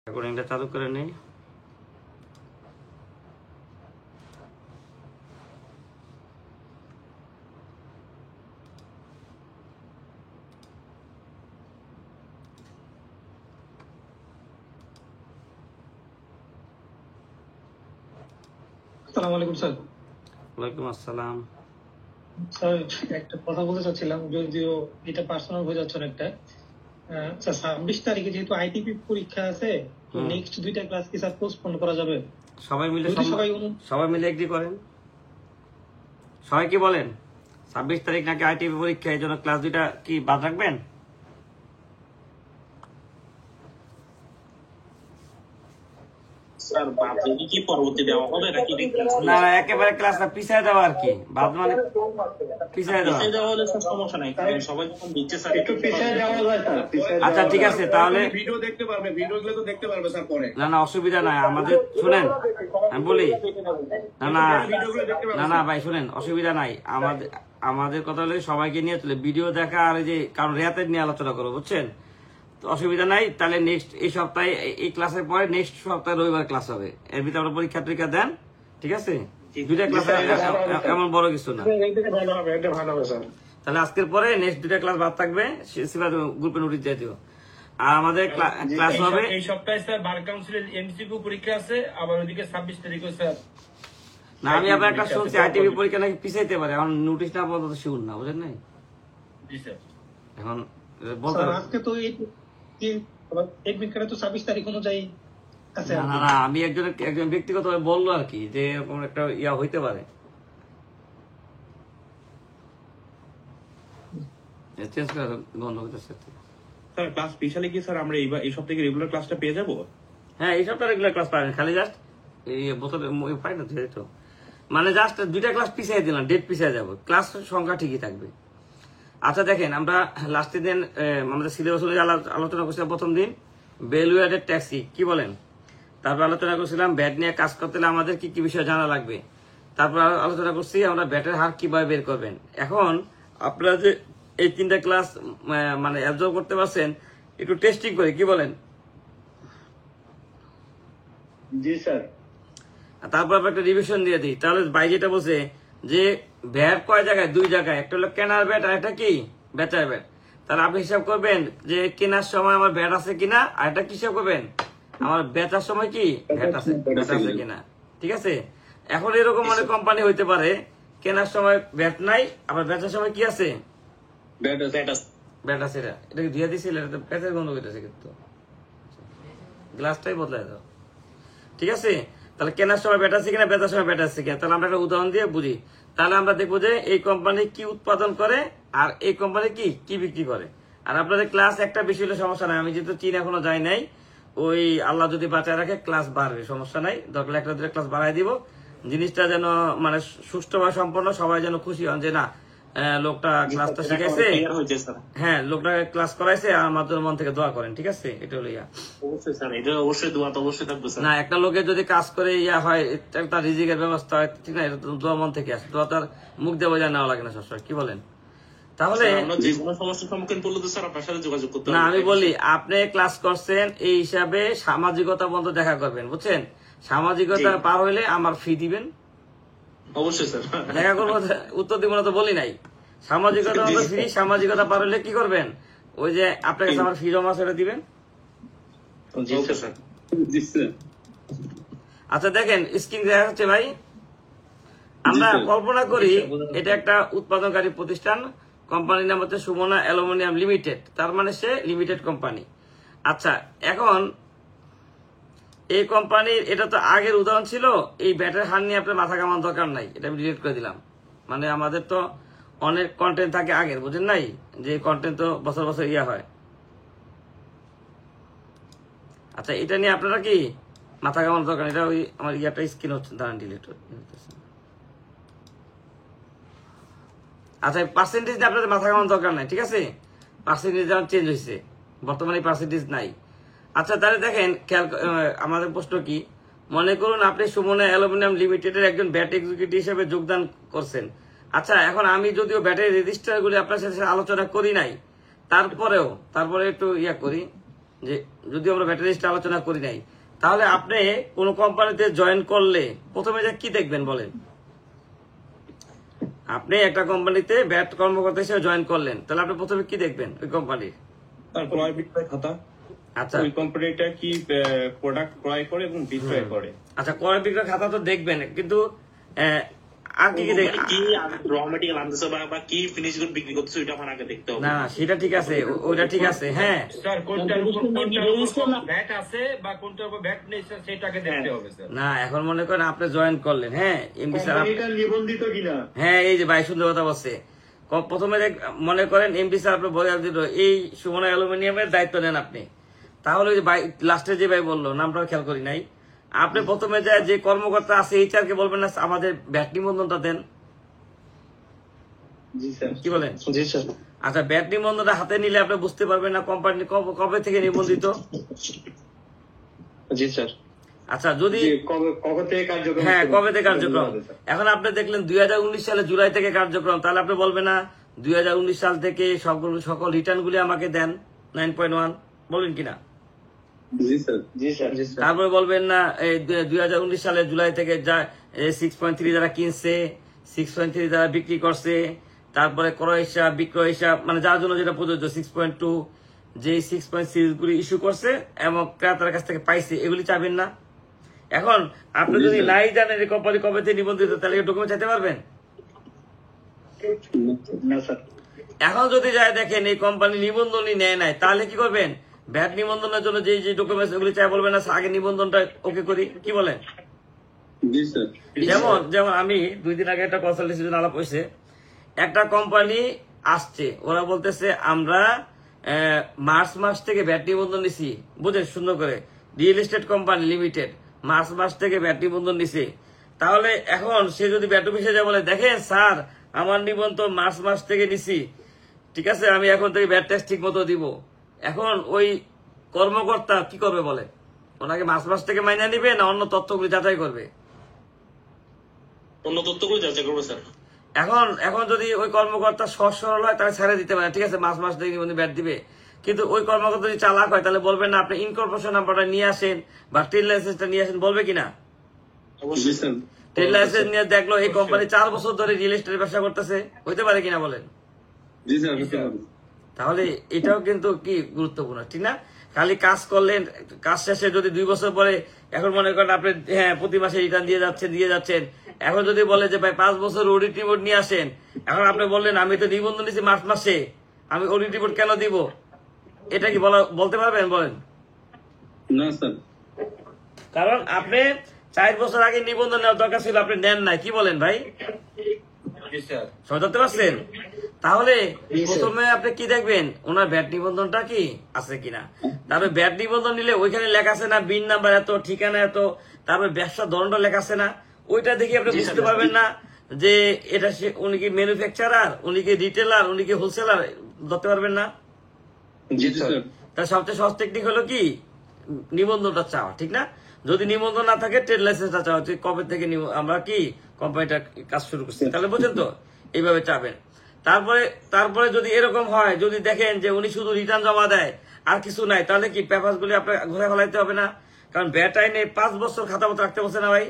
রেকর্ডিংটা চালু করে নেই। আসসালামু আলাইকুম স্যার। ওয়ালাইকুম আসসালাম। স্যার একটা কথা বলতে চাচ্ছিলাম, যদিও এটা পার্সোনাল হয়ে যাচ্ছে অনেকটা। স্যার 26 তারিখে যেহেতু আইটিপি পরীক্ষা আছে, তো নেক্সট দুইটা ক্লাস কি স্যার পোস্টপোন করা যাবে? সবাই মিলে যদি সবাই মিলে এগ্রি করেন, সবাই কি বলেন? 26 তারিখ নাকি আইটিপি পরীক্ষা, এই জন্য ক্লাস দুইটা কি বাদ রাখবেন? না একেবারে ক্লাস পিছিয়ে দেওয়া আর কি, বাদ মানে পিছিয়ে দেওয়া। আচ্ছা ঠিক আছে, তাহলে ভিডিও দেখতে পারবে, ভিডিওগুলো তো দেখতে পারবে স্যার পরে। না অসুবিধা নাই আমাদের। শুনেন আমি বলি, না ভাই শুনেন, অসুবিধা নাই আমাদের। আমাদের কথা হলে সবাইকে নিয়ে চলে ভিডিও দেখা, আর এই যে কারণ রেয়াতের নিয়ে আলোচনা করবো, বুঝছেন? তো অসুবিধা নাই। তাহলে নেক্সট এই সপ্তাহে এই ক্লাসের পরে নেক্সট সপ্তাহে রবিবার ক্লাস হবে। এর ভিতরে আমরা পরীক্ষা টরীক্ষা দেন, ঠিক আছে? দুইটা ক্লাস এমন বড় কিছু না। তাহলে আজকের পরে নেক্সট দুইটা ক্লাস বাদ থাকবে, গ্রুপে নোটিশ দিয়ে দিও। আর আমাদের ক্লাস হবে এই সপ্তাহে স্যার বার কাউন্সিলের এমসিকিউ পরীক্ষা আছে, আবার ওইদিকে 26 তারিখে স্যার। না আমি আবার একটা শুনছি আইটিভি পরীক্ষা নাকি পিছাইতে পারে, এখন নোটিশ না পর্যন্ত শিউর না, বুঝলেন নাই? জি স্যার। এখন বলতে আজকে তো এডমিট কার্ডে তো 26 তারিখ অনুযায়ী আছে। না আমি একজন ব্যক্তিগত বললো আর কি, যে এরকম একটা ইয়া হইতে পারে। চেঞ্জ করে বন্ধ হইতেছে। স্যার ক্লাস স্পেশালি কি স্যার আমরা এই সপ্তাহে রেগুলার ক্লাসটা পেয়ে যাবো? হ্যাঁ এই সপ্তাহে রেগুলার ক্লাস পাবেন, খালি জাস্ট এই বোতলে পাই না তো, মানে জাস্ট দুইটা ক্লাস পিছিয়ে দিলাম, ডেট পিছিয়ে যাবো, ক্লাস সংখ্যা ঠিকই থাকবে। আচ্ছা দেখেন, আমরা লাস্টের দিন আমাদের সিলেবাস অনুযায়ী আলোচনা করছিলাম। প্রথম দিন ভ্যালু অ্যাডেড ট্যাক্সি কি বলেন, তারপর আলোচনা করছিলাম ব্যাট নিয়ে কাজ করতে হলে আমাদের কি কি বিষয় জানা লাগবে, তারপর আলোচনা করছি আমরা ব্যাটের হার কিভাবে বের করবেন। এখন আপনারা যে এই তিনটা ক্লাস মানে অ্যাবজর্ব করতে পারছেন, একটু টেস্টিং করে কি বলেন? জি স্যার। তারপর আমরা একটা রিভিশন দিয়ে দিই। তাহলে ভাই যেটা বলছে যে ভ্যাট কয় জায়গায়, দুই জায়গায়, একটা হলো কেনার ব্যাট আর একটা কি বেচার ব্যাট। তাহলে আপনি হিসাব করবেন যে কেনার সময় আমার ব্যাট আছে কিনা, আর এটা কি হিসাব করবেন আমার বেচার সময় কি ব্যাট আছে কিনা, ঠিক আছে? এখন এরকম অনেক কোম্পানি হইতে পারে কেনার সময় ব্যাট নাই, আবার বেচার সময় কি আছে ব্যাট আছে। এটা দিয়ে দিছিল, এটা ব্যাটের গন্ধ হইতেছে, কিন্তু গ্লাসটাই বদলায় দাও, ঠিক আছে? তাহলে কেনার সময় ব্যাট আছে কিনা, বেচার সময় ব্যাট আছে কিনা, তাহলে আমরা একটা উদাহরণ দিয়ে বুঝি। তাহলে আমরা দেখবো যে এই কোম্পানি কি উৎপাদন করে আর এই কোম্পানি কি কি বিক্রি করে। আর আপনাদের ক্লাস একটা বেশি হলে সমস্যা নাই, আমি যেহেতু চীন এখনো যাই নাই, ওই আল্লাহ যদি বাঁচায় রাখে ক্লাস বাড়বে, সমস্যা নাই, দরকার একটা দুটো ক্লাস বাড়াই দিব। জিনিসটা যেন মানে সুষ্ঠুভাবে সম্পন্ন, সবাই যেন খুশি হন যে না লোকটা ক্লাসটা শিখাইছে, হ্যাঁ লোকটা ক্লাস করাইছে, আর আমার জন্য মন থেকে দোয়া করেন, ঠিক আছে? এটা হলো ইয়া। না একটা লোকের যদি কাজ করে ইয়া হয়, তার রিজিকের ব্যবস্থা হয়, ঠিক না? এটা তো দোয়া মন থেকে আসে, দোয়া তার মুখ দিয়ে বোঝা নেওয়া লাগে না সবসময়, কি বলেন? তাহলে না আমি বলি আপনি ক্লাস করছেন এই হিসাবে সামাজিকতা বন্ধ দেখা করবেন, বুঝছেন? সামাজিকতা পার হইলে আমার ফি দিবেন, অবশ্যই স্যার দেখা করবো, উত্তর দিব না তো বলি নাই। সামাজিকতা ফ্রি, সামাজিকতা পার হইলে কি করবেন, ওই যে আপনার কাছে আমার ফি জমা সেটা দিবেন। আচ্ছা দেখেন স্ক্রিন দেখা যাচ্ছে ভাই, আমরা কল্পনা করি এটা একটা উৎপাদনকারী প্রতিষ্ঠান, কোম্পানির নাম হচ্ছে সুমনা অ্যালুমিনিয়াম লিমিটেড, তার মানে সে লিমিটেড কোম্পানি। আচ্ছা এখন এই কোম্পানির, এটা তো আগের উদাহরণ ছিল, এই ব্যাটের হার নিয়ে আপনার মাথা কামানোর দরকার নাই, এটা আমি ডিলিট করে দিলাম। মানে আমাদের তো অনেক কন্টেন্ট থাকে আগের, বুঝেন নাই, যে কন্টেন্ট তো বছর বছর ইয়া হয়। আচ্ছা এটা নিয়ে আপনারা কি মাথা কামানোর দরকার, এটা ওই আমার ইয়াটা স্ক্রিন হচ্ছে, দাঁড়ান ডিলিট। আচ্ছা পার্সেন্টেজ নিয়ে আপনাদের মাথা কামানোর দরকার নাই, ঠিক আছে? পার্সেন্টেজ যেমন চেঞ্জ হয়েছে, বর্তমানে পার্সেন্টেজ নাই। আচ্ছা তাহলে দেখেন খেয়াল, আমাদের প্রশ্ন কি, মনে করুন আপনি সুমনা অ্যালুমিনিয়াম লিমিটেডের একজন ব্যাট এক্সিকিউটিভ হিসেবে যোগদান করছেন। আচ্ছা এখন আমি যদিও ব্যাটের রেজিস্টার গুলি আপনার সাথে আলোচনা করি নাই, তারপরে একটু ইয়া করি যে যদি আমরা ব্যাটারি লিস্টে আলোচনা করি নাই, তাহলে আপনি কোন কোম্পানিতে জয়েন করলে প্রথমে যে কি দেখবেন বলেন? আপনি একটা কোম্পানিতে ব্যাট কর্মকর্তা হিসেবে জয়েন করলেন, তাহলে আপনি প্রথমে কি দেখবেন ওই কোম্পানির? তার ক্রয় বিক্রয় খাতা, আচ্ছা ওই কোম্পানিটা কি প্রোডাক্ট ক্রয় করে এবং বিক্রয় করে। আচ্ছা, ক্রয় বিক্রয় খাতা তো দেখবেন, কিন্তু আর কি কি দেখবেন? কি র মেটেরিয়াল আনতেছে বা কি ফিনিশ গুড বিক্রি করতেছে ওইটা আমার আগে দেখতে হবে। না সেটা ঠিক আছে, ওইটা ঠিক আছে, হ্যাঁ। স্যার কোনটার উপর ভ্যাট আছে বা কোনটার উপর ভ্যাট নেই স্যার সেটাকে দেখতে হবে স্যার। না এখন মনে করেন আপনি জয়েন করলেন, হ্যাঁ এমডি স্যার নিবন্ধিত কিনা। হ্যাঁ এই যে ভাই সুন্দর কথা বলছে। প্রথমে মনে করেন এমডি স্যার আপনি বলে দিল এই সুমনা অ্যালুমিনিয়ামের দায়িত্ব নেন আপনি, তাহলে ওই যে ভাই লাস্টে যে ভাই বললো, নামটা খেয়াল করি নাই, আপনি প্রথমে যে কর্মকর্তা আছে এইচআর কে বলবেন না আমাদের ব্যাট নিবন্ধনটা দেন, জি স্যার। কি বলেন? জি স্যার। আচ্ছা, ব্যাট নিবন্ধনটা হাতে নিলে আপনি বুঝতে পারবেন না কোম্পানি কবে থেকে নিবন্ধিত। জি স্যার। আচ্ছা যদি কবে থেকে কার্যক্রম? হ্যাঁ কবে থেকে কার্যক্রম। এখন আপনি দেখলেন 2019 সালে জুলাই থেকে কার্যক্রম, তাহলে আপনি বলবেন না 2019 সাল থেকে সকল রিটার্ন গুলি আমাকে দেন 9.1, বলেন কিনা? জি স্যার। জি স্যার। জি স্যার। তারপরে বলবেন না এই 2019 সালে জুলাই থেকে যা 6.3 যারা কিনছে, 6.3 যারা বিক্রি করছে, তারপরে ক্রয় হিসাব বিক্রয় হিসাব মানে যার জন্য যেটা প্রযোজ্য 6.2 যে 6.6 গুলি ইস্যু করছে এবং ক্রেতার কাছ থেকে পাইছে, এগুলি চাবেন না? এখন আপনি যদি নাই জানেন এই কোম্পানি কবে থেকে নিবন্ধিত, তাহলে ডকুমেন্ট চাইতে পারবেন? না স্যার। এখন যদি যায় দেখেন এই কোম্পানি নিবন্ধনই নেয় নাই, তাহলে কি করবেন? ভ্যাট নিবন্ধনের জন্য যে যে ডকুমেন্টস ওগুলি চাই বলবেন না আগে নিবন্ধনটা ওকে করি, কি বলেন? জি স্যার। যেমন আমি 2 দিন আগে একটা কনসালটেন্সির জন্য আলাপ হয়েছে, একটা কোম্পানি আসছে, ওরা বলতেছে আমরা মার্চ মাস থেকে ভ্যাট নিবন্ধন নিছি, বুঝেন সুন্দর করে, real estate company limited March মাস থেকে ভ্যাট নিবন্ধন নিছে। তাহলে এখন সে যদি ভ্যাট অফিসে যায় বলে দেখেন স্যার আমার নিবন্ধন মার্চ মাস থেকে নিছি, ঠিক আছে আমি এখন থেকে ভ্যাট ট্যাক্স ঠিক মতো দিব, এখন ওই কর্মকর্তা কি করবে বলে? ওনাকে মার্চ মাস থেকে মাইনা নিবে না অন্য তথ্যগুলি যাচাই করবে? অন্য তথ্যগুলো যাচাই করবো স্যার। এখন যদি ওই কর্মকর্তা সহজ সরল হয় তাহলে ছেড়ে দিতে পারে, ঠিক আছে মাস থেকে নিবন্ধন ব্যাট দিবে। কিন্তু ওই কর্মকর্তা যদি চালাক হয় তাহলে বলবেন না আপনি ইনকর্পোরেশন নাম্বারটা নিয়ে আসেন বা ট্রেড লাইসেন্সটা নিয়ে আসেন, বলবে কিনা? অবশ্যই স্যার। ট্রেড লাইসেন্স নিয়ে দেখলো এই কোম্পানি 4 বছর ধরে রিয়েল এস্টেট ব্যবসা করতেছে, হইতে পারে কিনা বলেন? জি স্যার। তাহলে এটাও কিন্তু কি গুরুত্বপূর্ণ, ঠিক না? খালি কাজ করলেন, কাজ শেষে যদি 2 বছর পরে এখন মনে করেন আপনি হ্যাঁ প্রতি মাসে রিটার্ন দিয়ে যাচ্ছেন, এখন যদি বলে যে ভাই 5 বছর অডিট রিপোর্ট নিয়ে আসেন, এখন আপনি বললেন আমি তো নিবন্ধন নিয়েছি মার্চ মাসে, আমি অডিট রিপোর্ট কেন দিব? এটা কি বলতে পারবেন বলেন? না স্যার। কারণ আপনি 4 বছর আগে নিবন্ধন নেওয়ার দরকার ছিল, আপনি নেন নাই, কি বলেন ভাই? জি স্যার। সমঝ করতে পারছেন? তাহলে প্রথমে আপনি কি দেখবেন ওনার ব্যাট নিবন্ধনটা কি আছে কিনা। তারপরে ব্যাট নিবন্ধন নিলে ওইখানে লেখা আছে না বিন নাম্বার এত, ঠিকানা এত, তারপরে ব্যবসা দণ্ড লেখা আছে না, ওইটা দেখে আপনি বুঝতে পারবেন না যে এটা উনি কি ম্যানুফ্যাকচারার, উনি কি রিটেলার, উনি কি হোলসেলার, ধরতে পারবেন না। জি স্যার। তার সবচেয়ে সহজ টেকনিক হলো কি নিবন্ধনটা চাওয়া, ঠিক না? যদি নিবন্ধন না থাকে ট্রেড লাইসেন্সটা চাওয়া, কবে থেকে আমরা কি কোম্পানিটা কাজ শুরু করছি, তাহলে বুঝছেন তো, এইভাবে চাবেন। তারপরে যদি এরকম হয়, যদি দেখেন যে উনি শুধু রিটার্ন জমা দেয় আর কিছু নাই, তাহলে কি পেপার গুলি আপনার ঘুরে ফেলাইতে হবে না? কারণ ব্যাট আইনে 5 বছর খাতাপত্র রাখতে বলছে না ভাই।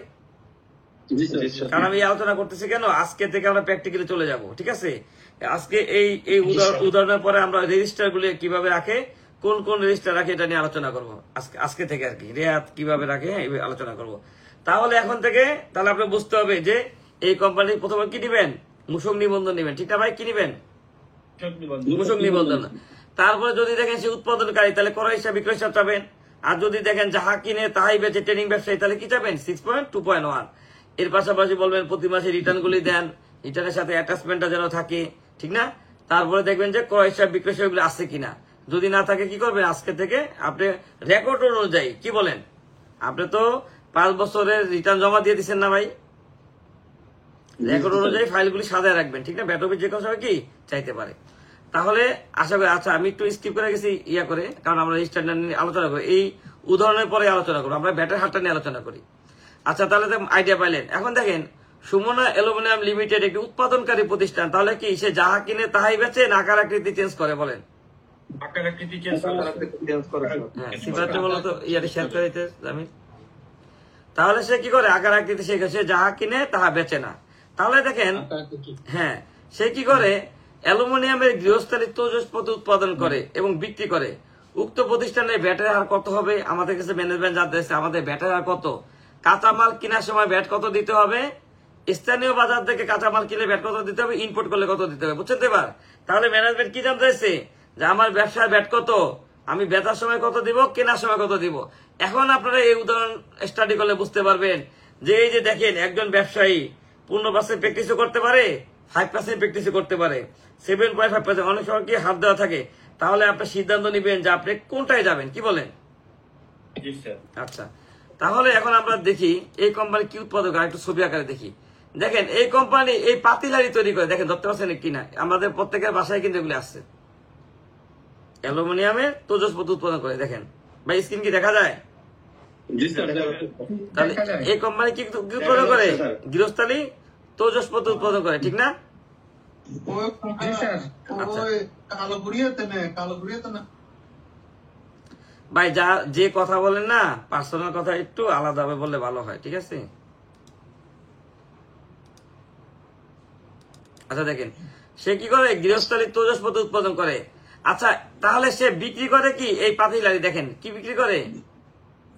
জি স্যার। কারণ আমি আলোচনা করতেছি কেন, আজকে থেকে আমরা প্র্যাকটিক্যালি চলে যাব, ঠিক আছে? আজকে এই উদাহরণের পরে আমরা রেজিস্টার গুলি কিভাবে রাখে, কোন কোন রেজিস্টার রাখে এটা নিয়ে আলোচনা করবো আজকে থেকে আর কি, রেয়াত কিভাবে রাখে আলোচনা করব। তাহলে এখন থেকে তাহলে আপনি বুঝতে হবে যে এই কোম্পানি প্রথমে কি নিবেন, মূসক নিবন্ধন নিবেন, ঠিক না ভাই? কি নিবেন? মূসক নিবন্ধন। তারপরে যদি দেখেন সে উৎপাদনকারী তাহলে ক্রয় হিসাব বিক্রয় হিসাব চাবেন, আর যদি দেখেন যাহা কিনে তাহাই বেচে ট্রেনিং ব্যবসায়ী তাহলে কি চাবেন 6.2.1। এর পাশাপাশি বলবেন প্রতি মাসে রিটার্ন গুলি দেন, রিটার্নের সাথে অ্যাটাচমেন্টটা যেন থাকে, ঠিক না? তারপরে দেখবেন যে ক্রয় হিসাব বিক্রয় হিসাব আছে কিনা, যদি না থাকে কি করবেন আজকে থেকে আপনি রেকর্ড অনুযায়ী, কি বলেন? আপনি তো 5 বছরের রিটার্ন জমা দিয়ে দিচ্ছেন না ভাই, রেকর্ড অনুযায়ী ফাইলগুলি সাজায় রাখবেন, ঠিক না? ব্যাট অফিস যে কোনো সময় কি চাইতে পারে। তাহলে আশা করি, আচ্ছা আমি একটু স্কিপ করে গেছি করে, কারণ আমরা স্ট্যান্ডার্ড নিয়ে আলোচনা করি, এই উদাহরণের পরে আলোচনা করবো, আমরা ব্যাটের হারটা নিয়ে আলোচনা করি। আচ্ছা তাহলে তো আইডিয়া পাইলেন। এখন দেখেন সুমনা অ্যালুমিনিয়াম লিমিটেড একটি উৎপাদনকারী প্রতিষ্ঠান, তাহলে কি সে যাহা কিনে তাহাই বেচে না আকার আকৃতি চেঞ্জ করে বলেন? আকার আকৃতি চেঞ্জ করা হ্যাঁ সিফাতটা বলো তো ইয়ারে শেয়ার করে দিতে আমি। তাহলে সে কি করে আকার আকৃতি সে যাহা কিনে তাহা বেচে না। তাহলে দেখেন হ্যাঁ সে কি করে অ্যালুমিনিয়ামের গৃহস্থালী তৈজসপত্র উৎপাদন করে এবং বিক্রি করে। উক্ত প্রতিষ্ঠানে ব্যাটের হার কত হবে আমাদের কাছে ম্যানেজমেন্ট জানতে চাইছে, আমাদের ব্যাটের হার কত, কাঁচামাল কেনার সময় ব্যাট কত দিতে হবে, স্থানীয় বাজার থেকে কাঁচামাল কিনলে ব্যাট কত দিতে হবে, ইম্পোর্ট করলে কত দিতে হবে, বুঝছেন তো এবার। তাহলে ম্যানেজমেন্ট কি জানতে চাইছে যে আমার ব্যবসার ব্যাট কত, আমি বেচার সময় কত দিব, কেনার সময় কত দিব। এখন আপনারা এই উদাহরণ স্টাডি করলে বুঝতে পারবেন যে এই যে দেখেন একজন ব্যবসায়ী 15% প্র্যাকটিসও করতে পারে, 5% প্র্যাকটিসও করতে পারে, 7.5%, অনেক সময় কি হাত দেওয়া থাকে। তাহলে আপনি সিদ্ধান্ত নিবেন যে আপনি কোনটায় যাবেন, কি বলেন? জি স্যার। আচ্ছা তাহলে এখন আমরা দেখি এই কোম্পানি কি উৎপাদক, আর একটু ছবি আকারে দেখি। দেখেন এই কোম্পানি এই পাতিলারি তৈরি করে, দেখেন ধরতে পারছেন কিনা, আমাদের প্রত্যেকের বাসায় কিন্তু এগুলি আসছে, অ্যালুমিনিয়ামের তৈজসপত্র উৎপাদন করে। দেখেন ভাই স্ক্রিন কি দেখা যায়? জি স্যার। তাহলে এই কোম্পানি কি উৎপাদন করে? গৃহস্থালী তৈজসপত্র উৎপাদন করে, ঠিক না? ভাই যা যে কথা বলেন না পার্সোনাল কথা একটু আলাদাভাবে বললে ভালো হয়, ঠিক আছে? আচ্ছা দেখেন সে কি করে গৃহস্থালী তৈজসপত্র উৎপাদন করে। আচ্ছা তাহলে সে বিক্রি করে কি এই পাতিলারি, দেখেন কি বিক্রি করে,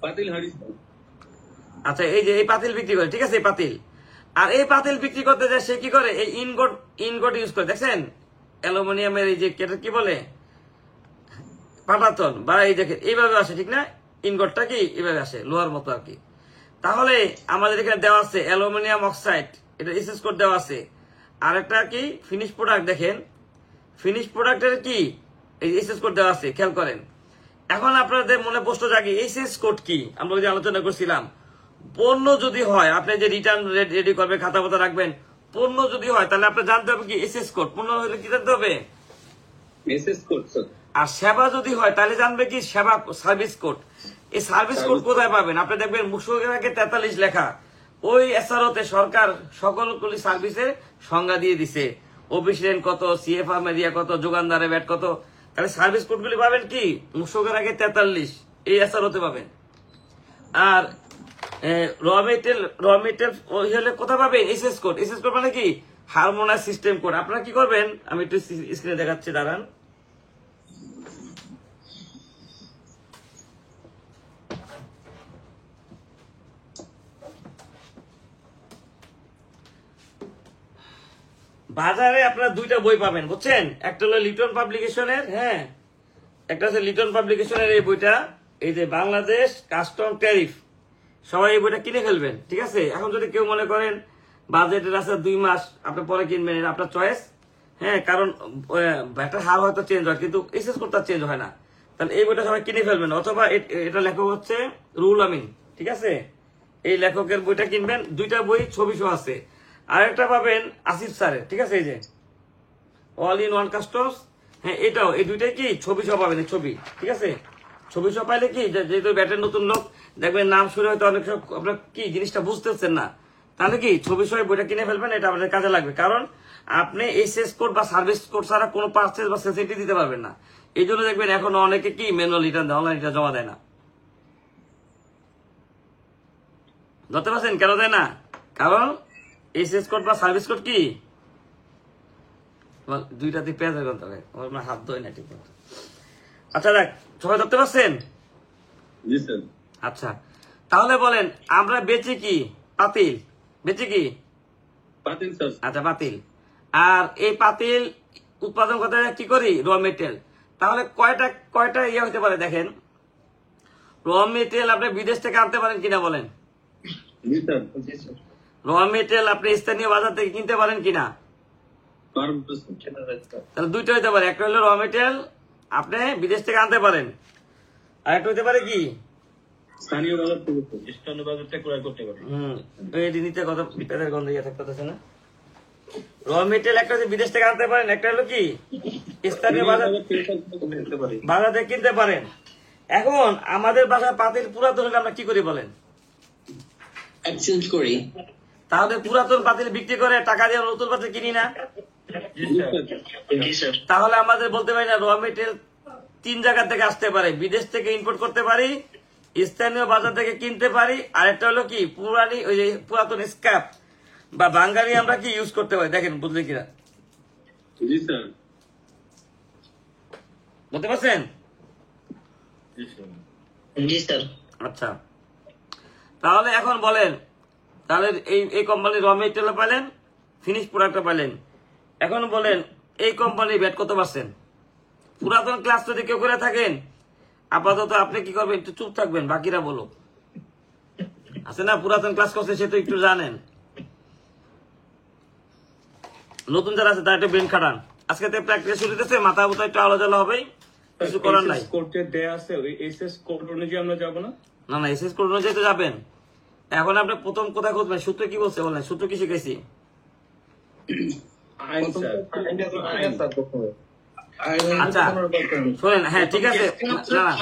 পাতিল হাড়ি। আচ্ছা এই যে এই পাতিল বিক্রি করে, ঠিক আছে এই পাতিল। আর এই পাতিল বিক্রি করতে যায় সে কি করে এই ইনগট ইউজ করে, দেখছেন অ্যালুমিনিয়ামের এই যে কি বলে পাটাতন বা এই দেখেন এইভাবে আসে, ঠিক না? ইনগটটা কি এইভাবে আসে লোহার মতো আর কি। তাহলে আমাদের এখানে দেওয়া আছে অ্যালুমিনিয়াম অক্সাইড, এটা এসএস কোড দেওয়া আছে। আর একটা কি ফিনিশ প্রোডাক্ট, দেখেন ফিনিশ প্রোডাক্টের কি এই এসএস কোড দেওয়া আছে, খেয়াল করেন। এখন আপনাদের মনে প্রশ্ন জাগে এসএস কোড কি, আমরা যে আলোচনা করছিলাম পণ্য যদি হয় আপনি যে রিটার্ন রেডি করবেন, খাতা পাতা রাখবেন, পণ্য যদি হয় তাহলে আপনার জানতে হবে কি এসএস কোড, পণ্য হলে কি জানতে হবে এসএস কোড স্যার। আর সেবা যদি হয় তাহলে জানবে কি সেবা সার্ভিস কোড। এই সার্ভিস কোড কোথায় পাবেন? আপনি দেখবেন মুসুকের আগে 43 লেখা, ওই এসআরওতে সরকার সকলগুলি সার্ভিসের সংজ্ঞা দিয়ে দিছে, অফিস রেন্ট কত, সিএফআর এরিয়া কত, যোগানদারের ব্যাট কত। তাহলে সার্ভিস কোডগুলি পাবেন কি মুসুকের আগে 43 এই এসআরওতে পাবেন। আর র মেটেরিয়াল ওই হলে কোথায় পাবেন এসএস কোড। এসএস কোড মানে কি হারমোনাইজ সিস্টেম কোড। আপনারা কি করবেন আমি একটু স্ক্রিনে দেখাচ্ছি, দাঁড়ান। বাজারে আপনারা দুইটা বই পাবেন, বুঝছেন? একটা হলো লিটন পাবলিকেশনের, হ্যাঁ একটা হচ্ছে লিটন পাবলিকেশনের এই বইটা, এই যে বাংলাদেশ কাস্টম ট্যারিফ, সবাই এই বইটা কিনে ফেলবেন, ঠিক আছে? এখন যদি কেউ মনে করেন বাজেটের আছে 2 মাস, আপনি পরে কিনবেন, আপনার চয়েস, হ্যাঁ, কারণ ব্যাটার হার হয়তো চেঞ্জ হয় কিন্তু এসএস কোডটা চেঞ্জ হয় না। তাহলে এই বইটা সবাই কিনে ফেলবেন, অথবা এটা লেখক হচ্ছে রুহুল আমিন, ঠিক আছে? এই লেখকের বইটা কিনবেন, দুইটা বই ছবি সহ আছে। আরেকটা পাবেন আসিফ স্যারের, ঠিক আছে, এই যে অল ইন ওয়ান কাস্টমস, হ্যাঁ এটাও, এই দুইটাই কি ছবি সহ পাবেন, এই ছবি, ঠিক আছে? ছবি সহ পাইলে কি যেহেতু ব্যাটের নতুন লোক দেখবেন নাম শুনে হয়তো অনেক সব আপনার কি জিনিসটা বুঝতেছেন না, তাহলে কি ছবি সহ বইটা কিনে ফেলবেন, এটা আপনাদের কাজে লাগবে। কারণ আপনি এসএস কোড বা সার্ভিস কোড ছাড়া কোনো পার্সেস বা ফেসিলিটি দিতে পারবেন না। এই জন্য দেখবেন এখন অনেকে কি ম্যানুয়াল রিটার্ন দেয়, অনলাইন রিটার্ন জমা দেয় না। ধরতে পারছেন কেন দেয় না? কারণ এসএস কোড বা সার্ভিস কোড কি দুইটাতে পেঁয়াজ করতে হবে, আমার হাত ধোয় না ঠিক মতো। আচ্ছা দেখ সবাই ধরতে পারছেন? জি স্যার। আচ্ছা তাহলে বলেন আমরা বেচি কি পাতিল, বেচি কি পাতিল স্যার। আচ্ছা পাতিল। আর এই পাতিল উৎপাদন করতে কি করি র মেটেরিয়াল। তাহলে কয়টা ইয়ে হতে পারে দেখেন, র মেটেরিয়াল আপনি বিদেশ থেকে আনতে পারেন কিনা বলেন? জি স্যার। র মেটেরিয়াল আপনি স্থানীয় বাজার থেকে কিনতে পারেন কিনা? তাহলে দুইটা হইতে পারে, একটা হলো র মেটেরিয়াল আপনি বিদেশ থেকে আনতে পারেন, আর একটা হইতে পারে কি স্থানীয় বাজার থেকে। স্থানীয় বাজার থেকে ক্রয় করতে পারি। এই নিতে কত পেঁয়াজের গন্ধ ইয়ে থাকতেছে না। র মেটেরিয়াল একটা হচ্ছে বিদেশ থেকে আনতে পারেন, একটা হলো কি স্থানীয় বাজার থেকে কিনতে পারেন। এখন আমাদের বাসায় পাতিল পুরাতন হলে আমরা কি করি বলেন? এক্সচেঞ্জ করি। তাহলে পুরাতন পাতিল বিক্রি করে টাকা দিয়ে নতুন পাতিল কিনি না? জি স্যার। জি স্যার। তাহলে আমাদের বলতে পারি না র মেটেরিয়াল তিন জায়গা থেকে আসতে পারে, বিদেশ থেকে ইম্পোর্ট করতে পারি, স্থানীয় বাজার থেকে কিনতে পারি, আর একটা হলো কি পুরানি ওই যে পুরাতন স্ক্র্যাপ বা বাঙালি আমরা কি ইউজ করতে পারি। দেখেন বুঝলি কিনা, জি স্যার। বুঝতে পারছেন? জি স্যার। আচ্ছা, তাহলে এখন বলেন, তাহলে এই কোম্পানির র মেটেরিয়াল পাইলেন, ফিনিশ প্রোডাক্ট পাইলেন। এখন বলেন এই কোম্পানির ভ্যাট কত পার্সেন্ট? পুরাতন ক্লাস যদি কেউ করে থাকেন, আপাতত আপনি কি করবেন, একটু চুপ থাকবেন, বাকিরা বলো। আছে না পুরাতন ক্লাস করছে, সে তো একটু জানেন। নতুন যারা আছে তারা একটু ব্রেন খাটান। আজকে তো প্র্যাকটিস শুরু হতেছে, মাথা বুথা একটু আলোচনা হবেই, কিছু করার নাই। কোডে দেয়া আছে, ওই এসএস কোড অনুযায়ী আমরা যাব না? না না, এসএস কোড অনুযায়ী তো যাবেন। এখন আপনি প্রথম কোথায় খুঁজবেন? সূত্র কি বলছে বলেন, সূত্র কি শিখেছি? আইন স্যার। আচ্ছা শোনেন, হ্যাঁ ঠিক আছে, না না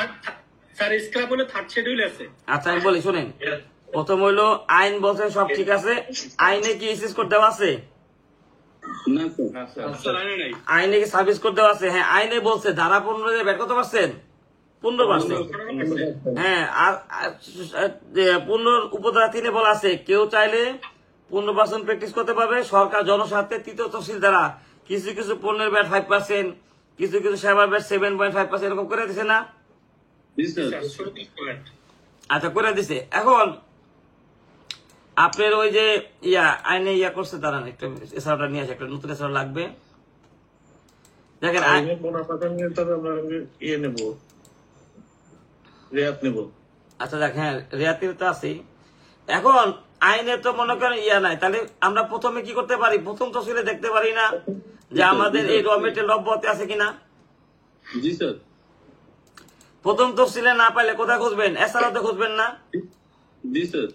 স্যার স্ক্র্যাপ হলে থার্ড শিডিউল আছে। আচ্ছা আমি বলি শোনেন, প্রথম হইলো আইন বলছে সব ঠিক আছে, আইনে কি এসএস কোড দেওয়া আছে? না স্যার। না স্যার। স্যার আনে নাই। আইনে কি সার্ভিস কোড দেওয়া আছে? হ্যাঁ আইনে বলছে ধারা 15 ব্যাট কত পার্সেন্ট? 15%। হ্যাঁ আর 15 উপধারা 3 বলা আছে কেউ চাইলে 15% প্র্যাকটিস করতে পারবে। সরকার জনস্বার্থে তৃতীয় তহসিল দ্বারা কিছু কিছু পণ্যের ব্যাট 5%, কিছু কিছু সেবার ব্যাট 7.5% এরকম করে দিছে না? জি স্যার। আচ্ছা করে দিছে। এখন আপনার ওই যে আইনে করছে দাঁড়ান, একটা এসআরটা নিয়ে আসে, একটা নতুন এসআর লাগবে। দেখেন আচ্ছা দেখ, হ্যাঁ রেয়াতির তো আছেই। এখন আইনে তো মনে করেন নাই, তাহলে আমরা প্রথমে কি করতে পারি? প্রথম তহসিলে দেখতে পারি না যে আমাদের এই র মেটেরিয়াল অব্যাহতি আছে কিনা? জি স্যার। প্রথম তহসিলে না পাইলে কোথায় খুঁজবেন? এসআরওতে খুঁজবেন না? জি স্যার।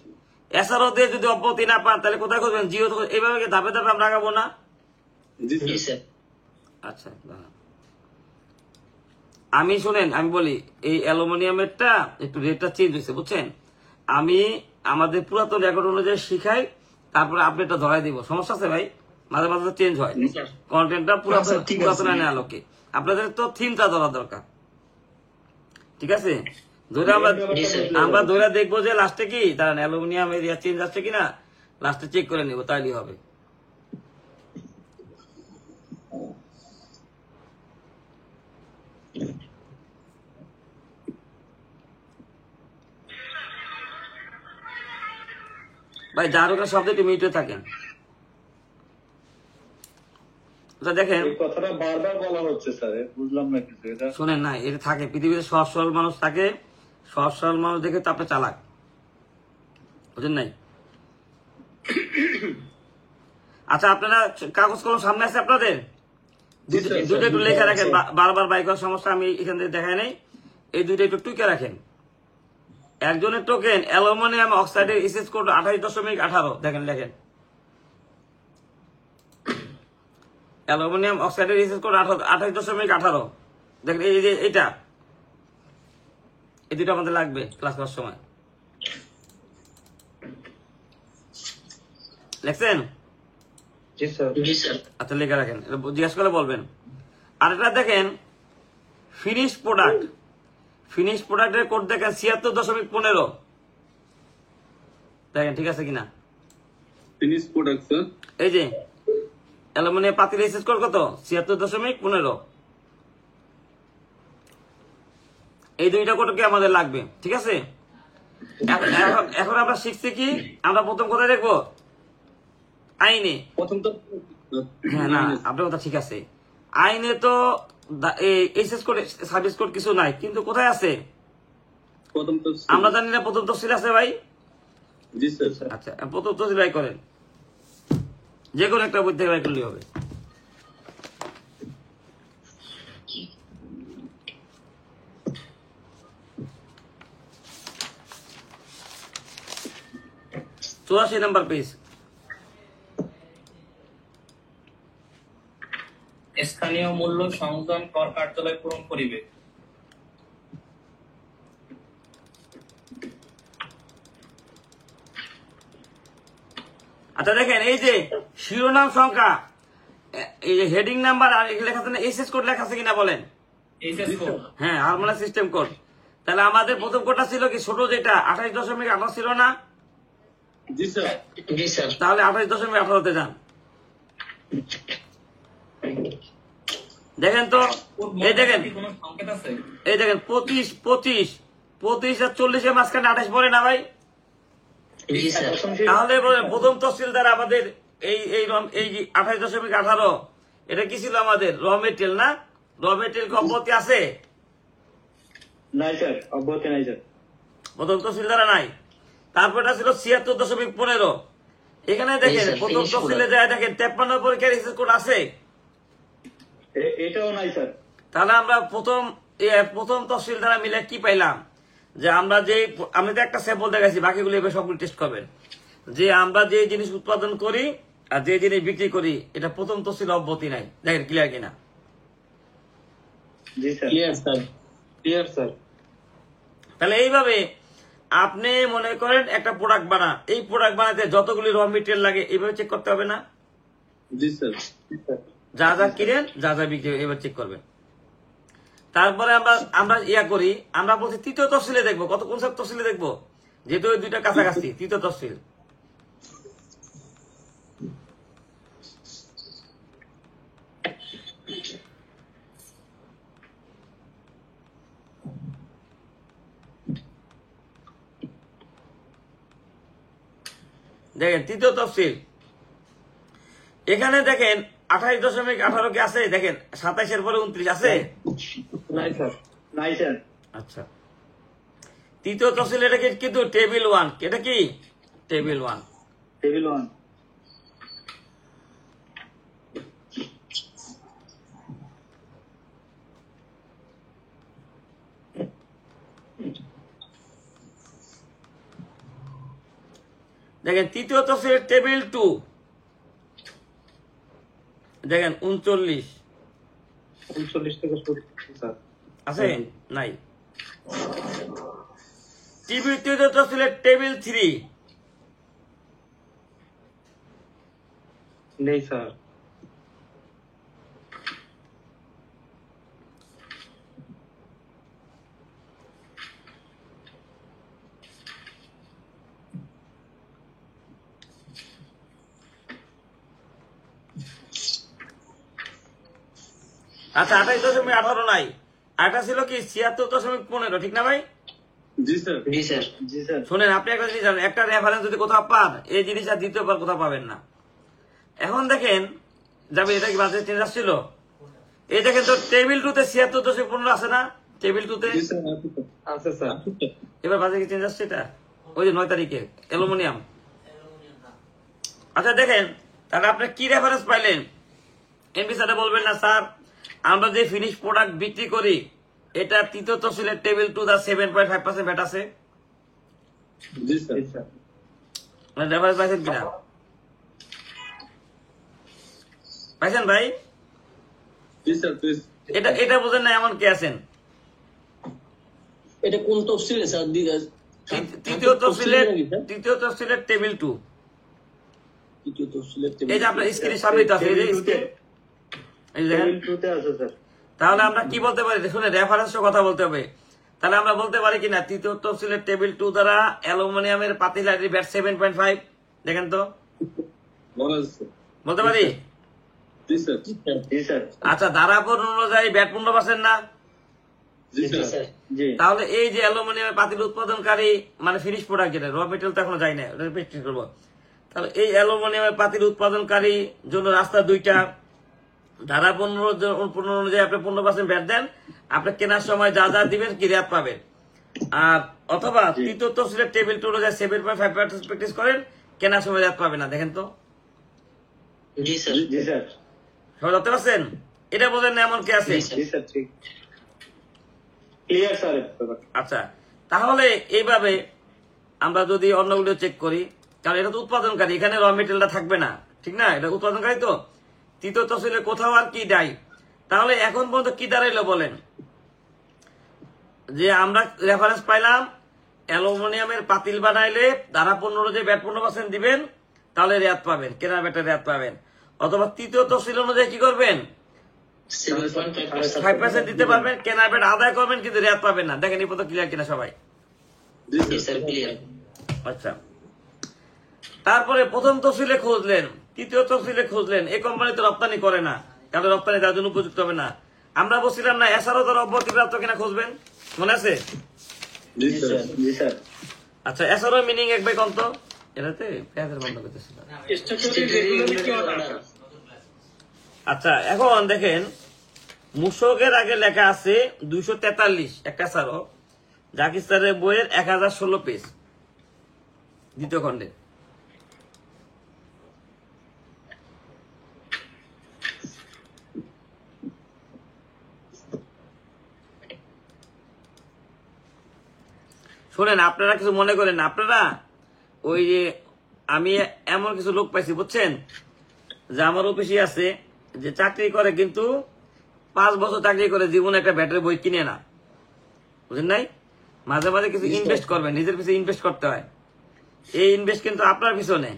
এসআরওতে যদি অব্যাহতি না পান তাহলে কোথায় খুঁজবেন? জিও। এইভাবে ধাপে ধাপে আমরা আগাবো না? জি জি স্যার। স্যার। আচ্ছা আমি শুনেন, আমি বলি এই অ্যালুমিনিয়ামেরটা একটু রেটটা চেঞ্জ হয়েছে বুঝছেন। আমি আমাদের পুরাতন রেকর্ড অনুযায়ী শিখাই, তারপরে আপডেটটা ধরাই দিব। সমস্যা আছে ভাই? মাঝে মাঝে চেঞ্জ হয় কন্টেন্টটা, পুরাতন আইনের আলোকে। আপনাদের তো থিমটা ধরা দরকার, ঠিক আছে? ধরে আমরা ধরে দেখবো যে লাস্টে কি দাঁড়ান অ্যালুমিনিয়াম এরিয়া চেঞ্জ আসছে কিনা, লাস্টে চেক করে নিব, তাইলেই হবে। ভাই যার ওখানে শব্দ একটু মিউটে থাকেন। দেখেন কথাটা বারবার বলা হচ্ছে স্যার, বুঝলাম না কিছু। এটা শোনেন না, এটা থাকে পৃথিবীতে সহজ সরল মানুষ থাকে, সহজ সরল মানুষ দেখে তো আপনি চালাক, বুঝেন নাই? আচ্ছা আপনারা কাগজ কলম সামনে আছে আপনাদের? দুটো একটু লেখা রাখেন, বারবার বাইক হওয়ার সমস্যা আমি এখান থেকে দেখাই নাই। এই দুইটা একটু টুকে রাখেন। একজনের টোকেন অ্যালুমিনিয়াম অক্সাইডের এসএস কোড 28.18, দেখেন লেখেন অ্যালুমিনিয়াম অক্সাইডের এসএস কোড 28.18, দেখেন এই যে এইটা, এই দুটো আমাদের লাগবে ক্লাস করার সময়। লিখছেন? জি স্যার। আচ্ছা লেখা রাখেন, জিজ্ঞাসা করে বলবেন। আর এটা দেখেন ফিনিশ প্রোডাক্ট, ফিনিশ প্রোডাক্টের কোড দেখেন 76.15, দেখেন ঠিক আছে কিনা? Finish product sir. এই যে অ্যালুমিনিয়াম পাতিল এসএস কোড কত? 76.15। এই দুইটা কোডকে আমাদের লাগবে, ঠিক আছে? এখন আমরা শিখছি কি, আমরা প্রথম কোথায় দেখবো? আইনে। প্রথম তো হ্যাঁ না আপনার কথা ঠিক আছে, আইনে তো এসএস কোড সার্ভিস কোড কিছু নাই, কিন্তু কোথায় আছে? প্রথম তো আমরা জানি না প্রথম তফসিল আছে ভাই। জি স্যার। আচ্ছা প্রথম তফসিল ভাই করেন, যে কোনো একটা বই থেকে ভাই করলেই হবে। চুরাশি নাম্বার পেজ। স্থানীয় মূল্য সংযোজন কর কার্যালয় পূরণ করিবে। আচ্ছা দেখেন এই যে শিরোনাম সংখ্যা, এই যে হেডিং নাম্বার আর লেখা আছে না, এসএস কোড লেখা আছে কিনা বলেন? এইচএস কোড হ্যাঁ, হারমোনিয়াম সিস্টেম কোড। তাহলে আমাদের প্রথম কোডটা ছিল কি, ছোট যেটা 28.18 ছিল না? জি স্যার। জি স্যার। তাহলে 28.18-তে যান। দেখেন তো, এই দেখেন, কি কোনো সংকেত আছে? এই দেখেন 25 আর 40-এর মাঝখানে 28 পড়ে না ভাই? জি স্যার। তাহলে প্রথম তফসিল দ্বারা আমাদের এই এই 28.18 এটা কি ছিল আমাদের? র মেটেরিয়াল না? র মেটেরিয়াল অব্যাহতি আছে? নাই স্যার, অব্যাহতি নাই স্যার। প্রথম তফসিল দ্বারা নাই। তারপরটা ছিল 76.15। এখানে দেখেন স্যার, প্রথম finish তফসিলে করা। যায় দেখেন 53 পরীক্ষার এক্সেস কোড আছে। এটাও নাই স্যার। তাহলে আমরা প্রথম তফসিল দ্বারা মিলে কি পাইলাম? যে আমরা আমি তো একটা স্যাম্পল দেখাইছি, বাকিগুলো এবার সবগুলো টেস্ট করবেন। যে আমরা যে জিনিস উৎপাদন করি আর যে জিনিস বিক্রি করি, এটা প্রথম তফসিল অব্যাহতি নাই। দেখেন ক্লিয়ার কিনা? জি sir. Clear sir, clear sir. তাহলে এইভাবে আপনি মনে করেন একটা প্রোডাক্ট বানান, এই প্রোডাক্ট বানাতে যতগুলি র মেটেরিয়াল লাগে এইভাবে চেক করতে হবে না? জি স্যার। যা যা কিনেন, যা যা বিক্রি, এবার চেক করবেন। তারপরে আমরা করি, আমরা বলছি তৃতীয় তফসিলে দেখবো। কোন সব তফসিলে দেখবো? যেহেতু ওই দুইটা কাছাকাছি, তৃতীয় তফসিল। দেখেন তৃতীয় তফসিল, এখানে দেখেন 28.18 কি আছে? দেখেন 27-এর পরে 29 আছে? নাই স্যার। নাই স্যার। আচ্ছা, তৃতীয় তফসিল এটা কিন্তু টেবিল 1। এটা কি টেবিল 1? টেবিল 1। দেখেন তৃতীয় তফসিলের টেবিল 2, দেখেন 39 39 থেকে শুরু স্যার। আছে? নাই। তৃতীয় তফসিলের টেবিল 3, নেই স্যার। আচ্ছা 28.18 নাই। আটা ছিল কি 76.15, ঠিক না ভাই? জি স্যার। জি স্যার। জি স্যার। শোনেন, আপনি একটা জিনিস জানেন, একটা রেফারেন্স যদি কোথাও পান, এই জিনিস আর দ্বিতীয়বার কোথাও পাবেন না। এখন দেখেন যাবে, এটা কি বাজে চেঞ্জ আসছিল? এই দেখেন তো টেবিল 2 তে 76.15 আছে না? টেবিল 2 তে জি স্যার। আছে স্যার। এবার বাজে কি চেঞ্জ আসছে? এটা ওই যে 9 তারিখে অ্যালুমিনিয়াম। আচ্ছা দেখেন, তাহলে আপনি কি রেফারেন্স পাইলেন? এমপি স্যার বলবেন না স্যার আমরা যে ফিনিশ প্রোডাক্ট বিক্রি করি এটা তৃতীয় তফসিলের টেবিল 2 তার 7.5% ভ্যাট আছে? জি স্যার। রেফারেন্স পাইছেন কিনা? পাইছেন ভাই? জি স্যার। প্লিজ। এটা বুঝেন না এমন কে আছেন? এটা কোন তফসিলে স্যার? তৃতীয় তফসিলের টেবিল 2। তৃতীয় তফসিলের এই যে আপনার স্ক্রিনের সামনে তো আছে, এই যে স্ক্রিন, এই যে দেখেন। টেবিল 2 তে আছে স্যার। তাহলে আমরা কি বলতে পারি? শুনে রেফারেন্সের কথা বলতে হবে। তাহলে আমরা বলতে পারি কিনা তৃতীয় তফসিলের টেবিল 2 দ্বারা অ্যালুমিনিয়ামের পাতিলাটির ব্যাট 7.5? দেখেন তো, বলা আছে। বলতে পারি? জি স্যার। জি স্যার। আচ্ছা, ধারাপর অনুযায়ী ব্যাট 15% না? জি জি স্যার। স্যার। জি। তাহলে এই যে অ্যালুমিনিয়ামের পাতিল উৎপাদনকারী মানে ফিনিশ প্রোডাক্ট, যেটা র মেটেরিয়াল তো এখনো যায় না, ওটা প্র্যাকটিস করবো। তাহলে এই অ্যালুমিনিয়ামের পাতিল উৎপাদনকারী জন্য রাস্তা দুইটা। ধারা 15 অনুযায়ী আপনি 15% ব্যাট দেন, আপনি কেনার সময় যা যা দিবেন কি রেয়াত পাবেন। আর অথবা তৃতীয় তফসিলের টেবিল 2 অনুযায়ী 7.5% প্র্যাকটিস করেন, কেনার সময় রেয়াত পাবেন না। দেখেন তো, জি স্যার। জি স্যার। সবাই ধরতে পারছেন? এটা বোঝেন না এমন কে আছে? জি স্যার। ঠিক। Clear sir. আচ্ছা, তাহলে এইভাবে আমরা যদি অন্যগুলো চেক করি, কারণ এটা তো উৎপাদনকারী, এখানে র মেটেরিয়ালটা থাকবে না, ঠিক না? এটা উৎপাদনকারী তো তৃতীয় তফসিলে কোথাও আর কি দেয়। তাহলে এখন পর্যন্ত কি দাঁড়াইলো বলেন? যে আমরা রেফারেন্স পাইলাম অ্যালুমিনিয়ামের পাতিল বানাইলে ধারা 15 যে ব্যাট 15% দিবেন, তাহলে রেয়াত পাবেন, কেনার ব্যাটে রেয়াত পাবেন। অথবা তৃতীয় তফসিল অনুযায়ী কি করবেন? 7.5%. 5% দিতে পারবেন, কেনার ব্যাট আদায় করবেন, কিন্তু রেয়াত পাবেন না। দেখেন এই পর্যন্ত ক্লিয়ার কিনা সবাই? জি স্যার, ক্লিয়ার। আচ্ছা, তারপরে প্রথম তফসিলে খুঁজলেন, তৃতীয় তফসিলে খুঁজলেন, এই কোম্পানি তো রপ্তানি করে না, কারণ রপ্তানি তার জন্য উপযুক্ত হবে না। আমরা বলছিলাম না এছাড়াও তারা অব্যাহতিপ্রাপ্ত কিনা খুঁজবেন, মনে আছে? জি স্যার, জি স্যার। আচ্ছা, এছাড়াও মিনিং এক ভাই কন্ত এটাতে পেঁয়াজের বন্ধ করতেছিল। আচ্ছা, এখন দেখেন মূসকের আগে লেখা আছে 243 একটা এছাড়াও জাকিস্তানের বইয়ের 1016 পেজ, দ্বিতীয় খণ্ডে। শোনেন, আপনারা কিছু মনে করেন না। আপনারা ওই যে আমি এমন কিছু লোক পাইছি বুঝছেন, যে আমার অফিসে আছে, যে চাকরি করে কিন্তু 5 বছর চাকরি করে জীবনে একটা ব্যাটারি বই কিনে না, বুঝেন নাই? মাঝে মাঝে কিছু ইনভেস্ট করবেন, নিজের পিছনে ইনভেস্ট করতে হয়। এই ইনভেস্ট কিন্তু আপনার পিছনে।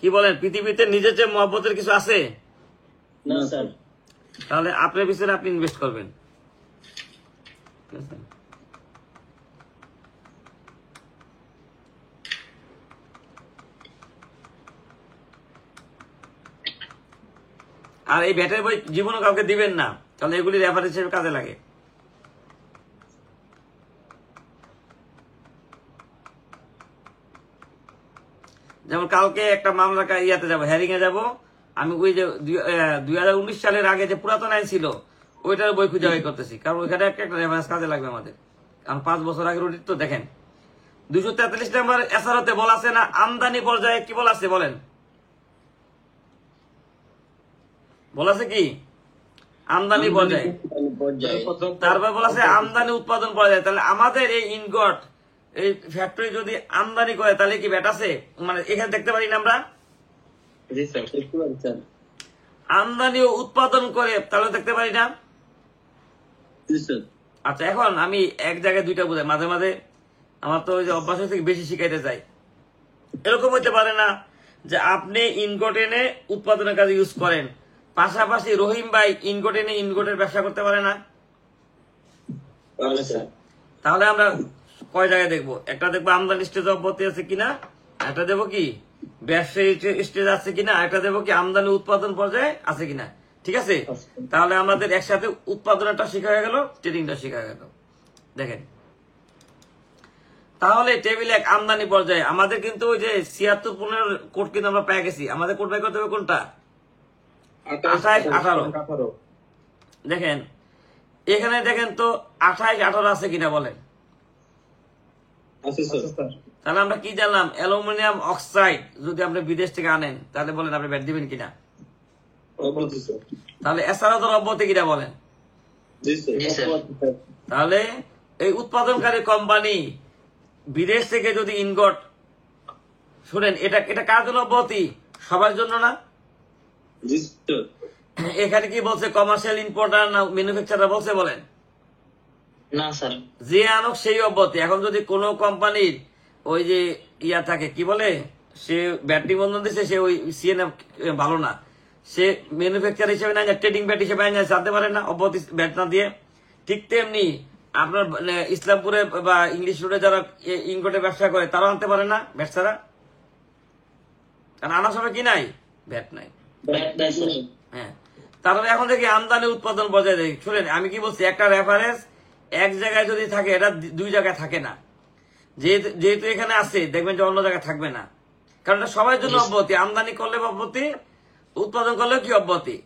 কি বলেন, পৃথিবীতে নিজের যে মহব্বতের কিছু আছে? না স্যার। তাহলে আপনার পিছনে আপনি ইনভেস্ট করবেন। আর এই ব্যাটারি বই জীবনও কাউকে দিবেন না, তাহলে এগুলি রেফারেন্স হিসেবে কাজে লাগে। যেমন কালকে একটা মামলা ইয়াতে যাবো, হ্যারিং এ যাবো আমি, ওই যে 2019 সালের আগে যে পুরাতন আইন ছিল ওইটার বই খুঁজে বাই করতেছি, কারণ ওইখানে একটা রেফারেন্স কাজে লাগবে আমাদের। কারণ 5 বছর আগের অডিট তো দেখেন। 243 নম্বর এসআরওতে বলা আছে না আমদানি পর্যায়ে কি বলা আছে বলেন? বলা আছে কি? আমদানি পর্যায়ে। তারপর বলা আছে আমদানি উৎপাদন পর্যায়ে। তাহলে আমাদের এই ইনগট এই ফ্যাক্টরি যদি আমদানি করে তাহলে কি ব্যাট আছে? মানে এখানে দেখতে পারি না আমরা? জি স্যার, দেখতে পারি স্যার। আমদানি ও উৎপাদন করে তাহলে দেখতে পারি না? জি স্যার। আচ্ছা, এখন আমি এক জায়গায় দুইটা বোঝাই, মাঝে মাঝে আমার তো ওই যে অভ্যাস থেকে বেশি শিখাইতে চাই। এরকম হইতে পারে না যে আপনি ইনগট এনে উৎপাদনের কাজে ইউজ করেন, পাশাপাশি রহিম ভাই ইনগট এনে ইনগটের ব্যবসা করতে পারে না? পারে স্যার। তাহলে আমরা কয় জায়গায় দেখবো? একটা দেখবো আমদানি স্টেজ অব্যাহতি আছে কিনা, একটা দেখবো কি ব্যবসায়ী স্টেজ আছে কিনা, একটা দেখবো কি আমদানি উৎপাদন পর্যায়ে আছে কিনা। ঠিক আছে, তাহলে আমাদের একসাথে উৎপাদনটা শেখা হয়ে গেল, ট্রেডিংটা শেখা হয়ে গেল। দেখেন, তাহলে টেবিল 1 আমদানি পর্যায়ে আমাদের কিন্তু ওই যে 76-15 কোড কিন্তু আমরা পেয়ে গেছি। আমাদের কোড বাই করতে হবে কোনটা? 28, 18। দেখেন এখানে দেখেন তো 28, 18 আছে কিনা বলেন? আছে স্যার। তাহলে আমরা কি জানলাম? অ্যালুমিনিয়াম অক্সাইড যদি আপনি বিদেশ থেকে আনেন তাহলে বলেন আপনি ব্যাট দিবেন কিনা? অবশ্যই স্যার। তাহলে এছাড়াও তো অব্যাহতি কিনা বলেন? জি স্যার। জি স্যার। তাহলে এই উৎপাদনকারী কোম্পানি বিদেশ থেকে যদি ইনগট, শুনেন এটা কার জন্য অব্যাহতি? সবার জন্য না? জি স্যার। এখানে কি বলছে? কমার্শিয়াল ইম্পোর্টার না ম্যানুফ্যাকচারার বলছে বলেন? না স্যার। যে আনক সেই অব্যাহতি। এখন যদি কোনো কোম্পানির ওই যে ইয়া থাকে, কি বলে, সে ব্যাট নিবন্ধন দিচ্ছে, সে ওই সিএনএফ ভালো না, সে ম্যানুফ্যাকচার হিসেবে না, ট্রেডিং ব্যাট হিসেবে জানতে পারে না অব্যাহতি ব্যাট না দিয়ে। ঠিক তেমনি আপনার ইসলামপুরে বা ইংলিশ রোডে যারা ইনগটে ব্যবসা করে তারাও আনতে পারে না ব্যাট ছাড়া, কারণ আনার সময় কি নাই? ব্যাট নাই। হ্যাঁ, তারপরে এখন দেখি আমদানি উৎপাদন বজায় দেখি। শুনেন আমি কি বলছি, একটা রেফারেন্স এক জায়গায় যদি থাকে এটা 2 জায়গায় থাকে না। যেহেতু এখানে আছে দেখবেন যে অন্য জায়গায় থাকবে না, কারণ এটা সবার জন্য অব্যাহতি। আমদানি করলে অব্যাহতি, উৎপাদন করলে কি অব্যাহতি।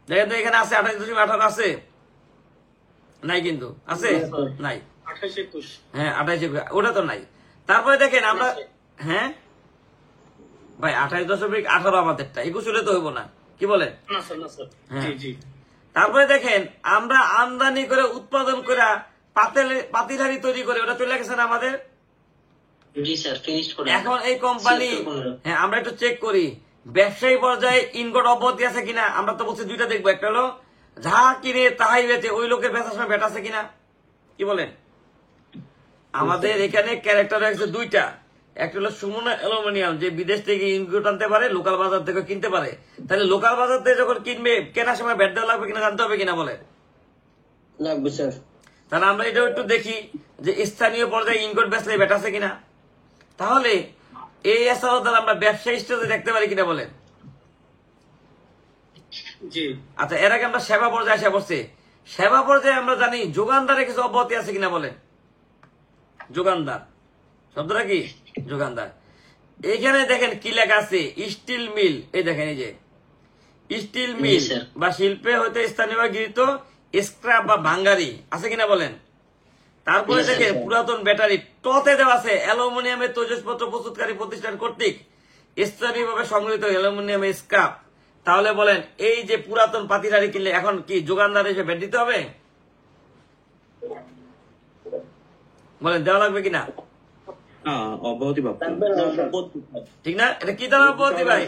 দেখেন তো এখানে আছে 28.18 আছে নাই? কিন্তু আছে নাই? 28-21। হ্যাঁ 28, ওটা তো নাই। তারপরে দেখেন আমরা, হ্যাঁ ভাই 28.18 আমাদেরটা, 21 হলে তো হইব না, কি বলেন? না স্যার, না স্যার। হ্যাঁ। জি জি। তারপরে দেখেন আমরা আমদানি করে উৎপাদন করে পাতিলহারি তৈরি করে ওটা চলে গেছে না আমাদের? জি স্যার, ফিনিশ করে। এখন এই কোম্পানি, হ্যাঁ আমরা একটু চেক করি ব্যবসায়ী পর্যায়ে ইনগট অব্যাহতি আছে কিনা। আমরা তো বলছি দুইটা দেখবো, একটা হলো যাহা কিনে তাহাই বেচে, ওই লোকের বেচার সময় ব্যাট আছে কিনা, কি বলেন? আমাদের এখানে ক্যারেক্টার রয়েছে দুইটা, একটা হলো সুমনা অ্যালুমিনিয়াম, যে বিদেশ থেকে ইনপুট আনতে পারে, লোকাল বাজার থেকে কিনতে পারে। তাহলে লোকাল বাজার থেকে যখন কিনবে, কেনার সময় ব্যাট দেওয়া লাগবে কিনা জানতে হবে কিনা বলেন? লাগবে স্যার। তাহলে আমরা এটাও একটু দেখি যে স্থানীয় পর্যায়ে ইনকোট বেচলে ব্যাট আছে কিনা। তাহলে এই এছাড়াও দ্বারা আমরা ব্যবসায়ী স্টেজে দেখতে পারি কিনা বলেন? জি আচ্ছা, এর আগে আমরা সেবা পর্যায়ে এসে বসছি। সেবা পর্যায়ে আমরা জানি যোগানদারে কিছু অব্যাহতি আছে কিনা বলেন? যোগানদার শব্দটা কি? যোগানদার। এখানে দেখেন কি লেখা আছে, স্টিল মিল। এই দেখেন, এই যে স্টিল মিল স্যার। বা শিল্পে হইতে স্থানীয় গৃহীত স্ক্র্যাপ বা ভাঙ্গারি আছে কিনা বলেন? তারপরে স্যার, দেখেন স্যার। পুরাতন ব্যাটারি টতে দেওয়া আছে অ্যালুমিনিয়ামের তৈজসপত্র প্রস্তুতকারী প্রতিষ্ঠান কর্তৃক স্থানীয়ভাবে সংগৃহীত অ্যালুমিনিয়ামের স্ক্র্যাপ। তাহলে বলেন, এই যে পুরাতন পাতিলারি কিনলে এখন কি যোগানদার হিসেবে ব্যাট দিতে হবে? বলেন, দেওয়া লাগবে কিনা? অব্যাহতি প্রাপ্ত। লাগবে না অব্যাহতি স্যার। ঠিক না? এটা কি দ্বারা অব্যাহতি ভাই?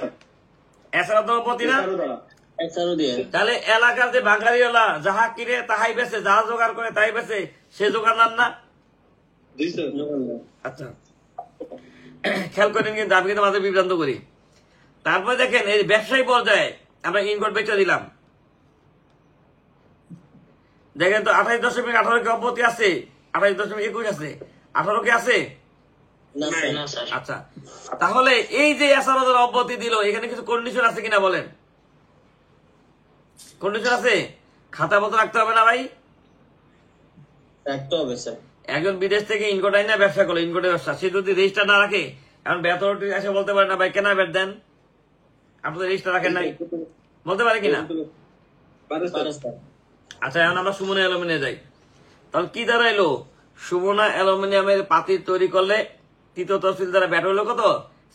এছাড়া তো অব্যাহতি না। এছাড়াও দিয়ে তাহলে এলাকার যে বাঙালিওয়ালা যাহা কিনে তাহাই বেছে, যাহা জোগাড় করে তাই বেছে, সে দোকানদার না? জি স্যার। আচ্ছা, খেয়াল করেন, কিন্তু আমি কিন্তু মাঝে বিভ্রান্ত করি। তারপরে দেখেন এই ব্যবসায়ী পর্যায়ে আমরা ইনকোট বেচে দিলাম। দেখেন তো 28.18 কি অব্যাহতি আছে? 28.21 আছে, 18 কি আছে? না স্যার। না স্যার। আচ্ছা, তাহলে এই যে এছাড়াও যারা অব্যাহতি দিল, এখানে কিছু কন্ডিশন আছে কিনা বলেন? কন্ডিশন আছে? খাতা মতো রাখতে হবে না ভাই? রাখতে হবে স্যার। একজন বিদেশ থেকে ইনকোট আইনা ব্যবসা করলো, ইনকোটের ব্যবসা, সে যদি রেজিস্টার না রাখে, এখন বেতনটি এসে বলতে পারে না ভাই কেনা ব্যাট দেন, আপনি তো রেজিস্টার রাখেন নাই, বলতে পারে কিনা? পারে স্যার। পারে স্যার। আচ্ছা, এখন আমরা সুমনা অ্যালুমিনিয়ামে যাই। তাহলে কি দাঁড়াইলো? সুমনা অ্যালুমিনিয়ামের পাতি তৈরি করলে তৃতীয় তহসিল দ্বারা ব্যাট হলো কত?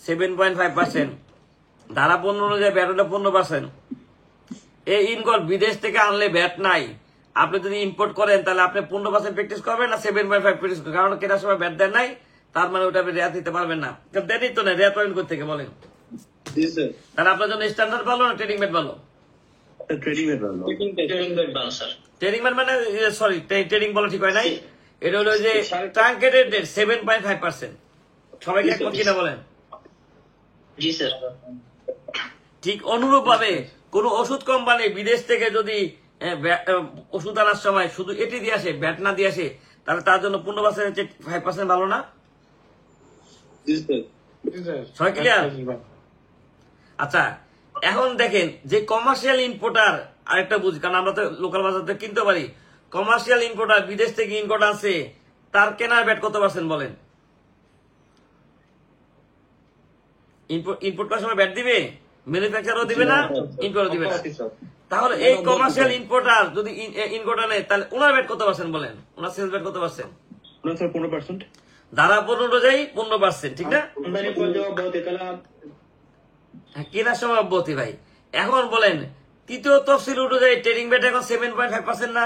7.5%। ধারা 15 অনুযায়ী ব্যাট হলো 15%। এই ইনকোট বিদেশ থেকে আনলে ব্যাট নাই। আপনি যদি ইম্পোর্ট করেন তাহলে আপনি 15% প্র্যাকটিস করবেন না 7.5 প্র্যাকটিস করবেন? কারণ কেনার সময় ব্যাট দেন নাই, তার মানে ওটা আপনি রেয়াত দিতে পারবেন না। দেনই তো না, রেয়াত পাবেন কোথা থেকে বলেন? জি স্যার। তাহলে আপনার জন্য স্ট্যান্ডার্ড ভালো না ট্রেডিং ব্যাট ভালো? ট্রেডিং এর ভালো। ট্রেনিং ব্যাট ভালো স্যার। ট্রেডিং ব্যাট মানে সরি, ট্রেডিং বলা ঠিক হয় নাই। এটা হলো যে ট্রাঙ্কেটেড 7.5%। সবাইকে একমত কিনা বলেন? জি স্যার। ঠিক অনুরূপ ভাবে কোন ওষুধ কোম্পানি বিদেশ থেকে যদি ওষুধ আনার সময় শুধু এটি দিয়ে আসে, ব্যাট না দিয়ে আসে, তাহলে তার জন্য 15% ভালো না? জি স্যার। সবাই ক্লিয়ার? আচ্ছা, এখন দেখেন যে কমার্শিয়াল ইম্পোর্টার, আরেকটা বুঝি, কারণ আমরা তো লোকাল বাজার থেকে কিনতে পারি। কমার্শিয়াল ইম্পোর্টার বিদেশ থেকে ইনকোট আছে, তার কেনার ব্যাট কত পার্সেন্ট বলেন? ইম্পোর্ট করার সময় ব্যাট দিবে? ম্যানুফ্যাকচারও দিবে না, ইম্পোর্টও দিবে না। তাহলে এই কমার্শিয়াল ইম্পোর্টার যদি ইনকোট আনে, তাহলে ওনার ব্যাট কত পার্সেন্ট বলেন? ওনার সেলস ব্যাট কত পার্সেন্ট? ওনার স্যার 15%। ধারা 15 অনুযায়ী 15%, ঠিক না? আমদানি পর্যায়ে অব্যাহতি তাহলে হ্যাঁ, কেনার সময় অব্যাহতি ভাই। এখন বলেন, তৃতীয় তফসিল অনুযায়ী ট্রেডিং ব্যাট এখন 7.5% না?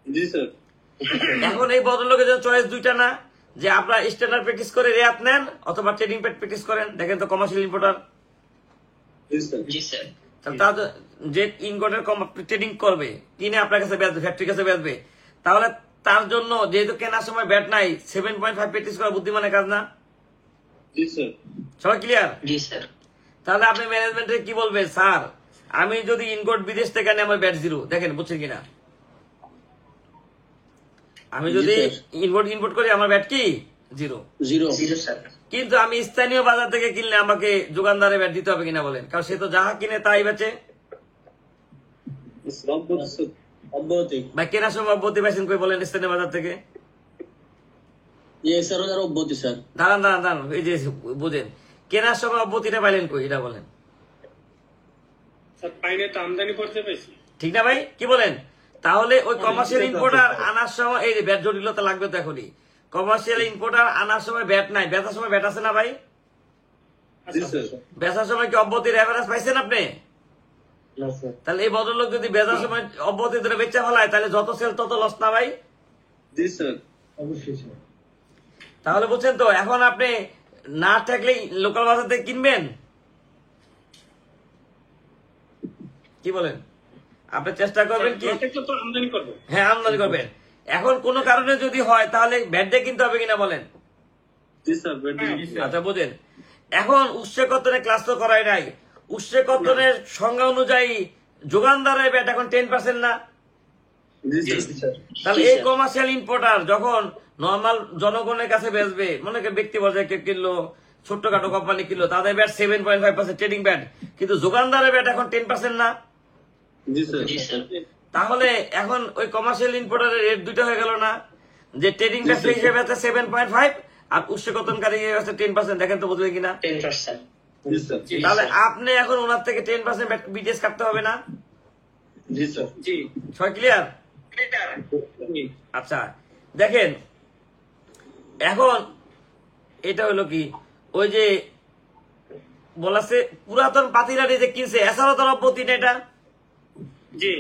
জি স্যার। এখন এই ভদ্রলোকের জন্য চয়েস দুইটা না, যে আপনারা স্ট্যান্ডার্ড প্র্যাকটিস করে রেয়াত নেন অথবা ট্রেডিং ব্যাট প্র্যাকটিস করেন। দেখেন তো কমার্শিয়াল ইম্পোর্টার, জি স্যার। জি স্যার। তার যে ইনকোটের ট্রেডিং করবে, কিনে আপনার কাছে বেচবে, ফ্যাক্টরির কাছে বেচবে, তাহলে তার জন্য যেহেতু কেনার সময় ব্যাট নাই, 7.5 প্র্যাকটিস করা বুদ্ধিমানের কাজ না? জি স্যার। সবাই ক্লিয়ার? জি স্যার। তাহলে আপনি ম্যানেজমেন্টে কি বলবেন? স্যার, আমি যদি ইনকোট বিদেশ থেকে আনি, আমার ব্যাট 0। দেখেন, বুঝছেন কিনা? আমি যদি ইনপোর্ট করি, আমার ব্যাট কি 0। জিরো। Zero sir. কিন্তু আমি স্থানীয় বাজার থেকে কিনলে আমাকে যোগানদারে ব্যাট দিতে হবে কিনা বলেন? কারণ সে তো যাহা কিনে তাই বেচে। অব্যাহতি স্যার। অব্যাহতি। ভাই, কেনার সময় অব্যাহতি পাইছেন কই বলেন স্থানীয় বাজার থেকে? এছাড়াও যারা অব্যাহতি স্যার। দাঁড়ান, এই যে বুঝেন, কেনার সময় অব্যাহতিটা পাইলেন কই, এটা বলেন। স্যার পাইনে তো আমদানি করতে পেয়েছি। ঠিক না ভাই? কি বলেন? তাহলে ওই কমার্শিয়াল ইম্পোর্টার আনার সময়, এই যে ব্যাট জটিলতা লাগবে তো এখনই। কমার্শিয়াল ইম্পোর্টার আনার সময় ব্যাট নাই, বেচার সময় ব্যাট আছে না ভাই? জি স্যার। বেচার সময় কি অব্যাহতির এভারেজ পাইছেন আপনি? না স্যার। তাহলে এই ভদ্রলোক যদি বেচার সময় অব্যাহতি ধরে বেচা ফেলায়, তাহলে যত সেল তত লস না ভাই? জি স্যার। অবশ্যই স্যার। তাহলে বুঝছেন তো, এখন আপনি না থাকলে লোকাল বাজার থেকে কিনবেন? কি বলেন? আপনি চেষ্টা করবেন কি? তো আমদানি করবো। হ্যাঁ, আমদানি করবেন। এখন কোনো কারণে যদি হয়, তাহলে ব্যাট দিয়ে কিনতে হবে কিনা বলেন? Yes, sir. But আচ্ছা বুঝেন, এখন উৎসে কর্তনের ক্লাস তো করাই নাই। উৎসে কর্তনের সংজ্ঞা অনুযায়ী যোগানদারের ব্যাট এখন 10% না? this, sir. তাহলে এই কমার্শিয়াল ইম্পোর্টার যখন নর্মাল জনগণের কাছে বেচবে, মনে করেন ব্যক্তি পর্যায়ে কেউ কিনলো, ছোট্টখাটো কোম্পানি কিনলো, তাদের ব্যাট 7.5% ট্রেডিং ব্যাট, কিন্তু যোগানদারের ব্যাট এখন 10% না? This, sir. জি স্যার তাহলে এখন ওই কমার্শিয়াল ইম্পোর্টারের রেট দুইটা হয়ে গেল না, যে ট্রেডিং ব্যাট হিসেবে আছে 7.5 আর উৎস কর্তনকারী হিসেবে আছে 10%। দেখেন তো বুঝলেন কিনা? 10%। This, sir. তাহলে আপনি এখন ওনার থেকে 10% বিটিএস কাটতে হবে না? This, sir. সবাই ক্লিয়ার? আচ্ছা দেখেন, এখন এটা হলো কি, ওই যে বলাছে পুরাতন পাতিলাটি যে কিনছে এসারতার অব্যতি না এটা? জি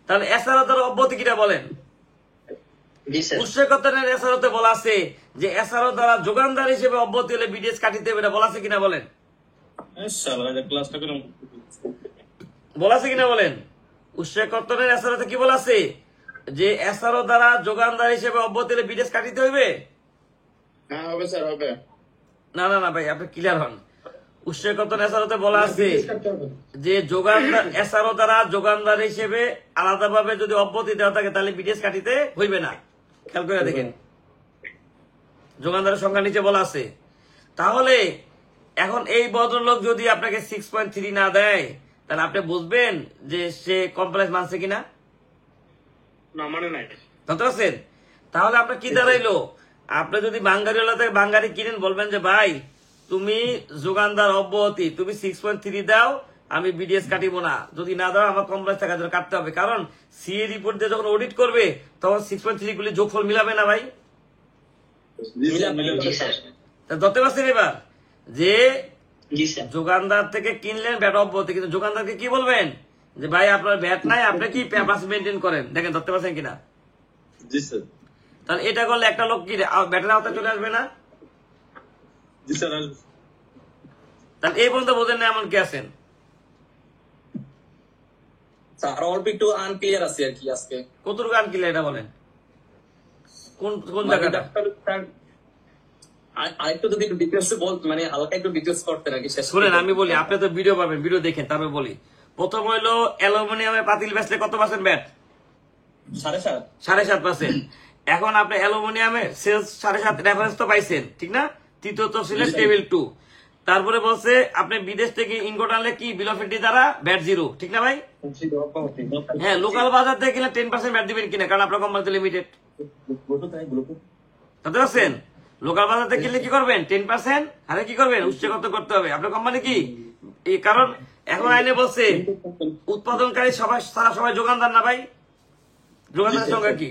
তাহলে এসারতার অব্যতি কিটা বলেন? জি স্যার উৎসকর্তনের এসারতে বলা আছে যে এসারো দ্বারা যোগানদার হিসেবে অব্যতি হলে বিডিএস কাটিতে হবে, এটা বলা আছে কিনা বলেন? ক্লাসটা কেন বলা আছে কিনা বলেন? উৎসকর্তনের এসারতে কি বলা আছে যে এসারো দ্বারা যোগানদার হিসেবে অব্যতি হলে বিডিএস কাটিতে হইবে? হ্যাঁ হবে স্যার হবে। না না না ভাই, আপনি ক্লিয়ার হন। উৎসকর্তন এসারতে বলা আছে যে যোগানদার এসারো দ্বারা যোগানদার হিসেবে আলাদাভাবে যদি অব্যতি দেওয়া থাকে তাহলে বিডিএস কাটিতে হইবে না। খেয়াল করে দেখেন, যোগানদারের সংখ্যা নিচে বলা আছে। তাহলে এখন এই ভদ্রলোক যদি আপনাকে 6.3 না দেয়, তাহলে আপনি বুঝবেন যে সে কমপ্লেক্স মানছে কিনা? না মানে নাই বুঝতে পারছেন? তাহলে আপনার কি দাঁড়াইলো, আপনি যদি বাঙ্গারিওয়ালা থেকে বাঙ্গারি কিনেন, বলবেন যে ভাই তুমি যোগানদার অব্যাহতি তুমি 6.3 দাও, আমি বিডিএস কাটিব না, যদি না দাও আমার কমপ্লেক্স টাকা কাটতে হবে, কারণ সিএ রিপোর্ট দিয়ে যখন অডিট করবে তখন 6.3 গুলি যোগফল মিলাবে না ভাই। This, sir. জি স্যার তা ধরতে পারছেন এবার যে জি স্যার যোগানদার থেকে কিনলেন ব্যাট অব্যাহতি, কিন্তু যোগানদারকে কি বলবেন যে ভাই আপনার ব্যাট নাই, আপনি কি পেপার মেনটেন করেন। দেখেন ধরতে পারছেন কিনা? This, sir. তাহলে এটা করলে একটা লোক কি ব্যাটের আওতায় চলে আসবে না? This, sir. তাহলে এই পর্যন্ত বোঝেন না এমন কি আছেন? স্যার অল্প একটু আনক্লিয়ার আছে আর কি আজকে। কতটুকু গান কিনলে এটা বলেন, কোন কোন জায়গাটা? আরেকটু যদি একটু ডিটেলস মানে হালকা একটু ডিটেলস করতে নাকি শেষ শুনেন আমি বলি, আপনি তো ভিডিও পাবেন, ভিডিও দেখেন তারপরে বলি। প্রথম হইলো অ্যালুমিনিয়ামের পাতিল বেচলে কত পার্সেন্ট ব্যাট? 7.5 7.5%। এখন আপনি অ্যালুমিনিয়ামে সেলস 7.5 রেফারেন্স তো পাইছেন, ঠিক না? তৃতীয় তফসিলের টেবিল 2। তারপরে বলছে আপনি বিদেশ থেকে ইনগোট আনলে কি বিল অফ এন্ট্রি দ্বারা ব্যাট 0, ঠিক না ভাই? হ্যাঁ, লোকাল বাজার থেকে কিনা 10% ব্যাট দিবেন কিনা, কারণ আপনার কোম্পানিতে লিমিটেড। বুঝতে পারছেন? লোকাল বাজার থেকে কিনলে কি করবেন 10%, আরে কি করবেন উচ্চগত করতে হবে আপনার কোম্পানি কি, এই কারণ এখন আইনে বলছে উৎপাদনকারী সবাই সারা সবাই যোগানদার না ভাই। যোগানদারের সংখ্যা কি,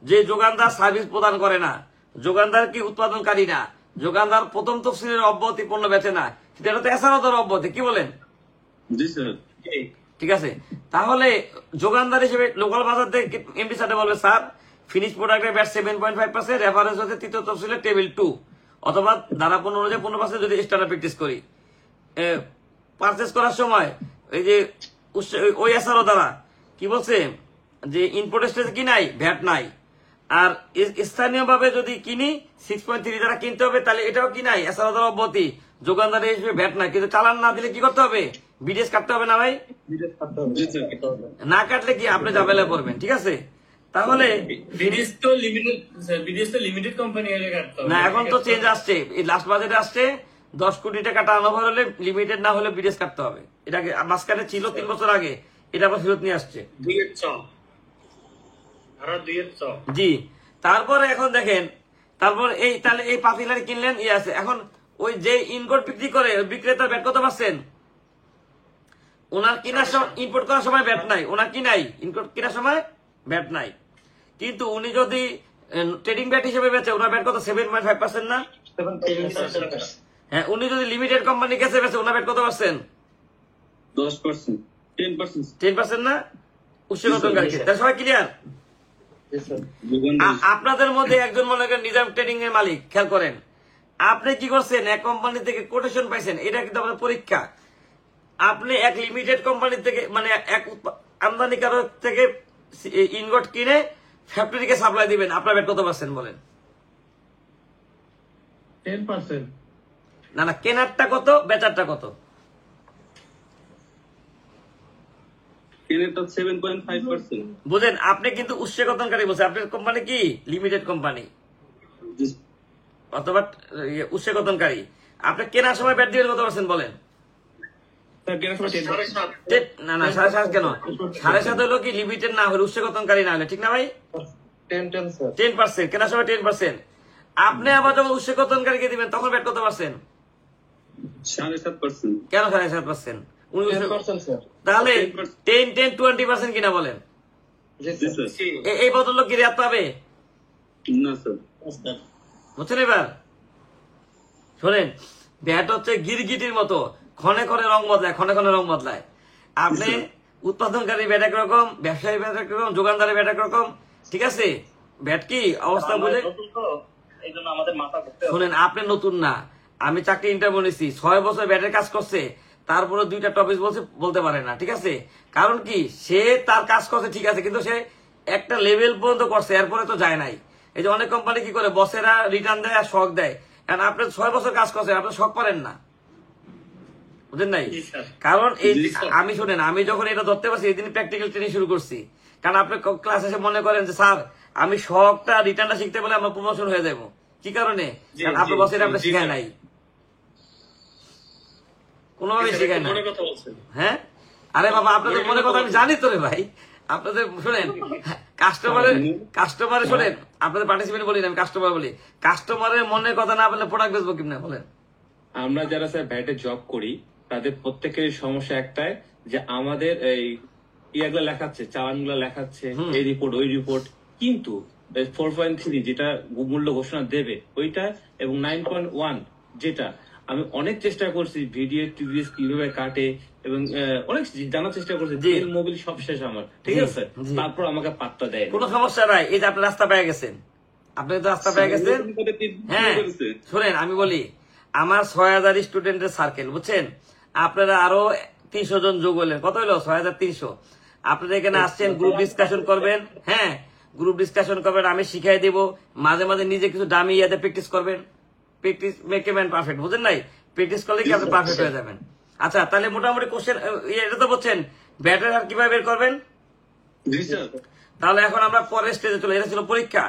যে যোগানদার সার্ভিস প্রদান করে না, যোগানদার কি উৎপাদনকারী না, যোগানদার প্রথম তফসিলের অব্যাহতি পণ্য বেচে না, সেটা তো এসারতের অব্যাহতি, কি বলেন? This, sir. ঠিক আছে, তাহলে যোগানদার হিসেবে লোকাল বাজার থেকে এমডি সাথে বলবে স্যার ফিনিশ প্রোডাক্টের ব্যাট 7.5%, রেফারেন্স হচ্ছে তৃতীয় তফসিলের টেবিল 2, অথবা ধারা 15 অনুযায়ী 15% যদি স্ট্যান্ডার্ড প্র্যাকটিস করি। পারচেস করার সময় এই যে ওই এসআরও দ্বারা কি বলছে যে ইনপুট স্টেজ কি নাই, ভ্যাট নাই, আর স্থানীয়ভাবে যদি কিনি 6.3 দ্বারা কিনতে হবে, তাহলে এটাও কি নাই এসআরও দ্বারা অব্যাহতি, যোগানদার হিসেবে ভ্যাট নাই, কিন্তু চালান না দিলে কি করতে হবে বিডিএস কাটতে হবে না ভাই? This, sir. না কাটলে কি আপনি ঝামেলা পড়বেন, ঠিক আছে? তাহলে বিদেশ তো লিমিটেড কোম্পানি হলে কাটতে হবে না, এখন তো চেঞ্জ আসছে, এই লাস্ট বাজেটে আসছে 10 কোটি টাকা টার্নওভার হলে লিমিটেড না হলে বিদেশ কাটতে হবে। এটা মাঝখানে ছিল 3 বছর আগে, এটা আবার ফেরত নিয়ে আসছে। 2 আর 2 জি, তারপরে এখন দেখেন, তারপর এই তাহলে এই পাতিলারি কিনলেন ইয়ে আছে, এখন ওই যে ইনগোট বিক্রি করে ওই বিক্রেতার ব্যাট কত পাচ্ছেন? ওনার কেনার সময় ইম্পোর্ট করার সময় ব্যাট নাই, ওনার কি নাই ইনপোর্ট কেনার সময় ব্যাট নাই, কিন্তু উনি যদি ট্রেডিং ব্যাট হিসেবে বেচে ওনার ব্যাট কত 7.5% না? 10%। হ্যাঁ, উনি যদি লিমিটেড কোম্পানি কাছে বেচে ওনার ব্যাট কত পার্সেন্ট? 10%. 10%. 10% না? উৎসকর্তনকারী, তাহলে সবাই ক্লিয়ার? Yes, sir. আপনাদের মধ্যে একজন মনে করেন নিজাম ট্রেডিং এর মালিক, খেয়াল করেন আপনি কি করছেন, এক কোম্পানি থেকে কোটেশন পাইছেন, এটা কিন্তু আমাদের পরীক্ষা। আপনি এক লিমিটেড কোম্পানি থেকে মানে এক আমদানিকারক থেকে ইনগট কিনে ফ্যাক্টরিকে সাপ্লাই দিবেন, আপনার ব্যাট কত পার্সেন্ট বলেন? 10%। না না, কেনারটা কত, বেচারটা কত? কেনেরটা 7.5%। বুঝেন, আপনি কিন্তু উৎসকতনকারী বলছেন। আপনার কোম্পানি কি লিমিটেড কোম্পানি অথবা উৎসকতনকারী? আপনি কেনার সময় ব্যাট দিবেন কত পার্সেন্ট বলেন? স্যার কেনার সময় 10%। না না, 7.5 কেন? 7.5 হলো কি লিমিটেড না হলে, উৎসকতনকারী না হলে, ঠিক না ভাই? 10%, কেনার সময় 10%। আপনি আবার যখন উৎসকতনকারীকে দিবেন তখন ব্যাট কত পার্সেন্ট? 7.5%। কেন 7.5%? স্যার। তাহলে 10-20% কিনা বলেন? জি স্যার। এই ভদ্রলোক কি রেয়াত পাবে? না স্যার। বুঝছেন? এবার শোনেন, ব্যাট হচ্ছে গিরগিটির মতো, ক্ষণে ক্ষণে রং বদলায়, ক্ষণে ক্ষণে রং বদলায়। আপনি উৎপাদনকারী ব্যাট একরকম, ব্যবসায়ী ব্যাট একরকম, দোকানদারি ব্যাট একরকম, ঠিক আছে? ব্যাট কি অবস্থা বুঝে এই জন্য আমাদের মাথা ঘুরতে হবে। শোনেন, আপনি নতুন না, আমি চাকরি ইন্টারভিউ নিছি, 6 বছর ব্যাটের কাজ করছে, তারপরে 2টা টপিক বলতে পারে না, ঠিক আছে? কারণ কি, সে তার কাজ করছে ঠিক আছে, কিন্তু সে একটা লেভেল পর্যন্ত করছে, এরপরে তো যায় নাই। এই যে অনেক কোম্পানি কি করে, বসেরা রিটার্ন দেয় আর শখ দেয়, কারণ আপনি 6 বছর কাজ করছেন, আপনি শখ করেন না, বুঝেন নাই? কারণ এই আমি শোনেন, আমি যখন এটা ধরতে পারছি এই দিন প্র্যাকটিক্যাল ট্রেনিং শুরু করছি। কারণ আপনি ক্লাস এসে মনে করেন যে স্যার আমি শখটা রিটার্নটা শিখতে পারলে আমার প্রমোশন হয়ে যাবো। কি কারণে? কারণ আপনার বসের আপনি শিখায় নাই, কোনোভাবে শিখায় না। হ্যাঁ, আরে বাবা, আপনাদের মনে কথা আমি জানি তো রে ভাই। আপনাদের শোনেন, কাস্টমারে শোনেন, আপনাদের পার্টিসিপেন্ট বলি না, আমি কাস্টমার বলি। কাস্টমারের মনের কথা না বললে প্রোডাক্ট বেচবো কিনা বলেন? আমরা যারা স্যার ভ্যাটে জব করি তাদের প্রত্যেকেরই সমস্যা একটাই, যে আমাদের এই ইয়াগুলো লেখাচ্ছে, চালানগুলো লেখাচ্ছে, এই রিপোর্ট ওই রিপোর্ট, কিন্তু 4.3 যেটা মূল্য ঘোষণা দেবে ওইটা, এবং 9.1 যেটা আমি অনেক চেষ্টা করছি, ভিডিও টিভিএস কিভাবে কাটে এবং অনেক জানার চেষ্টা করছি, তেল মোবিল সব শেষ আমার, ঠিক আছে? তারপর আমাকে পাত্তা দেয়। কোনো সমস্যা নাই, এই যে আপনি রাস্তা পেয়ে গেছেন, আপনি তো রাস্তা পেয়ে গেছেন। হ্যাঁ শোনেন, আমি বলি, আমার 6000 স্টুডেন্টের সার্কেল, বুঝছেন? আপনারা আরো 300 জন যোগ হলেন, কত হলো? 6300। আপনারা এখানে আসছেন, গ্রুপ ডিসকাশন করবেন। হ্যাঁ, গ্রুপ ডিসকাশন করবেন, আমি শিখাই দিব। মাঝে মাঝে নিজে কিছু দামি ইয়াতে প্র্যাকটিস করবেন। Practice make a man perfect, বুঝেন নাই? প্র্যাকটিস করলে কি আপনি পারফেক্ট হয়ে যাবেন। আচ্ছা, তাহলে মোটামুটি কোশ্চেন এটা তো বলছেন, ব্যাটার আর কিভাবে বের করবেন? জি স্যার। তাহলে এখন আমরা পরের স্টেজে চলে, এটা ছিল পরীক্ষা।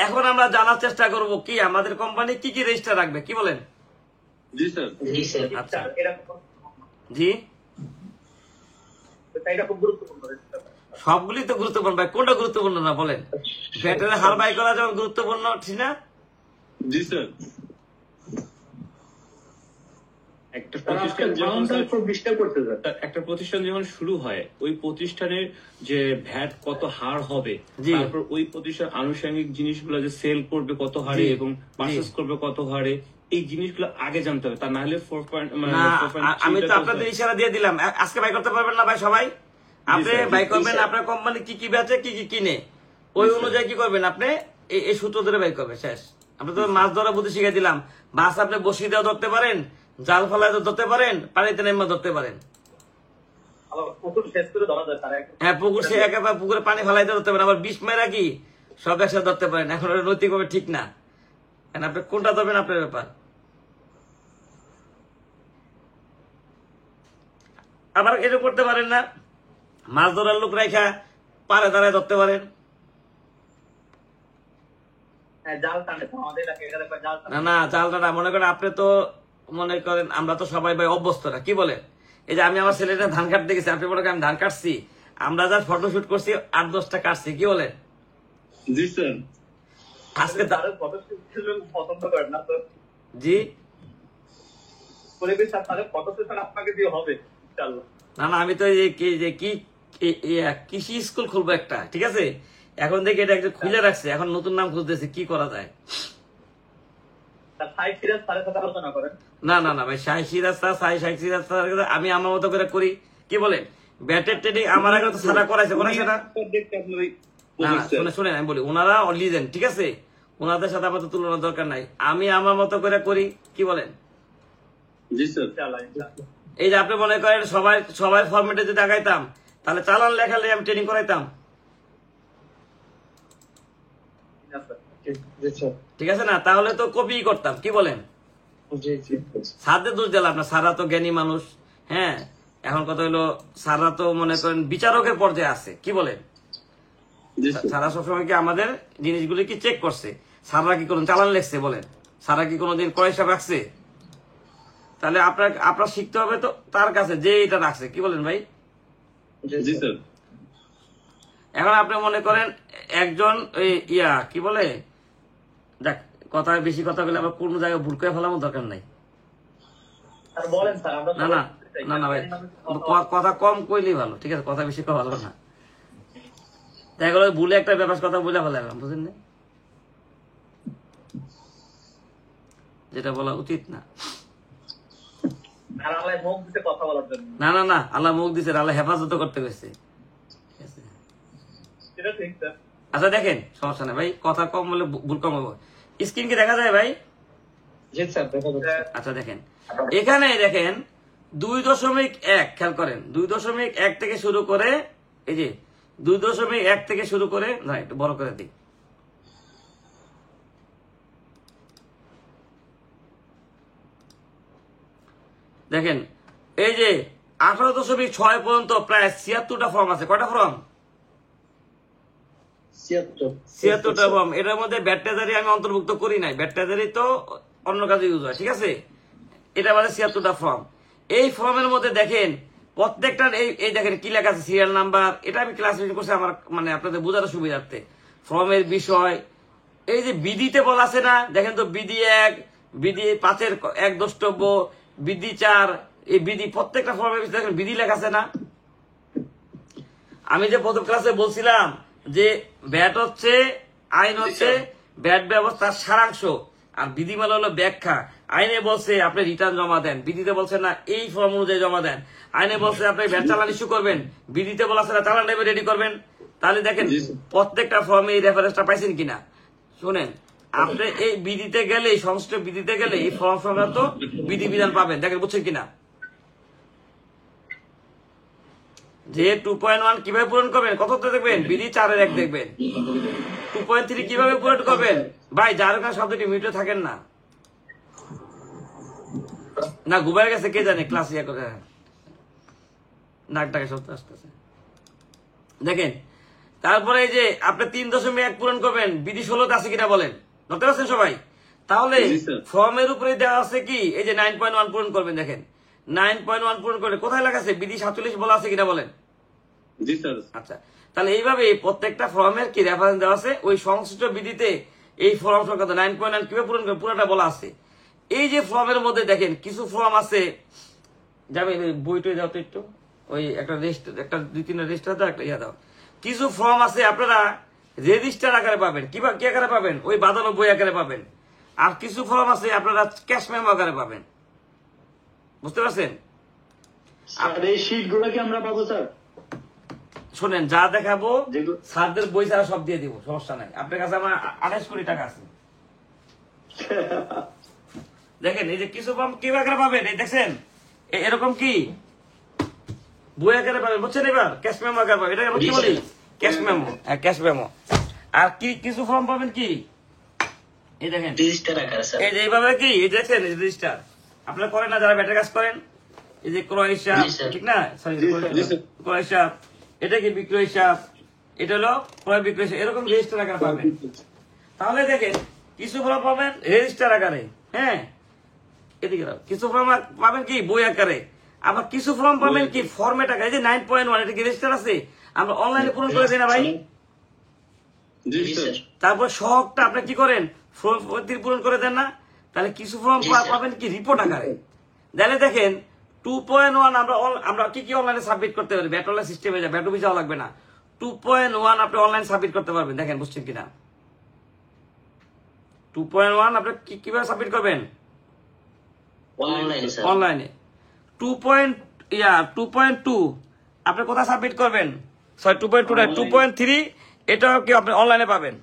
এখন আমরা জানার চেষ্টা করব কি আমাদের কোম্পানি কি কি রেজিস্টার রাখবে, কি বলেন? জি স্যার। আচ্ছা, জি, সবগুলি তো গুরুত্বপূর্ণ ভাই, কোনটা গুরুত্বপূর্ণ না বলেন? ব্যাটারে হার বাই করা যেমন গুরুত্বপূর্ণ, ঠিক না? জি স্যার। একটা প্রতিষ্ঠান যখন শুরু হয়, ওই প্রতিষ্ঠানের যে ভ্যাট কত হার হবে, তারপর ওই প্রতিষ্ঠান আনুষঙ্গিক জিনিসগুলো যে সেল করবে কত হারে এবং পারচেজ করবে কত হারে, এই জিনিসগুলো আগে জানতে হবে। তা না হলে আমি তো আপনাদের ইশারা দিয়ে দিলাম, আজকে বাই করতে পারবেন না ভাই সবাই? আপনি বাই করবেন, আপনার কোম্পানি কি কি বেচে, কি কি কিনে, ওই অনুযায়ী কি করবেন আপনি, এই সূত্র ধরে বাই করবে, শেষ। আপনি তো মাছ ধরা বুদ্ধি শিখে দিলাম। মাছ আপনি বসিয়ে দেওয়া ধরতে পারেন, জাল ফলায় ধরতে পারেন, পানিতে নেমে ধরতে পারেন। হ্যাঁ, পুকুর সে একেবারে পুকুরে পানি ফেলাইতে ধরতে পারেন, আবার বিষ মেরা কি সব একসাথে ধরতে পারেন। এখন ওটা নৈতিকভাবে ঠিক না, আপনি কোনটা ধরবেন আপনার ব্যাপার। আবার এটা করতে পারেন না, মাছ ধরার লোক রেখা পারে দাঁড়ায় ধরতে পারেন। না না, জালটা না, মনে করেন আপনি তো মনে করেন, আমরা তো সবাই ভাই অভ্যস্ত না, কি বলেন? এই যে আমি আমার ছেলেটা ধান কাটতে গেছি, আপনি মনে করেন আমি ধান কাটছি, আমরা যা ফটোশুট করছি 8-10টা কাটছি, কি বলেন? জি স্যার। আজকে পছন্দ করেন না তো? জি, আপনাকে দিয়ে হবে। না না, আমি তো কৃষি স্কুল খুলবো একটা, ঠিক আছে? এখন থেকে এটা একটা খুলে রাখছে, এখন নতুন নাম খুঁজতেছি, কি করা যায়। না না না ভাই, শাহী সিরাজ স্যার, আমি আমার মতো করে করি, কি বলেন? ব্যাটের ট্রেনিং আমার আগে তো সারা করাইছে না। শুনে আমি বলি, ওনারা লিজেন্ড, ঠিক আছে? ওনাদের সাথে আমার তো তুলনার দরকার নাই, আমি আমার মতো করে করি, কি বলেন? জি স্যার। এই যে আপনি মনে করেন সবাই ফরম্যাটে যদি আগাইতাম, তাহলে চালান লেখালে আমি ট্রেনিং করাইতাম, ঠিক আছে না? তাহলে তো কপি করতাম, কি বলেন? জি জি স্যারদের দোষ দিলাম না, স্যাররা তো জ্ঞানী মানুষ। হ্যাঁ, এখন কথা হলো স্যাররা তো মনে করেন বিচারকের পর্যায়ে আছে, কি বলেন? জি স্যার স্যাররা সবসময় কি আমাদের জিনিসগুলি কি চেক করছে? স্যাররা কি কোনো চালান লেখছে বলেন? স্যাররা কি কোনোদিন ক্রয় হিসাব রাখছে? তাহলে আপনার শিখতে হবে তো তার কাছে যে এটা রাখছে, কি বলেন ভাই? জি স্যার এখন আপনি মনে করেন একজন কি বলে, দেখ কথা বেশি কথা বলে আবার কোন জায়গায় ভুল করে ফেলার দরকার নাই। আর বলেন স্যার, আমরা না না না না ভাই, কথা কম কইলেই ভালো, ঠিক আছে? কথা বেশি কম ভালো না। তাই গেল ভুলে একটা ব্যাপার কথা বলে ফেলাম, বুঝলেন না? যেটা বলা উচিত না। আর আল্লাহ মুখ দিতে কথা বলার জন্য। না না না, আল্লাহ মুখ দিছে, আল্লাহ হেফাজত করতে গেছে। এটা ঠিক স্যার। আচ্ছা দেখেন, সমস্যা নেই ভাই, কথা কম বলে ভুল কম হবে। স্ক্রিন কি দেখা যায় ভাই? জি স্যার দেখা যাচ্ছে। আচ্ছা দেখেন, এখানে দেখেন 2.1 খেয়াল করেন, 2.1 থেকে শুরু করে, এই যে 2.1 থেকে শুরু করে, না একটু বড় করে দিই, দেখেন এই যে 18.6 পর্যন্ত প্রায় 76টা ফর্ম আছে। কয়টা ফর্ম? 76টা ফর্ম। এটার মধ্যে ব্যাটটাজারি আমি অন্তর্ভুক্ত করি নাই, ব্যাটটাজারি তো অন্য কাজে ইউজ হয়, ঠিক আছে? এটা মানে 76টা ফর্ম। এই ফর্মের মধ্যে দেখেন প্রত্যেকটা এই দেখেন কি লেখা আছে, সিরিয়াল নাম্বার। এটা আমি ক্লাসিফিকেশন করছি আমার মানে আপনাদের বোঝার সুবিধার্থে। ফর্মের বিষয়, এই যে বিধিতে বলা আছে না, দেখেন তো বিধি 1, বিধি 5-এর 1 দ্রষ্টব্য, বিধি 4, এই বিধি প্রত্যেকটা ফর্মের বিষয়ে দেখেন বিধি লেখা আছে না? আমি যে প্রথম ক্লাসে বলছিলাম যে ব্যাট হচ্ছে আইন হচ্ছে ব্যাট ব্যবস্থার সারাংশ, আর বিধিমালা হলো ব্যাখ্যা। আইনে বলছে আপনি রিটার্ন জমা দেন, বিধিতে বলছে না এই ফর্ম অনুযায়ী জমা দেন। আইনে বলছে আপনি ব্যাট চালান ইস্যু করবেন, বিধিতে বলা আছে না চালান রেডি করবেন। তাহলে দেখেন প্রত্যেকটা ফর্মে এই রেফারেন্সটা পাইছেন কিনা। শুনেন, আপনি এই বিধিতে গেলে, সংশ্লিষ্ট বিধিতে গেলে এই ফর্ম সংক্রান্ত বিধিবিধান পাবেন, দেখেন বুঝছেন কিনা। যে 2.1 কিভাবে পূরণ করবেন, কত দেখবেন, বিধি 4-এর 1 দেখবেন। 2.3 কিভাবে পূরণ করবেন, ভাই যার কারণে শব্দটি মিউটে থাকেন না, না ঘুমায় গেছে কে জানে, ক্লাস ইয়া করে নাকটাকে শব্দ আসতেছে। দেখেন তারপরে এই যে আপনি 3.1 পূরণ করবেন, বিধি 16তে আছে কিনা বলেন, ধরতে পারছেন সবাই? তাহলে ফর্মের উপরে দেওয়া আছে কি, এই যে 9.1 পূরণ করবেন, দেখেন 9.1 পূরণ করে কোথায় লেখা আছে, বিধি 47 বলা আছে কিনা বলেন? জি স্যার আচ্ছা, তাহলে এইভাবে প্রত্যেকটা ফর্মের কি রেফারেন্স দেওয়া আছে, ওই সংশ্লিষ্ট বিধিতে এই ফর্ম সংক্রান্ত 9.9 কিভাবে পূরণ করে পুরোটা বলা আছে। এই যে ফর্মের মধ্যে দেখেন কিছু ফর্ম আছে, যাবে বইটই দাও তো একটু, ওই একটা একটা 2-3টা রেজিস্টার দাও, একটা ইয়া দাও। কিছু ফর্ম আছে আপনারা রেজিস্টার আকারে পাবেন, কি আকারে পাবেন, ওই বাঁধানো বই আকারে পাবেন। আর কিছু ফর্ম আছে আপনারা ক্যাশ মেমো আকারে পাবেন, বুঝতে পারছেন? এই শীট গুলো কি আমরা পাবো স্যার? শোনেন, যা দেখাবো স্যারদের বই ছাড়া সব দিয়ে দিব, সমস্যা নাই। আপনার কাছে আমার 28 কোটি টাকা আছে। দেখেন এই যে কিছু ফর্ম কি আকারে পাবেন, এই দেখছেন এরকম কি বই আকারে পাবেন, বুঝছেন? এবার ক্যাশ মেমো আকারে পাবেন, এটা কি বলি, ক্যাশ মেমো। হ্যাঁ, ক্যাশ মেমো। আর কি কিছু ফর্ম পাবেন কি, এই দেখেন রেজিস্টার আকারে স্যার। এই যে এইভাবে কি, এই দেখছেন রেজিস্টার আপনারা করেন না যারা ব্যাটার কাজ করেন, এই যে ক্রয় হিসাব, ঠিক না? সরি, ক্রয় হিসাব, এটা কি বিক্রয় হিসাব, এটা হলো ক্রয় বিক্রয় হিসাব, এরকম রেজিস্টার আকারে পাবেন। তাহলে দেখেন কিছু ফর্ম পাবেন রেজিস্টার আকারে, হ্যাঁ এদিকে কিছু ফর্ম পাবেন কি বই আকারে, আবার কিছু ফর্ম পাবেন কি ফর্মেট আকারে। এই যে 9.1 এটা কি রেজিস্টার আছে, আমরা অনলাইনে পূরণ করে দিই না ভাই? জি স্যার তারপর সহগটা আপনি কি করেন, ফর্ম পূরণ করে দেন না? তাহলে কিছু ফর্ম পাবেন কি রিপোর্ট আকারে। তাহলে দেখেন 2.1 আমরা কি কি অনলাইনে সাবমিট করতে পারি, ব্যাট অনলাইন সিস্টেমে যায়, ব্যাট অফিসে যাওয়া লাগবে না। 2.1 আপনি অনলাইন সাবমিট করতে পারবেন, দেখেন বুঝছেন কিনা। 2.1 আপনি কিভাবে সাবমিট করবেন, অনলাইনে। 2.2 আপনি কোথায় সাবমিট করবেন, সরি 2.2 না 2.3 এটাও কি আপনি অনলাইনে পাবেন।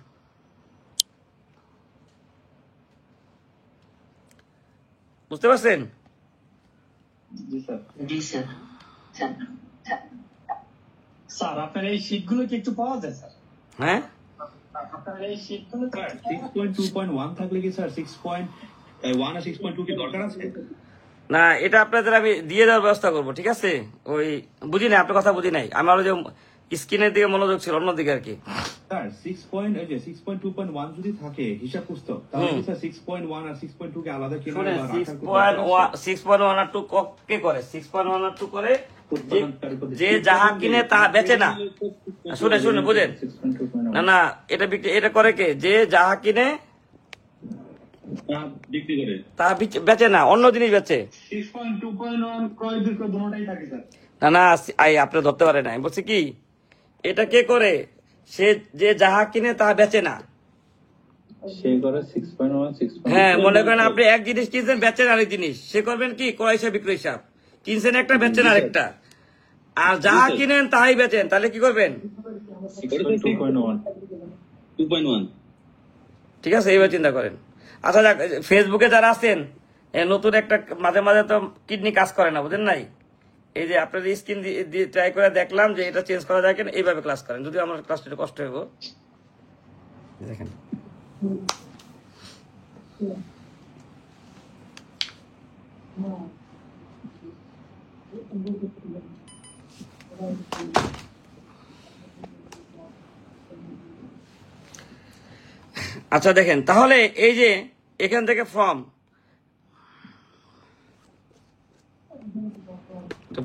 বুঝতে পারছেন? জি স্যার। স্যার আপনার এই শীট গুলো কি একটু পাওয়া যায় স্যার? হ্যাঁ আপনার এই শীট গুলো 6.2.1 থাকলে কি স্যার 1 আর 6.2 কি দরকার আছে? না, এটা আপনাদের আমি দিয়ে দেওয়ার ব্যবস্থা করবো, ঠিক আছে? ওই বুঝি নাই, আপনার কথা বুঝি নাই, আমার ওই যে স্ক্রিনের দিকে মনোযোগ ছিল, অন্যদিকে আর কি। স্যার 6.2.1 যদি থাকে হিসাব পুস্তক, তাহলে কি স্যার 6.1 আর 6.2 কে আলাদা কেনা বা রাখার 6.1 আর 2 কে করে? 6.1 আর 2 করে যে যাহা কিনে তা বেচে না। শুনে বুঝেন না, এটা এটা করে কে? যে যাহা কিনে বিক্রি করে তা বেচে না, অন্য জিনিস বেচে। 6.2.1 ক্রয় বিক্রয় দুটোটাই থাকে স্যার। না, আপনি ধরতে পারেন না। আমি বলছি কি, এটা কে করে? সে যে যাহা কিনে তা বেচে না। সে করে 6.1 6. হ্যাঁ, মনে করেন আপনি এক জিনিস কিনছেন, বেচেন আরেক জিনিস, সে করবেন কি? ক্রয় হিসাব বিক্রয় হিসাব। কিনছেন একটা, বেচেন আরেকটা। আর যাহা কিনেন তাই বেচেন, তাহলে কি করবেন? 2.1 ঠিক আছে, এইবার চিন্তা করেন। আচ্ছা যাক, ফেসবুকে যারা আছেন, নতুন একটা মাঝে মাঝে তো কিডনি কাজ করে না, বুঝেন নাই? এই যে আপনার স্ক্রিন দিয়ে ট্রাই করে দেখলাম যে এটা চেঞ্জ করা যায় কিনা, এইভাবে ক্লাস করেন। যদিও আমার ক্লাসটা একটু কষ্ট হইব, দেখেন। আচ্ছা দেখেন, তাহলে এই যে এখান থেকে ফর্ম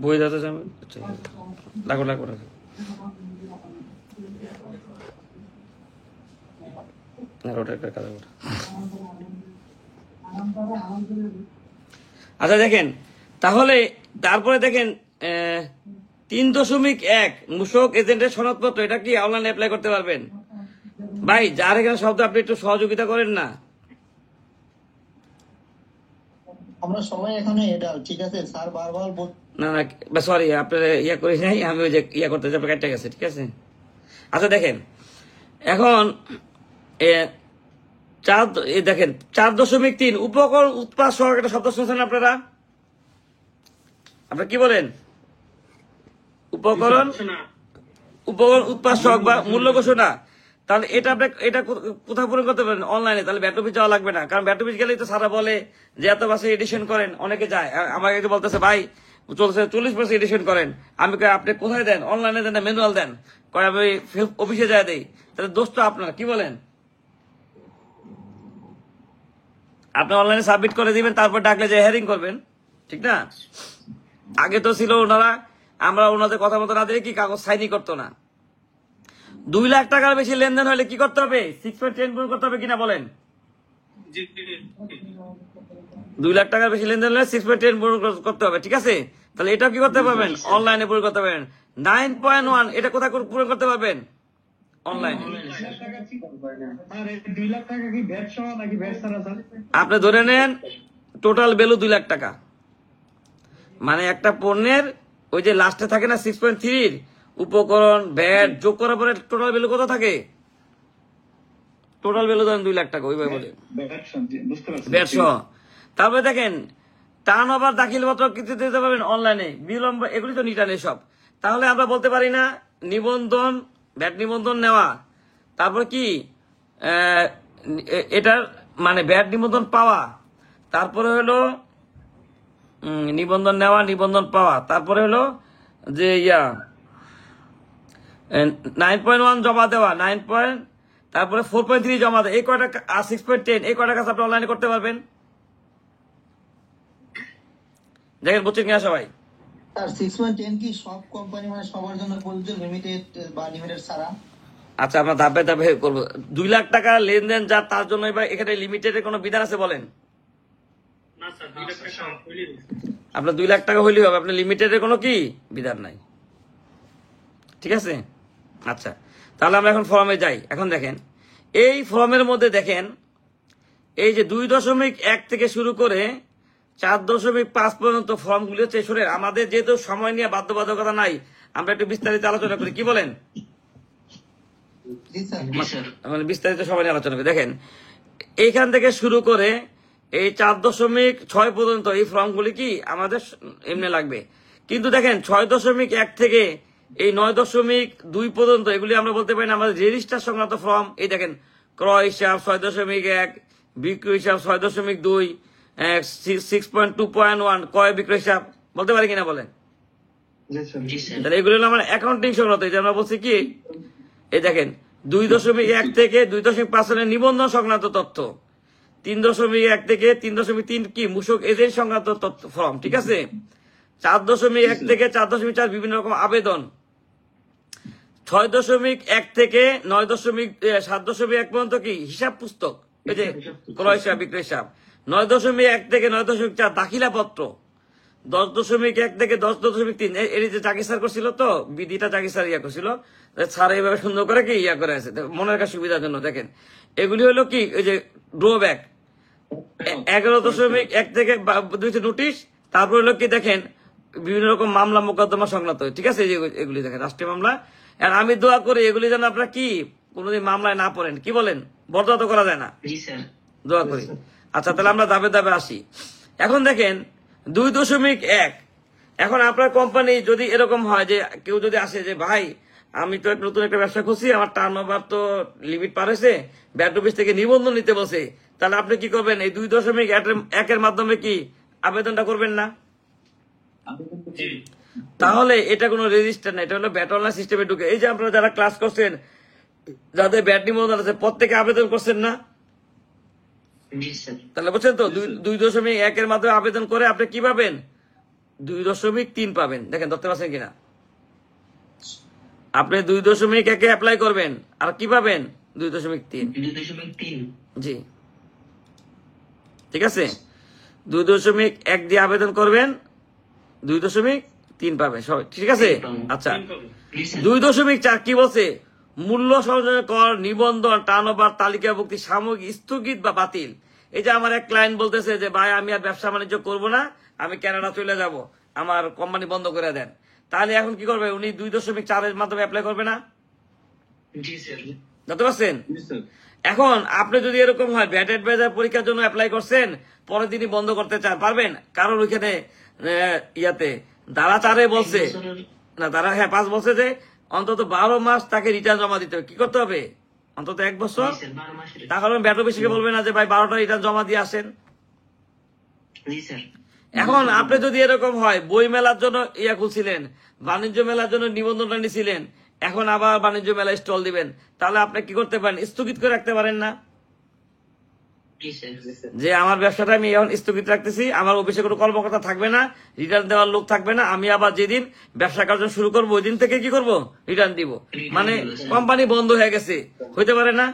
বই যাতে লাগো আচ্ছা দেখেন, তাহলে তারপরে দেখেন 3.1 মূসক এজেন্টের সনদপত্র, এটা কি অনলাইনে অ্যাপ্লাই করতে পারবেন? ভাই যার এখানে শব্দ, আপনি একটু সহযোগিতা করেন না। আমরা সবাই এখানে এটা ঠিক আছে স্যার বারবার না সরি, আপনার ইয়া করি নাই, আমি ওই যে ইয়া করতে যাবো, কেটে গেছে, ঠিক আছে? আচ্ছা দেখেন, এখন দেখেন 4.3 উপকরণ উৎপাদ সহ একটা শব্দ শুনছেন আপনারা কি বলেন? উপকরণ উৎপাদ সহ বা মূল্য ঘোষণা। তাহলে এটা আপনি এটা কোথায় পূরণ করতে পারেন? অনলাইনে। তাহলে ব্যাট অফিস যাওয়া লাগবে না, কারণ ব্যাট অফিস গেলেই তো সারা বলে যে এত পাশে এডিশন করেন, অনেকে যায়। আমাকে বলতেছে ভাই চলছে 40% এডিশন করেন। আমি আপনি কোথায় দেন? অনলাইনে দেন না ম্যানুয়াল দেন? কয় আমি অফিসে যায় দেই। তাহলে দোষ তো আপনার, কি বলেন? আপনি অনলাইনে সাবমিট করে দিবেন, তারপর ডাকলে যে হেয়ারিং করবেন, ঠিক না? আগে তো ছিল আমরা ওনাদের কথা মতো না দিলে কি কাগজ সাইনই করতো না। 2 লাখ টাকার বেশি লেনদেন হলে কি করতে হবে? 6.10 পূরণ করতে হবে কিনা বলেন? 2 লাখ টাকার বেশি লেনদেন হলে 6.10 পূরণ করতে হবে, ঠিক আছে? তাহলে এটাও কি করতে পারবেন? অনলাইনে পূরণ করতে পারবেন। 9.1 এটা কোথায় পূরণ করতে পারবেন? অনলাইনে। আপনি ধরে নেন টোটাল ভ্যালু 2 লাখ টাকা, মানে একটা পণ্যের ওই যে লাস্টে থাকে না 6.3 উপকরণ ভ্যাট যোগ করার পরে টোটাল ভ্যালু কত থাকে? টোটাল ভ্যালু ধরেন 2 লাখ টাকা, ওইভাবে বলে ভ্যাট সহ। তারপরে দেখেন টার্ন ওভার দাখিলপত্র কিছু দিতে পারবেন অনলাইনে, বিলম্ব এগুলি তো নিটানে সব। তাহলে আমরা বলতে পারি না নিবন্ধন, ভ্যাট নিবন্ধন নেওয়া, তারপর কি এটার মানে ভ্যাট নিবন্ধন পাওয়া, তারপরে হলো নিবন্ধন নেওয়া, নিবন্ধন পাওয়া, তারপরে হলো যে 9.1 জমা দেওয়া, তারপরে 4.3 জমা দেওয়া, এই কয়টা, আর 6.10 এই কয়টা কাজ আপনি অনলাইনে করতে পারবেন। দেখেন বুঝছেন কিনা সবাই? স্যার 6.10 কি সব কোম্পানি মানে সবার জন্য বলতে লিমিটেড বা লিমিটেড ছাড়া? আচ্ছা আমরা ধাপে ধাপে করবো। 2 লাখ টাকা লেনদেন যা তার জন্য এবার এখানে লিমিটেডের কোনো বিধান আছে বলেন? আপনার 2 লাখ টাকা হইলেই হবে, আপনার লিমিটেডের কোনো কি বিধান নাই, ঠিক আছে? আচ্ছা তাহলে আমরা এখন ফর্মে যাই। এখন দেখেন এই ফর্মের মধ্যে দেখেন এই যে 2.1 থেকে শুরু করে 4.5 পর্যন্ত ফর্মগুলি হচ্ছে। শোনেন, আমাদের যেহেতু সময় নিয়ে বাধ্যবাধকতা নাই, আমরা একটু বিস্তারিত আলোচনা করি, কি বলেন? মানে বিস্তারিত সময় নিয়ে আলোচনা করি। দেখেন এইখান থেকে শুরু করে এই 4.6 পর্যন্ত এই ফর্মগুলি কি আমাদের এমনি লাগবে, কিন্তু দেখেন 6.1 থেকে এই 9.2 পর্যন্ত এগুলি আমরা বলতে পারি না আমাদের রেজিস্টার সংক্রান্ত ফর্ম। এই দেখেন ক্রয় হিসাব 6.1, বিক্রয় হিসাব 6.2, 6.2.1 ক্রয় বিক্রয় হিসাব বলতে পারি কিনা বলেন? তাহলে এগুলো হলো আমার অ্যাকাউন্টিং সংক্রান্ত। এই যে আমরা বলছি কি, এই দেখেন 2.1 থেকে 2.5 নিবন্ধন সংক্রান্ত তথ্য, 3.1 থেকে 3.3 কি মূসক এজেন্ট সংক্রান্ত তথ্য ফর্ম, ঠিক আছে। 4.1 থেকে 4.4 বিভিন্ন রকম আবেদন, 6.1 থেকে 7.1 পর্যন্ত কি হিসাব পুস্তক, এই যে ক্রয় হিসাব বিক্রয় হিসাব, 9.1 থেকে 9.4 দাখিলা পত্র, 10.1 থেকে 10.3 এর যে চাকরি স্যার করছিল, তো বিধিটা চাকরি স্যার করছিল, স্যার এইভাবে সুন্দর করে কি করে আছে মনের কাছে সুবিধার জন্য। দেখেন এগুলি হলো কি ওই যে ড্রব্যাক, 11.1 থেকে 2 নোটিশ, তারপর হলো কি দেখেন বিভিন্ন রকম মামলা মোকদ্দমা সংক্রান্ত, ঠিক আছে। এগুলি দেখেন রাষ্ট্রীয় মামলা। আর আমি দোয়া করি এগুলি যেন আপনারা কি কোনোদিন মামলায় না পড়েন, কি বলেন? বরদাস্ত করা যায় না, দোয়া করি। আচ্ছা তাহলে আমরা দাবে দাবে আসি। এখন দেখেন 2.1, এখন আপনার কোম্পানি যদি এরকম হয় যে কেউ যদি আসে যে ভাই আমি তো নতুন একটা ব্যবসা খুঁজছি, আমার টার্নওভার তো লিমিট পার হয়েছে, ব্যাট অফিস থেকে নিবন্ধন নিতে বসে, তাহলে আপনি কি করবেন? এই 2.1 মাধ্যমে কি আবেদনটা করবেন না? তাহলে এটা কোনো রেজিস্টার না, এটা হলো ব্যাট অনলাইন সিস্টেমে ঢুকে। এই যে আপনারা যারা ক্লাস করছেন, যাদের ব্যাট নিবন্ধন আছে, প্রত্যেকে আবেদন করছেন না? তাহলে বুঝছেন তো 2.1 মাধ্যমে আবেদন করে আপনি কি পাবেন? 2.3 পাবেন। দেখেন ধরতে পারছেন কিনা? আপনি 2.1 অ্যাপ্লাই করবেন আর কি পাবেন? 2.3। জি ঠিক আছে, 2.1 দিয়ে আবেদন করবেন, 2.3 পাবেন সবাই, ঠিক আছে। আচ্ছা 2.4 কি বলছে? মূল্য সংযোজন কর, নিবন্ধন, টার্নওভার, তালিকাভুক্তি, সাময়িক স্থগিত বা বাতিল। এই যে আমার এক ক্লায়েন্ট বলতেছে যে ভাই আমি আর ব্যবসা বাণিজ্য করবো না, আমি কানাডা চলে যাব, আমার কোম্পানি বন্ধ করে দেন। তাহলে এখন কি করবে? উনি 2.4 এর মাধ্যমে অ্যাপ্লাই করবে না? বুঝতে পারছেন? এখন আপনি যদি এরকম হয় ব্যাট অ্যাডভাইজার পরীক্ষার জন্য অ্যাপ্লাই করছেন, পরের দিনই বন্ধ করতে চান, পারবেন? কারণ ওইখানে ইয়াতে ধারা 4 বলছে না, ধারা 5 বলছে যে অন্তত 12 মাস তাকে রিটার্ন জমা দিতে হবে। কি করতে হবে? অন্তত 1 বছর। তাহলে ব্যাট অফিসকে বলবে না যে ভাই 12টা রিটার্ন জমা দিয়ে আসেন। এখন আপনি যদি এরকম হয় বই মেলার জন্য খুলছিলেন, বাণিজ্য মেলার জন্য নিবন্ধনটা নিছিলেন, এখন আবার বাণিজ্য মেলায় স্টল দিবেন, তাহলে আপনি কি করতে পারেন? স্থগিত করে রাখতে পারেন না? যে আমার ব্যবসাটা আমি এখন স্থগিত রাখতেছি, আমার অফিসে কোনো কর্মকর্তা থাকবে না, রিটার্ন দেওয়ার লোক থাকবে না, আমি আবার যেদিন ব্যবসা কার্য শুরু করবো ওই দিন থেকে কি করব? রিটার্ন দিব। মানে কোম্পানি বন্ধ হয়ে গেছে, হইতে পারে না?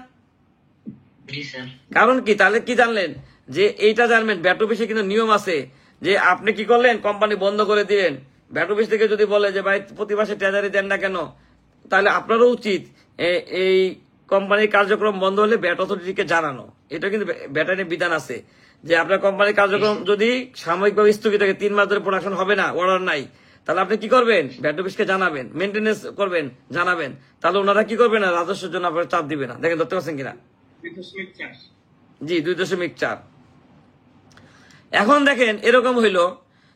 কারণ কি? তাহলে কি জানলেন? যে এইটা জানবেন ব্যাট অফিসে কিন্তু নিয়ম আছে যে আপনি কি করলেন? কোম্পানি বন্ধ করে দিলেন, ব্যাট অফিস থেকে যদি বলে যে ভাই প্রতি মাসে ট্রেজারি দেন না কেন, তাহলে আপনারও উচিত এই কোম্পানির কার্যক্রম বন্ধ হলে ব্যাট অথরিটিকে জানানো। এটা কিন্তু ব্যাটারির বিধান আছে যে আপনার কোম্পানির কার্যক্রম যদি সাময়িকভাবে স্থগিত থাকে, 3 মাস ধরে প্রোডাকশন হবে না, অর্ডার নাই, তাহলে আপনি কি করবেন? ব্যাট অফিসকে জানাবেন, মেনটেনেন্স করবেন, জানাবেন। তাহলে ওনারা কি করবেন না? রাজস্বের জন্য আপনার চাপ দিবে না। দেখেন ধরতে পারছেন কিনা? জি 2.4। এখন দেখেন এরকম হইলো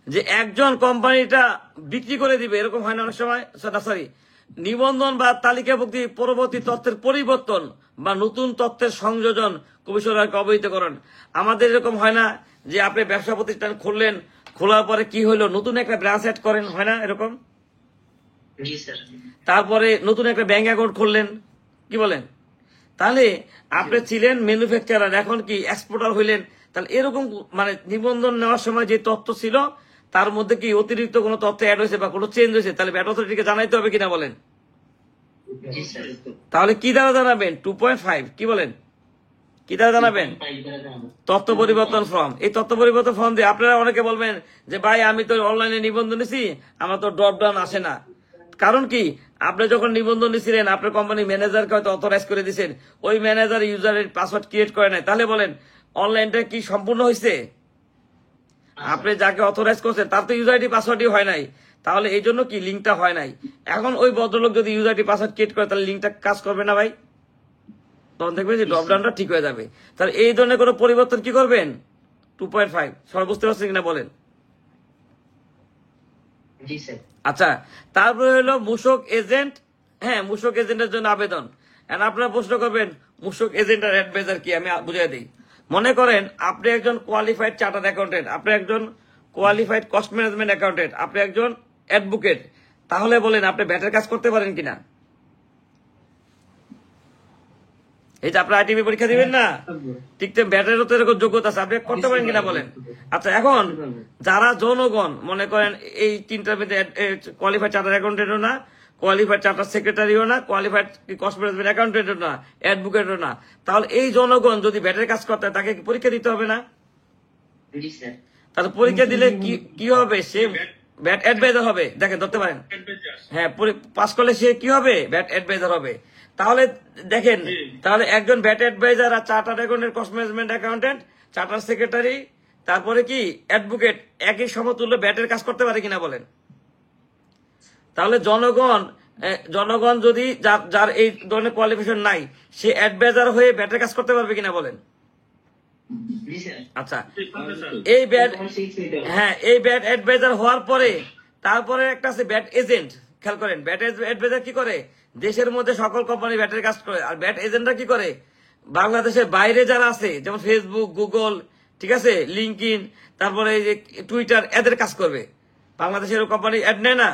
যে একজন কোম্পানিটা বিক্রি করে দিবে, এরকম হয় না অনেক সময়? সরি, নিবন্ধন বা তালিকাভুক্তি পরবর্তী তথ্যের পরিবর্তন বা নতুন তথ্যের সংযোজন কমিশনারকে অবহিত করেন। আমাদের এরকম হয় না যে আপনি ব্যবসা প্রতিষ্ঠান খুললেন, খোলার পরে কি হইলো? নতুন একটা ব্রাঞ্চ অ্যাড করেন, হয় না এরকম? তারপরে নতুন একটা ব্যাংক অ্যাকাউন্ট খুললেন, কি বলেন? তাহলে আপনি ছিলেন ম্যানুফ্যাকচারার, এখন কি এক্সপোর্টার হইলেন। তাহলে এরকম মানে নিবন্ধন নেওয়ার সময় যে তথ্য ছিল তার মধ্যে কি অতিরিক্ত কোনো তথ্য অ্যাড হয়েছে বা কোনো চেঞ্জ হয়েছে, তাহলে ব্যাট অথরিটিকে জানাইতে হবে কিনা বলেন? তাহলে কি দ্বারা জানাবেন? 2.5 কি বলেন? কি দ্বারা জানাবেন? তথ্য পরিবর্তন ফর্ম। এই তথ্য পরিবর্তন ফর্ম দিয়ে আপনারা অনেকে বলবেন যে ভাই আমি তো অনলাইনে নিবন্ধন নিছি, আমার তো ড্রপ ডাউন আসে না। কারণ কি? আপনি যখন নিবন্ধন নিছিলেন আপনার কোম্পানি ম্যানেজারকে হয়তো অথরাইজ করে দিয়েছেন, ওই ম্যানেজার ইউজারের পাসওয়ার্ড ক্রিয়েট করে নাই। তাহলে বলেন অনলাইনটা কি সম্পূর্ণ হয়েছে? আপনি যাকে অথরাইজ করছেন তার তো ইউজার আইডি পাসওয়ার্ডই হয় নাই, তাহলে এই জন্য কি লিঙ্কটা হয় নাই। এখন ওই ভদ্রলোক যদি ইউজার আইডি পাসওয়ার্ড ক্রিয়েট করে তাহলে লিঙ্কটা কাজ করবে না ভাই, তখন দেখবেন যে ড্রপডাউনটা ঠিক হয়ে যাবে। তাহলে এই ধরনের কোনো পরিবর্তন কি করবেন? 2.5 সবাই বুঝতে পারছেন কিনা বলেন? আচ্ছা তারপরে হলো মূসক এজেন্ট। হ্যাঁ, মূসক এজেন্টের জন্য আবেদন। আপনারা প্রশ্ন করবেন মূসক এজেন্ট আর অ্যাডভাইজার কি? আমি বুঝিয়ে দিই। মনে করেন আপনি একজন কোয়ালিফাইড চার্টার্ড অ্যাকাউন্টেন্ট, আপনি একজন কোয়ালিফাইড কস্ট ম্যানেজমেন্ট অ্যাকাউন্টেন্ট, আপনি একজন অ্যাডভোকেট, তাহলে বলেন আপনি ব্যাটের কাজ করতে পারেন কিনা? এই যে আপনি আইটিভি পরীক্ষা দিবেন না, ঠিক তেমনি ব্যাটেরও তো এরকম যোগ্যতা আছে, আপনি করতে পারেন কিনা বলেন? আচ্ছা, এখন যারা জনগণ মনে করেন এই তিনটার মধ্যে কোয়ালিফাইড চার্টার্ড অ্যাকাউন্টেন্টও না, কোয়ালিফাইড চার্টার সেক্রেটারিও না, কোয়ালিফাইড কস্ট ম্যানেজমেন্ট অ্যাকাউন্টেন্টও না, অ্যাডভোকেটও না, তাহলে এই জনগণ যদি ব্যাটের কাজ করতে হয় তাকে কি পরীক্ষা দিতে হবে না? তাহলে পরীক্ষা দিলে কি হবে? সে ব্যাট অ্যাডভাইজার হবে। দেখেন, ধরতে পারেন, হ্যাঁ, পাস করলে সে কি হবে? ব্যাট অ্যাডভাইজার হবে। তাহলে দেখেন, তাহলে একজন ব্যাট অ্যাডভাইজার আর chartered accountant, cost management accountant, charter secretary, তারপরে কি অ্যাডভোকেট একই সমতুল্য ব্যাটের কাজ করতে পারে কিনা বলেন? তাহলে জনগণ যদি যার এই ধরনের কোয়ালিফিকেশন নাই, সে অ্যাডভাইজার হয়ে ব্যাটের কাজ করতে পারবে কিনা বলেন? আচ্ছা, এই ব্যাট, হ্যাঁ, এই ব্যাট অ্যাডভাইজার হওয়ার পরে তারপরে একটা আছে ব্যাট এজেন্ট। খেয়াল করেন, ব্যাট অ্যাডভাইজার কি করে? দেশের মধ্যে সকল কোম্পানি ব্যাটের কাজ করে। আর ব্যাট এজেন্টরা কি করে? বাংলাদেশের বাইরে যারা আছে, যেমন ফেসবুক, গুগল, ঠিক আছে, লিঙ্কইন, তারপরে এই যে টুইটার, এদের কাজ করবে। বাংলাদেশের কোম্পানি অ্যাড নেয় না।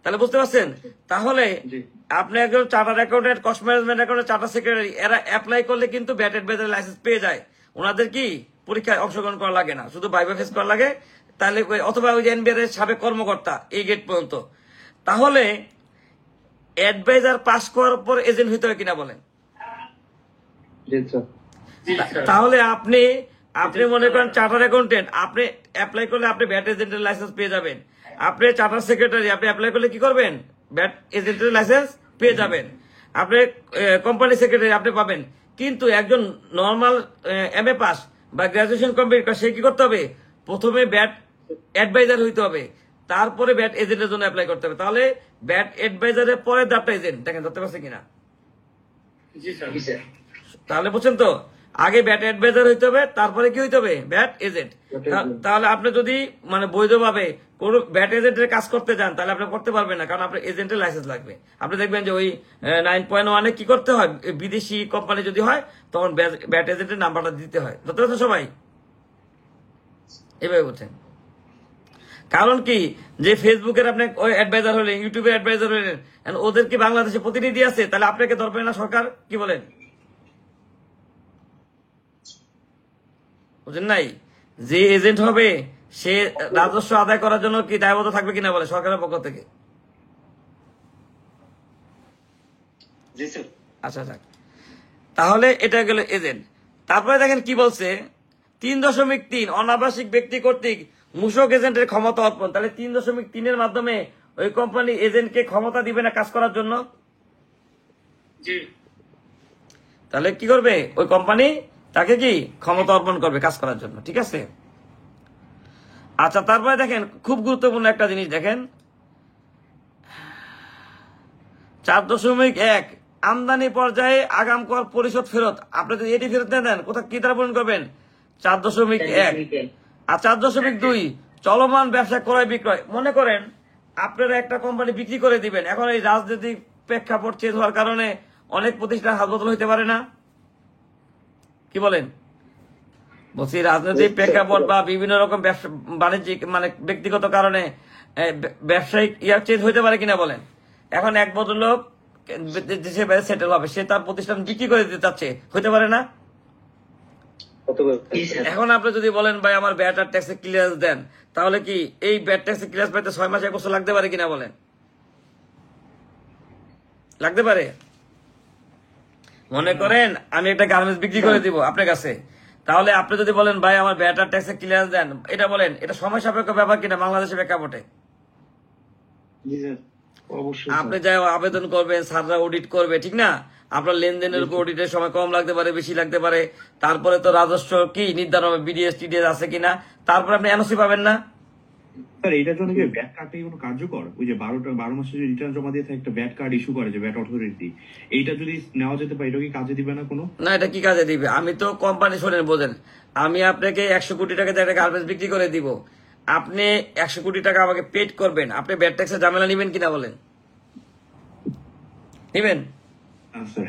তাহলে বুঝতে পারছেন? তাহলে আপনি একজন chartered accountant, cost management accountant, charter secretary, এরা অ্যাপ্লাই করলে কিন্তু ব্যাট অ্যাডভাইজার লাইসেন্স পেয়ে যায়। ওনাদের কি পরীক্ষায় অংশগ্রহণ করা লাগে না, শুধু ভাইভা ফেস করা লাগে। তাহলে অথবা ওই যে এনবিআর এর সাবেক কর্মকর্তা এই গেট পর্যন্ত। তাহলে অ্যাডভাইজার পাস করার পর এজেন্ট হইতে হয় কিনা বলেন? তাহলে আপনি মনে করেন চার্টার অ্যাকাউন্টেন্ট, আপনি অ্যাপ্লাই করলে আপনি ব্যাট এজেন্টের লাইসেন্স পেয়ে যাবেন। আপনি চার্টার সেক্রেটারি, আপনি অ্যাপ্লাই করলে কি করবেন? ব্যাট এজেন্টের লাইসেন্স পেয়ে যাবেন। আপনি কোম্পানি সেক্রেটারি আপনি পাবেন। কিন্তু একজন নর্মাল এমএ পাস বা গ্রাজুয়েশন কমপ্লিট করে সে কি করতে হবে? প্রথমে ব্যাট অ্যাডভাইজার হইতে হবে, তারপরে ব্যাট এজেন্টের জন্য অ্যাপ্লাই করতে হবে। তাহলে ব্যাট অ্যাডভাইজারের পরে দাপটা এজেন্ট। দেখেন, ধরতে পারছে কিনা? তাহলে বুঝছেন তো, আগে ব্যাট অ্যাডভাইজার হইতে হবে, তারপরে কি হইতে হবে? Bat agent. তাহলে আপনি যদি মানে বৈধভাবে কোন ব্যাট এজেন্টের কাজ করতে যান, তাহলে আপনি করতে পারবেন না, কারণ আপনার এজেন্টের লাইসেন্স লাগবে। আপনি দেখবেন যে ওই 9.1 কি করতে হয়, বিদেশি কোম্পানি যদি হয় তখন ব্যাট এজেন্টের নাম্বারটা দিতে হয়। ধরতে পারছেন সবাই? এভাবে বলছেন। কারণ কি, যে ফেসবুকের আপনি অ্যাডভাইজার হলেন, ইউটিউবের অ্যাডভাইজার হলেন, ওদের কি বাংলাদেশে প্রতিনিধি আছে? তাহলে আপনাকে ধরবে না সরকার? কি বলেন? বুঝেন নাই? যে এজেন্ট হবে সে রাজস্ব আদায় করার জন্য কি দায়বদ্ধ থাকবে কিনা বলে সরকারের পক্ষ থেকে? আচ্ছা, তাহলে এটা গেল এজেন্ট। তারপরে দেখেন কি বলছে, 3.3 অনাবাসিক ব্যক্তি কর্তৃক মূসক এজেন্টের ক্ষমতা অর্পণ। তাহলে 3.3 মাধ্যমে ওই কোম্পানি এজেন্টকে ক্ষমতা দিবে না কাজ করার জন্য? তাহলে কি করবে ওই কোম্পানি? তাকে কি ক্ষমতা অর্পণ করবে কাজ করার জন্য। ঠিক আছে? আচ্ছা, তারপরে দেখেন খুব গুরুত্বপূর্ণ একটা জিনিস দেখেন, 4.1 আমদানি পর্যায়ে আগাম কর পরিশোধ ফেরত। আপনি যদি এটি ফেরত না দেন, কোথাও কি দ্বারা পূরণ করবেন? 4.1। আর 4.2 চলমান ব্যবসা ক্রয় বিক্রয়। মনে করেন আপনারা একটা কোম্পানি বিক্রি করে দিবেন, এখন এই রাজনৈতিক প্রেক্ষাপট চেঞ্জ হওয়ার কারণে অনেক প্রতিষ্ঠান হাত বদল হইতে পারে না? কি বলেন? বলছি, রাজনৈতিক প্রেক্ষাপট বা বিভিন্ন রকম বাণিজ্যিক মানে ব্যক্তিগত কারণে ব্যবসায়িক চেঞ্জ হইতে পারে কিনা বলেন? এখন এক ভদ্রলোক দেশে বাইরে সেটেল হবে, সে তার প্রতিষ্ঠান বিক্রি করে দিতে চাচ্ছে, হইতে পারে না? এখন আপনি যদি বলেন ভাই আমার ব্যাট আর ট্যাক্সে ক্লিয়ারেন্স দেন, তাহলে কি এই ব্যাট ট্যাক্সে ক্লিয়ারেন্স পাইতে 6 মাস 1 বছর লাগতে পারে কিনা বলেন? লাগতে পারে? মনে করেন আমি একটা গার্মেন্টস বিক্রি করে দিব আপনার কাছে, তাহলে আপনি যদি বলেন ভাই আমার ব্যাট আর ট্যাক্সে ক্লিয়ারেন্স দেন, এটা বলেন এটা সময় সাপেক্ষ ব্যাপার কিনা বাংলাদেশের প্রেক্ষাপটে? আপনি যাই আবেদন করবেন, স্যাররা অডিট করবে, ঠিক না? আপনার লেনদেনের উপর অডিটের সময় কম লাগতে পারে, বেশি লাগতে পারে। তারপরে তো রাজস্ব কি নির্ধারণ হবে, বিডিএস টিডিএস আছে কিনা, তারপরে আপনি এনওসি পাবেন না? স্যার, এটার জন্য কি ব্যাট কার্ডটা কোনো কার্যকর? ওই যে 12 মাসে যে রিটার্ন জমা দিয়ে একটা ব্যাট কার্ড ইস্যু করে যে ব্যাট অথরিটি, এইটা যদি নেওয়া যেতে পারে, এটা কি কাজে দিবে না কোনো? না, এটা কি কাজে দিবে? আমি তো কোম্পানি, শোনেন বোঝেন, আমি আপনাকে 100 কোটি টাকা দিয়ে একটা গার্মেন্টস বিক্রি করে দিব, আপনি 100 কোটি টাকা আমাকে পেড করবেন, আপনি ব্যাট ট্যাক্সের ঝামেলা নিবেন কিনা বলেন? নিবেন? স্যার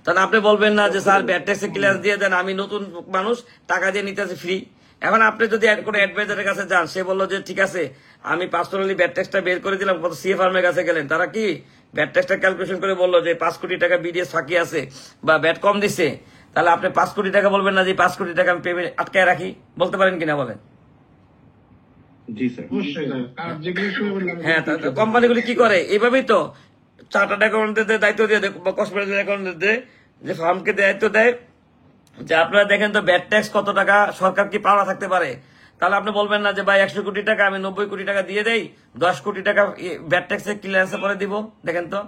তাহলে আপনি বলবেন না যে স্যার ব্যাড ট্যাক্সে ক্লিয়ারেন্স দিয়ে দেন, আমি নতুন মানুষ টাকা দিয়ে নিতেছি ফ্রি। এখন আপনি যদি কোনো অ্যাডভাইজারের কাছে যান, সে বললো যে ঠিক আছে আমি পার্সোনালি ব্যাড ট্যাক্সটা বের করে দিলাম, কত সিএ ফার্মের কাছে গেলেন, তারা কি ব্যাড ট্যাক্সটা ক্যালকুলেশন করে বললো যে 5 কোটি টাকা বিডিএস ফাঁকি আছে বা ব্যাট কম দিচ্ছে, তাহলে আপনি 5 কোটি টাকা বলবেন না যে 5 কোটি টাকা আমি পেমেন্ট আটকায় রাখি, বলতে পারেন কিনা বলেন? জি স্যার। হ্যাঁ, কোম্পানিগুলি কি করে এইভাবেই তো চার্টার্ড অ্যাকাউন্টেন্টদের দায়িত্ব দিয়ে দেয় বা কসমেটিক অ্যাকাউন্টেন্টদের যে ফার্মকে দায়িত্ব দেয় যে আপনারা দেখেন তো ব্যাড ট্যাক্স কত টাকা সরকার কি পাওনা থাকতে পারে, তাহলে আপনি বলবেন না যে ভাই 100 কোটি টাকা আমি 90 কোটি টাকা দিয়ে দেই, 10 কোটি টাকা ব্যাড ট্যাক্সের ক্লিয়ারেন্সে পরে দিব, দেখেন তো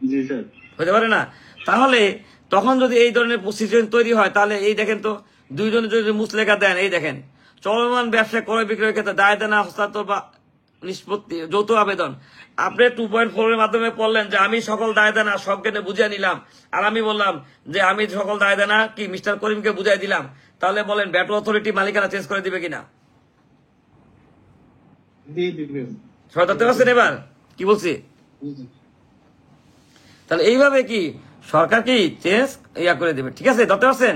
জি স্যার। হতে পারে না? তাহলে তখন যদি এই ধরনের সিচুয়েশন তৈরি হয়, তাহলে এই দেখেন তো দুইজনে যদি মুসলেখা দেন, এই দেখেন চলমান ব্যবসা ক্রয় বিক্রয়ের ক্ষেত্রে দায় দেনা হস্তান্তর বা নিষ্পত্তি যৌথ আবেদন, আপনি 2.4 এর মাধ্যমে পড়লেন যে আমি সকল দায় দেনা সবকে বুঝিয়ে নিলাম, আর আমি বললাম যে আমি সকল দায় দেনা কি মিস্টার করিমকে বুঝাই দিলাম, তাহলে বলেন ব্যাট অথরিটি মালিকানা চেঞ্জ করে দিবে কিনা? সবাই ধরতে পারছেন এবার কি বলছি? তাহলে এইভাবে কি সরকার কি চেঞ্জ করে দেবে, ঠিক আছে? ধরতে পারছেন?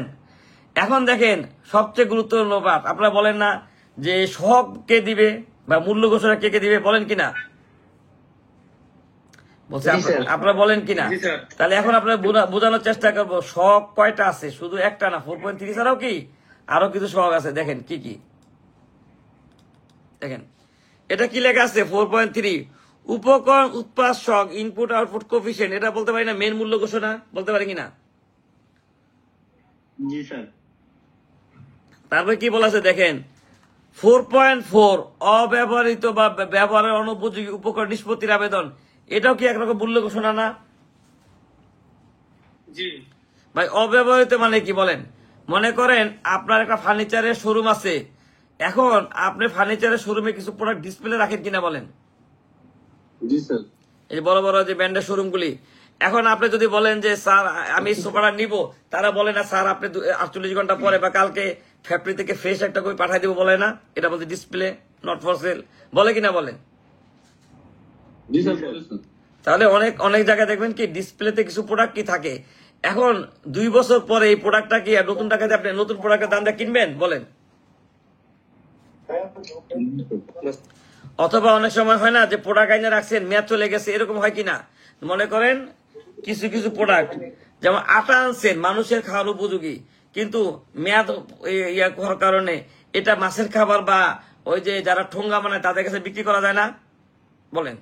এখন দেখেন সবচেয়ে গুরুত্বপূর্ণ ব্যাপার, আপনারা বলেন না যে সব কে দিবে বা মূল্য ঘোষণা কে কে দিবে, বলেন কিনা? বলছে আপনারা বলেন কিনা? তাহলে এখন আপনারা বোঝানোর চেষ্টা করবো শখ কয়টা আছে, শুধু একটা না, 4.3 ছাড়াও কি আরো কিছু শখ আছে। দেখেন কি কি, দেখেন এটা কি লেখা আছে 4.3 উপকরণ উৎপাদ শখ ইনপুট আউটপুট কোফিশিয়েন্ট, এটা বলতে পারি না মেন মূল্য ঘোষণা, বলতে পারি কিনা? জি স্যার। তারপরে কি বলা আছে দেখেন 4.4 অব্যবহৃত বা ব্যবহারের অনুপযোগী উপকরণ নিষ্পত্তির আবেদন, এটাও কি একরকম মূল্য ঘোষণা না? জি ভাই অব্যবহৃত মানে কি বলেন? মনে করেন আপনার একটা ফার্নিচারের শোরুম আছে, এখন আপনি ফার্নিচারের শোরুমে কিছু প্রোডাক্ট ডিসপ্লে রাখেন কিনা বলেন? জি স্যার। এই বড় বড় যে ব্র্যান্ডের শোরুম গুলি, এখন আপনি যদি বলেন যে স্যার আমি সোফাটা নিব, তারা বলে না স্যার আপনি 48 ঘন্টা পরে বা কালকে ফ্যাক্টরি থেকে ফ্রেশ একটা কপি পাঠাই দিব, বলে না? এটা বলতে ডিসপ্লে নট ফর সেল, বলে কিনা বলেন? জি স্যার। তাহলে অনেক অনেক জায়গায় দেখবেন কি ডিসপ্লেতে কিছু প্রোডাক্ট কি থাকে, এখন 2 বছর পরে এই প্রোডাক্টটা কি আর নতুন টাকাতে আপনি নতুন প্রোডাক্টের দামটা কিনবেন বলেন? অথবা অনেক সময় হয় না যে প্রোডাক্ট আইনে রাখছেন মেয়াদ চলে গেছে, এরকম হয় কিনা? মনে করেন কিছু কিছু প্রোডাক্ট যেমন আটা আনছেন মানুষের খাওয়ার উপযোগী, কিন্তু মেয়াদ ইয়া হওয়ার কারণে এটা মাছের খাবার বা ওই যে যারা ঠোঙ্গা বানায় তাদের কাছে বিক্রি করা যায় না, বলেন?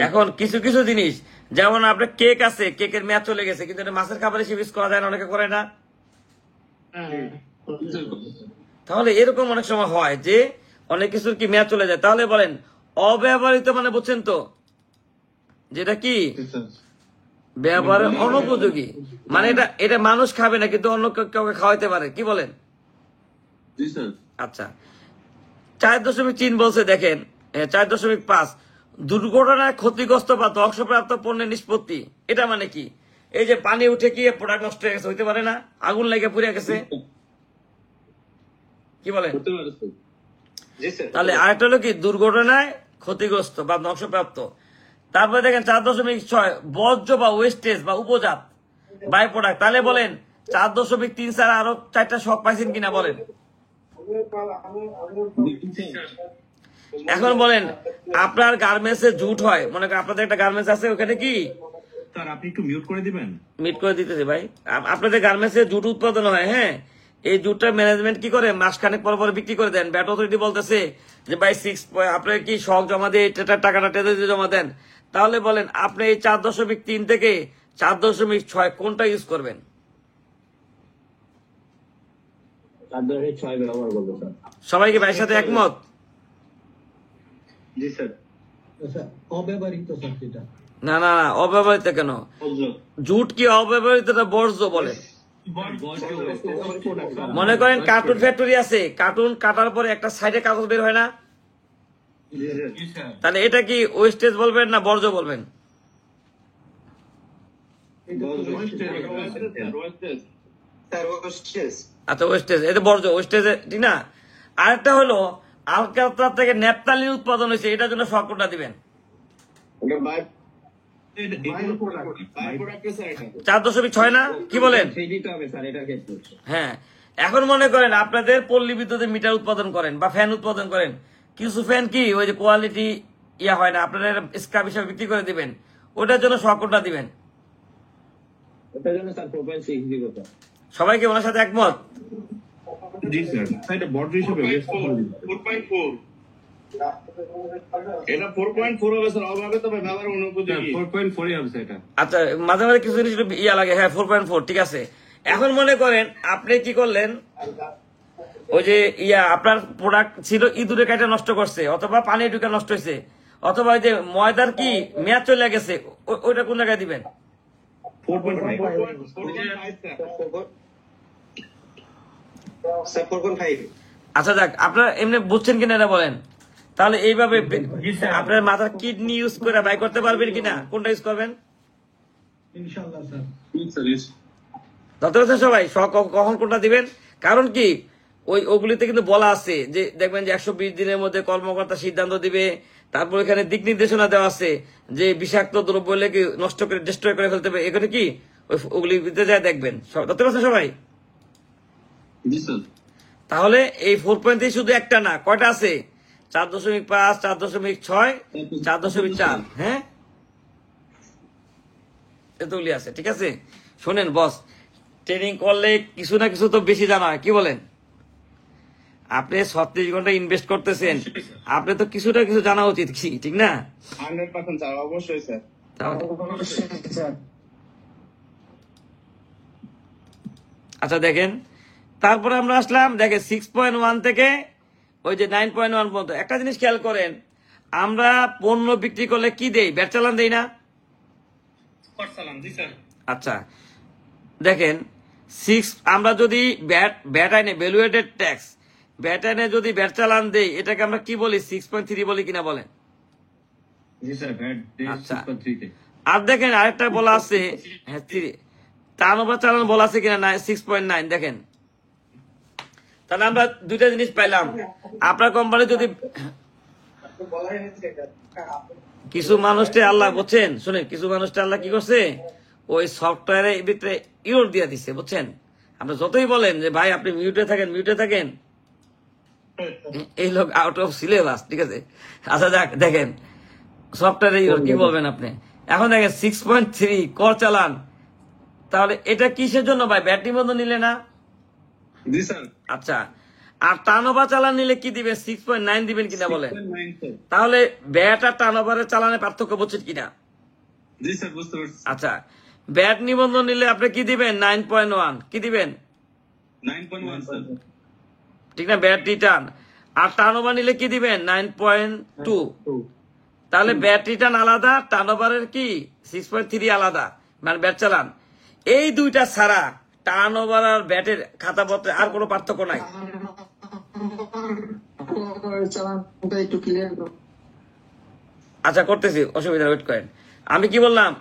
এখন কিছু কিছু জিনিস যেমন আপনার কেক আছে, কেকের মেয়াদ চলে গেছে, কিন্তু এটা মাছের খাবার হিসেবে ইউজ করা যায় না, অনেকে করে না। তাহলে এরকম অনেক সময় হয় যে অনেক কিছুর কি মেয়াদ চলে যায়, তাহলে বলেন অব্যবহৃত মানে বুঝছেন তো যেটা কি ব্যবহারের অনুপযোগী, মানে এটা মানুষ খাবে না কিন্তু অন্য কাউকে খাওয়াইতে পারে, কি বলেন? আচ্ছা 4.3 বলছে দেখেন 4.5 দুর্ঘটনায় ক্ষতিগ্রস্ত বা ধ্বংসপ্রাপ্ত পণ্যের নিষ্পত্তি, এটা মানে কি? এই যে পানি উঠে কি প্রোডাক্ট নষ্ট হয়ে গেছে, হইতে পারে না? আগুন লেগে পুড়ে গেছে, কি বলেন? তাহলে আরেকটা হলো কি দুর্ঘটনায় ক্ষতিগ্রস্ত বা ধ্বংসপ্রাপ্ত। তারপরে দেখেন 4.6 বর্জ্য বা ওয়েস্টেজ বা উপজাত বাই প্রোডাক্ট, তাহলে বলেন 4.3 ছাড়া আরো 4টা শখ পাইছেন কিনা বলেন? এখন বলেন আপনার গার্মেন্টসে জুট হয়, মনে করেন আপনাদের একটা গার্মেন্টস আছে, ওখানে কি স্যার আপনি একটু মিউট করে দিবেন? মিট করে দিতেছি ভাই। আপনাদের গার্মেন্টসে জুট উৎপাদন হয়, হ্যাঁ, এই জুটটা ম্যানেজমেন্ট কি করে মাসখানেক পর পর বিক্রি করে দেন, ব্যাট অথরিটি বলতেছে যে ভাই 6 আপনার কি শখ জমা দিয়ে টাকাটা টেতে দিয়ে জমা দেন, তাহলে বলেন আপনি এই 4.3 থেকে 4.6 কোনটা ইউজ করবেন? 4.6 ব্যবহার করবো স্যার। সবাই কি ভাইয়ের সাথে একমত? জি স্যার। অব্যবহৃত স্যার সেটা। না না না, অব্যবহৃত কেন? জুট কি অব্যবহৃত না বর্জ্য বলে? মনে করেন কার্টুন ফ্যাক্টরি আছে, কার্টুন কাটার পরে একটা সাইডে কাগজ বের হয় না, তাহলে এটা কি ওয়েস্টেজ বলবেন না বর্জ্য বলবেন? আচ্ছা ওয়েস্টেজ, এটা বর্জ্য, ওয়েস্টেজ ঠিক না? আরেকটা হলো আলকাতরা থেকে ন্যাপথালিন উৎপাদন হয়েছে, এটার জন্য শখ কোনটা দিবেন? ওটা বাই 4.6 না কি বলেন? সেই দিতে হবে স্যার এটার ক্ষেত্রে। হ্যাঁ, এখন মনে করেন আপনাদের পল্লী বিদ্যুতের মিটার উৎপাদন করেন বা ফ্যান উৎপাদন করেন, কিছু ফ্যান কি ওই যে কোয়ালিটি ইয়া হয় না, আপনারা স্ক্র্যাপ হিসাবে বিক্রি করে দিবেন, ওটার জন্য সকলটা দিবেন। ওটার জন্য স্যার 4.6 দিব স্যার। সবাই কি ওনার সাথে একমত? জি স্যার, এটা বর্জ্য হিসেবে waste করে দিবেন। 4.4 এটা 4.4 হবে স্যার, অভাবে তবে ব্যবহার অনুপযোগী। 4.4 হবে স্যার এটা। আচ্ছা, মাঝে মাঝে কিছু জিনিস একটু ইয়া লাগে। হ্যাঁ, 4.4 ঠিক আছে। এখন মনে করেন আপনি কি করলেন, ওই যে আপনার প্রোডাক্ট ছিল ইঁদুরে কাটা নষ্ট করছে, অথবা পানি ঢুকে নষ্ট হয়েছে, অথবা ওই যে ময়দার কি মেয়াদ চলে গেছে, ওইটা কোন জায়গায় দিবেন? 4.5 স্যার 4.5। আচ্ছা যাক, আপনারা এমনি বুঝছেন কিনা এটা বলেন। তাহলে এইভাবে আপনার মাথার কিডনি ইউজ করে বাই করতে পারবেন কিনা, কোনটা ইউজ করবেন? ইনশাআল্লাহ স্যার। ধরতে পারছেন সবাই কখন কোনটা দিবেন? কারণ কি ওগুলিতে কিন্তু বলা আছে যে দেখবেন যে 120 দিনের মধ্যে কর্মকর্তা সিদ্ধান্ত দিবে, তারপর এখানে দিক নির্দেশনা দেওয়া আছে যে বিষাক্ত দ্রব্য হলে কি নষ্ট করে ডিস্ট্রয় করে ফেলতে হবে। এখানে কি ওগুলিতে যায় দেখবেন, ধরতে পারছেন সবাই? জি স্যার। তাহলে এই 4.3 শুধু একটা না, কয়টা আছে? 4.5, 4.6, 4.4। হ্যাঁ, এতগুলি আছে। ঠিক আছে, শোনেন বস, ট্রেনিং করলে কিছু না কিছু তো বেশি জানা হয়, কি বলেন? আপনি 36 ঘন্টা ইনভেস্ট করতেছেন, আপনি তো কিছু না কিছু জানা উচিত, কি ঠিক না? 100% স্যার, অবশ্যই স্যার। আচ্ছা দেখেন, তারপরে আমরা আসলাম, দেখেন 6.1 থেকে ওই যে 9.1 পর্যন্ত। একটা জিনিস খেয়াল করেন, আমরা পণ্য বিক্রি করলে কি দেই? ব্যাট চালান দেই না? আচ্ছা দেখেন, আমরা যদি ব্যাট আইনে ভ্যালুয়েটেড ট্যাক্স, ব্যাট আইনে যদি ব্যাট চালান দেই, এটাকে আমরা কি বলি? 6.3 বলি কিনা বলেন? আচ্ছা, আর দেখেন আরেকটা বলা আছে, হ্যাঁ, টার্নওভার চালান বলা আছে কিনা, 6.9। দেখেন, তাহলে আমরা দুইটা জিনিস পাইলাম। আপনার কোম্পানি যদি কিছু মানুষকে আল্লাহ বুঝছেন, শুনেন, কিছু মানুষকে আল্লাহ কি করছে, ওই সফটওয়্যারের ভিতরে ইউর দিয়ে দিচ্ছে, বুঝছেন? আপনি যতই বলেন যে ভাই আপনি মিউটে থাকেন, এই লোক আউট অফ সিলেবাস, ঠিক আছে? আচ্ছা যাক, দেখেন সফটওয়্যারে ইউর কি বলবেন আপনি। এখন দেখেন 6.3 কর চালান, তাহলে এটা কিসের জন্য ভাই? ব্যাট নিবন্ধন নিলে না? জি স্যার। আচ্ছা, আর টার্নওভার চালান নিলে কি দিবেন? 6.9 দিবেন কিনা বলেন? তাহলে ব্যাট আর টার্নওভারের চালানের পার্থক্য বুঝছেন কিনা? জি স্যার, বুঝতে পারছি। আচ্ছা, ব্যাট নিবন্ধন নিলে আপনি কি দিবেন? 9.1 কি দিবেন? 9.1 স্যার। ঠিক না? Bat return. আর টার্নওভার নিলে কি দিবেন? 9.2। তাহলে ব্যাট রিটার্ন আলাদা, টার্নওভারের কি 6.3 আলাদা, মানে ব্যাট চালান। এই দুইটা ছাড়া টার্নওভার আর ব্যাটের খাতাপত্রে আর কোনো পার্থক্য নাই। আচ্ছা করতেছি, অসুবিধা, ওয়েট করেন। আমি কি বললাম?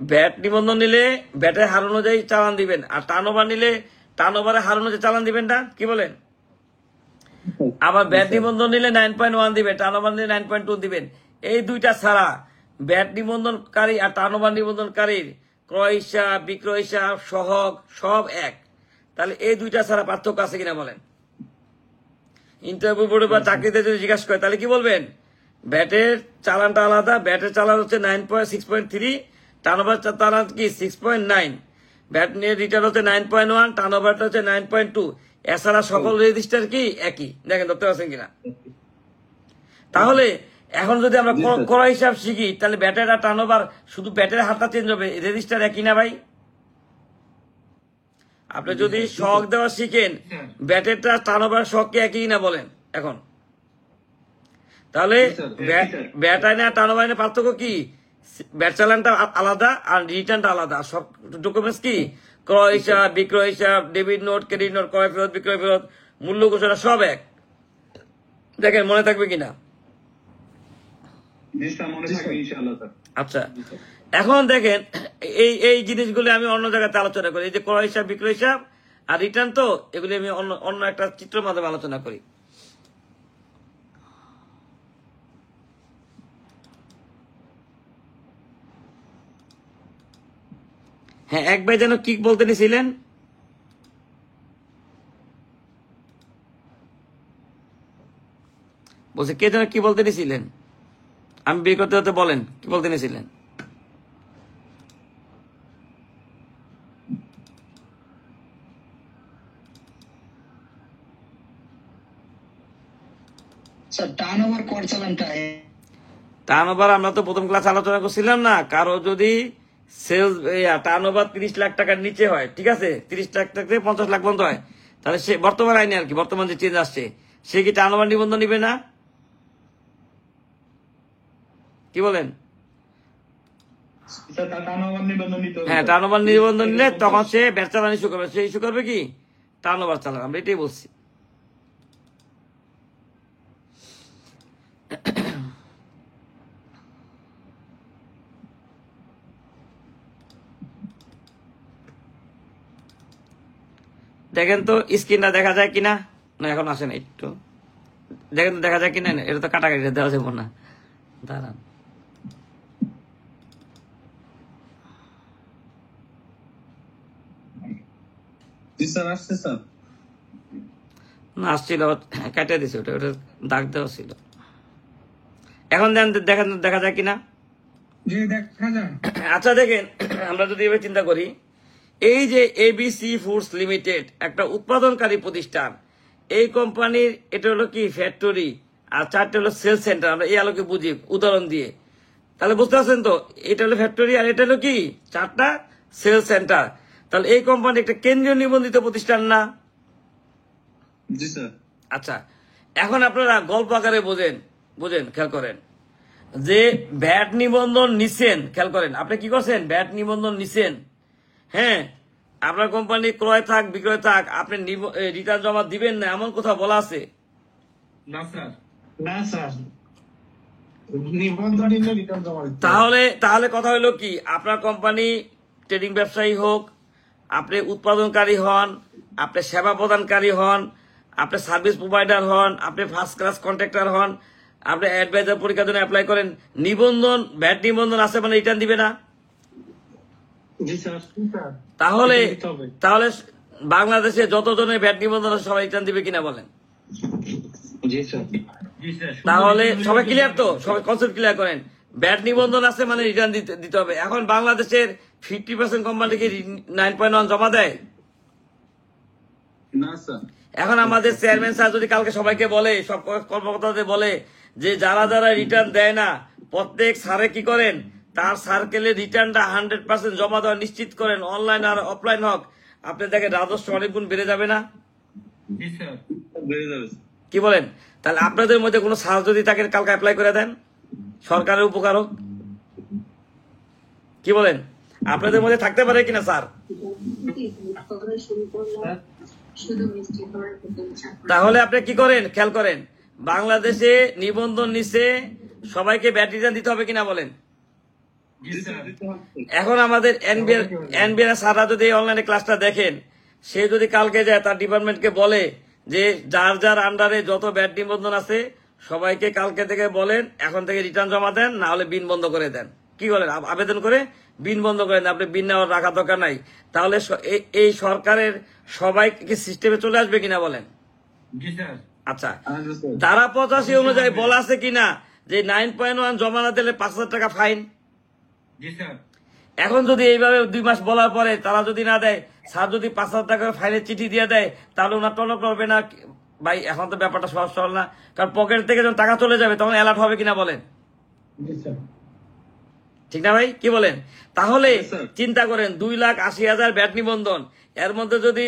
ব্যাট নিবন্ধন নিলে ব্যাটের হার অনুযায়ী চালান দিবেন, আর টার্নওভার নিলে টার্নওভারের হার অনুযায়ী চালান দিবেন না, কি বলেন? আবার ব্যাট নিবন্ধন নিলে 9.1 দিবেন, টার্নওভার নিলে 9.2 দিবেন। এই দুইটা ছাড়া ব্যাট নিবন্ধনকারী আর টার্নওভার নিবন্ধনকারীর ক্রয় হিসাব, বিক্রয় হিসাব, সহগ সব এক। তাহলে এই দুইটা ছাড়া পার্থক্য আছে কিনা বলেন? ইন্টারভিউ বোর্ডে বা চাকরিতে যদি জিজ্ঞাসা করে তাহলে কি বলবেন? ব্যাটের চালানটা আলাদা, ব্যাটের চালান হচ্ছে 6.3, টার্নওভার চালান কি 6.9, ব্যাট নিয়ে রিটার্ন হচ্ছে 9.1, টার্নওভারটা হচ্ছে 9.2। এছাড়া সকল রেজিস্টার কি একই। দেখেন ধরতে পারছেন কিনা? তাহলে এখন যদি আমরা ক্রয় হিসাব শিখি, তাহলে ব্যাটের আর টার্নওভার, শুধু ব্যাটের হারটা চেঞ্জ হবে, রেজিস্টার একই না ভাই? আপনি যদি শখ দেওয়া শিখেন, ব্যাটেরটা টার্নওভার শখ কি একই না বলেন? এখন তাহলে ব্যাট আইনে আর টার্নওভার আইনে পার্থক্য কি? ব্যাট চালানটা আলাদা আর রিটার্নটা আলাদা। সব ডকুমেন্টস কি? ক্রয় হিসাব, বিক্রয় হিসাব, ডেবিট নোট, ক্রেডিট নোট, ক্রয় ফেরত, বিক্রয় ফেরত, মূল্য ঘোষণা সব এক। দেখেন মনে থাকবে কিনা? আচ্ছা, এখন দেখেন এই জিনিসগুলো আমি অন্য জায়গাতে আলোচনা করি। এই যে ক্রয় হিসাব, বিক্রয় হিসাব আর রিটার্ন, তো এগুলি আমি অন্য একটা চিত্রের মাধ্যমে আলোচনা করি। হ্যাঁ, এক ভাই যেন কি বলতে নিছিলেন? বলছে কে যেন কি বলতে নিছিলেন? আমি বিয়ে করতে হতে বলেন, কি বলতে নিছিলেন? স্যার টার্ন ওভার কর চালানটা টার্ন ওভার আমরা তো প্রথম ক্লাস আলোচনা করছিলাম না, কারো যদি সেলস টার্ন ওভার 30 লাখ টাকার নিচে হয়, ঠিক আছে, 30 লাখ থেকে 50 লাখ পর্যন্ত হয়, তাহলে সে বর্তমান আইনে আর কি, বর্তমান যে চেঞ্জ আসছে, সে কি টার্ন ওভার নিবন্ধন নিবে না? কি বলেন? স্যার টার্ন ওভার নিবন্ধন নিতে হবে হ্যাঁ, টার্ন ওভার নিবন্ধন নিলে তখন সে ব্যাট চালান ইস্যু করবে। সে ইস্যু করবে কি? টার্ন ওভার চালান। আমরা এটাই বলছি। দেখেন তো স্ক্রিনটা দেখা যায় কিনা? না এখন আসে না, একটু দেখেন তো দেখা যায় কিনা। এটা তো কাটাকাটি দেওয়া যাবো না, দাঁড়ান। জি স্যার আসছে স্যার না আসছিল, কেটে দিছে, ওটা ওটা দাগ দেওয়া ছিল। এখন দেখেন দেখা যায় কিনা? আচ্ছা দেখেন, আমরা যদি এভাবে চিন্তা করি, এই যে এবিসি ফুডস লিমিটেড একটা উৎপাদনকারী প্রতিষ্ঠান, এই কোম্পানির এটা হলো কি ফ্যাক্টরি, আর 4টা হলো সেল সেন্টার। আমরা এই আলোকে বুঝি উদাহরণ দিয়ে, তাহলে বুঝতে পারছেন তো, এটা হলো ফ্যাক্টরি আর এটা হলো কি 4টা সেল সেন্টার। তাহলে এই কোম্পানি একটা কেন্দ্রীয় নিবন্ধিত প্রতিষ্ঠান না? জি স্যার আচ্ছা, এখন আপনারা গল্প আকারে বোঝেন, খেয়াল করেন যে ভ্যাট নিবন্ধন নিছেন, খেয়াল করেন আপনি কি করছেন, ভ্যাট নিবন্ধন নিছেন, হ্যাঁ, আপনার কোম্পানি ক্রয় থাক বিক্রয় থাক, আপনি রিটার্ন জমা দিবেন না এমন কোথাও বলা আছে? না স্যার। না স্যার নিবন্ধন নিলে রিটার্ন জমা দিতে তাহলে কথা হলো কি, আপনার কোম্পানি ট্রেডিং ব্যবসায়ী হোক, আপনি উৎপাদনকারী হন, আপনি সেবা প্রদানকারী হন, আপনি সার্ভিস প্রোভাইডার হন, আপনি ফার্স্ট ক্লাস কন্ট্রাক্টর হন, আপনি অ্যাডভাইজার পরীক্ষার জন্য অ্যাপ্লাই করেন, নিবন্ধন ভ্যাট নিবন্ধন আছে মানে রিটার্ন দিবে না? জি স্যার তাহলে বাংলাদেশে যতজনের ভ্যাট নিবন্ধন আছে সবাই রিটার্ন দিবে কিনা বলেন? জি স্যার জি স্যার। তাহলে সবাই ক্লিয়ার তো? সবাই কনসেপ্ট ক্লিয়ার করেন। ব্যাট নিবন্ধন আছে মানে রিটার্ন দিতে হবে। এখন বাংলাদেশের 50% কোম্পানি কি 9.1 জমা দেয়? না স্যার এখন আমাদের চেয়ারম্যান স্যার যদি কালকে সবাইকে বলে, সব কর্মকর্তাদের বলে যে যারা রিটার্ন দেয় না, প্রত্যেক স্যারে কি করেন, তার সার্কেলে রিটার্নটা 100% জমা দেওয়া নিশ্চিত করেন, অনলাইন আর অফলাইন হোক, আপনি দেখেন রাজস্ব অনেক গুণ বেড়ে যাবে না? জি স্যার। বেড়ে যাবে কি বলেন? তাহলে আপনাদের মধ্যে কোনো স্যার যদি তাকে কালকে অ্যাপ্লাই করে দেন, সরকারের উপকার হোক। কি বলেন? আপনাদের মধ্যে থাকতে পারে কিনা স্যার? তাহলে আপনি কি করেন, খেয়াল করেন, বাংলাদেশে নিবন্ধন নিচে সবাইকে ব্যাট রিটার্ন দিতে হবে কিনা বলেন? জি স্যার। এখন আমাদের এনবিআর স্যাররা যদি অনলাইনে ক্লাসটা দেখেন, সে যদি কালকে যায় তার ডিপার্টমেন্টকে বলে যে যার আন্ডারে যত ব্যাট নিবন্ধন আছে সবাইকে কালকে থেকে বলেন এখন থেকে রিটার্ন জমা দেন, না হলে বিন বন্ধ করে দেন। কি বলেন? আবেদন করে বিন বন্ধ করেন, আপনি বিন নেওয়ার রাখার দরকার নাই। তাহলে এই সরকারের সবাই কি সিস্টেমে চলে আসবে কিনা বলেন? জি স্যার। আচ্ছা, ধারা 85 অনুযায়ী বলা আছে কিনা যে 9.1 জমা না দিলে 5,000 টাকা ফাইন? জি স্যার। এখন যদি এইভাবে 2 মাস বলার পরে তারা যদি না দেয়, স্যার যদি 5,000 টাকার ফাইনের চিঠি দিয়ে দেয়, তাহলে ওনার টনক করবে না? ভাই এখন তো ব্যাপারটা সহজ সরল না, কারণ পকেট থেকে যখন টাকা চলে যাবে তখন অ্যালার্ট হবে কিনা বলেন? ঠিক না ভাই? কি বলেন? তাহলে চিন্তা করেন 2,80,000 ব্যাট নিবন্ধন, এর মধ্যে যদি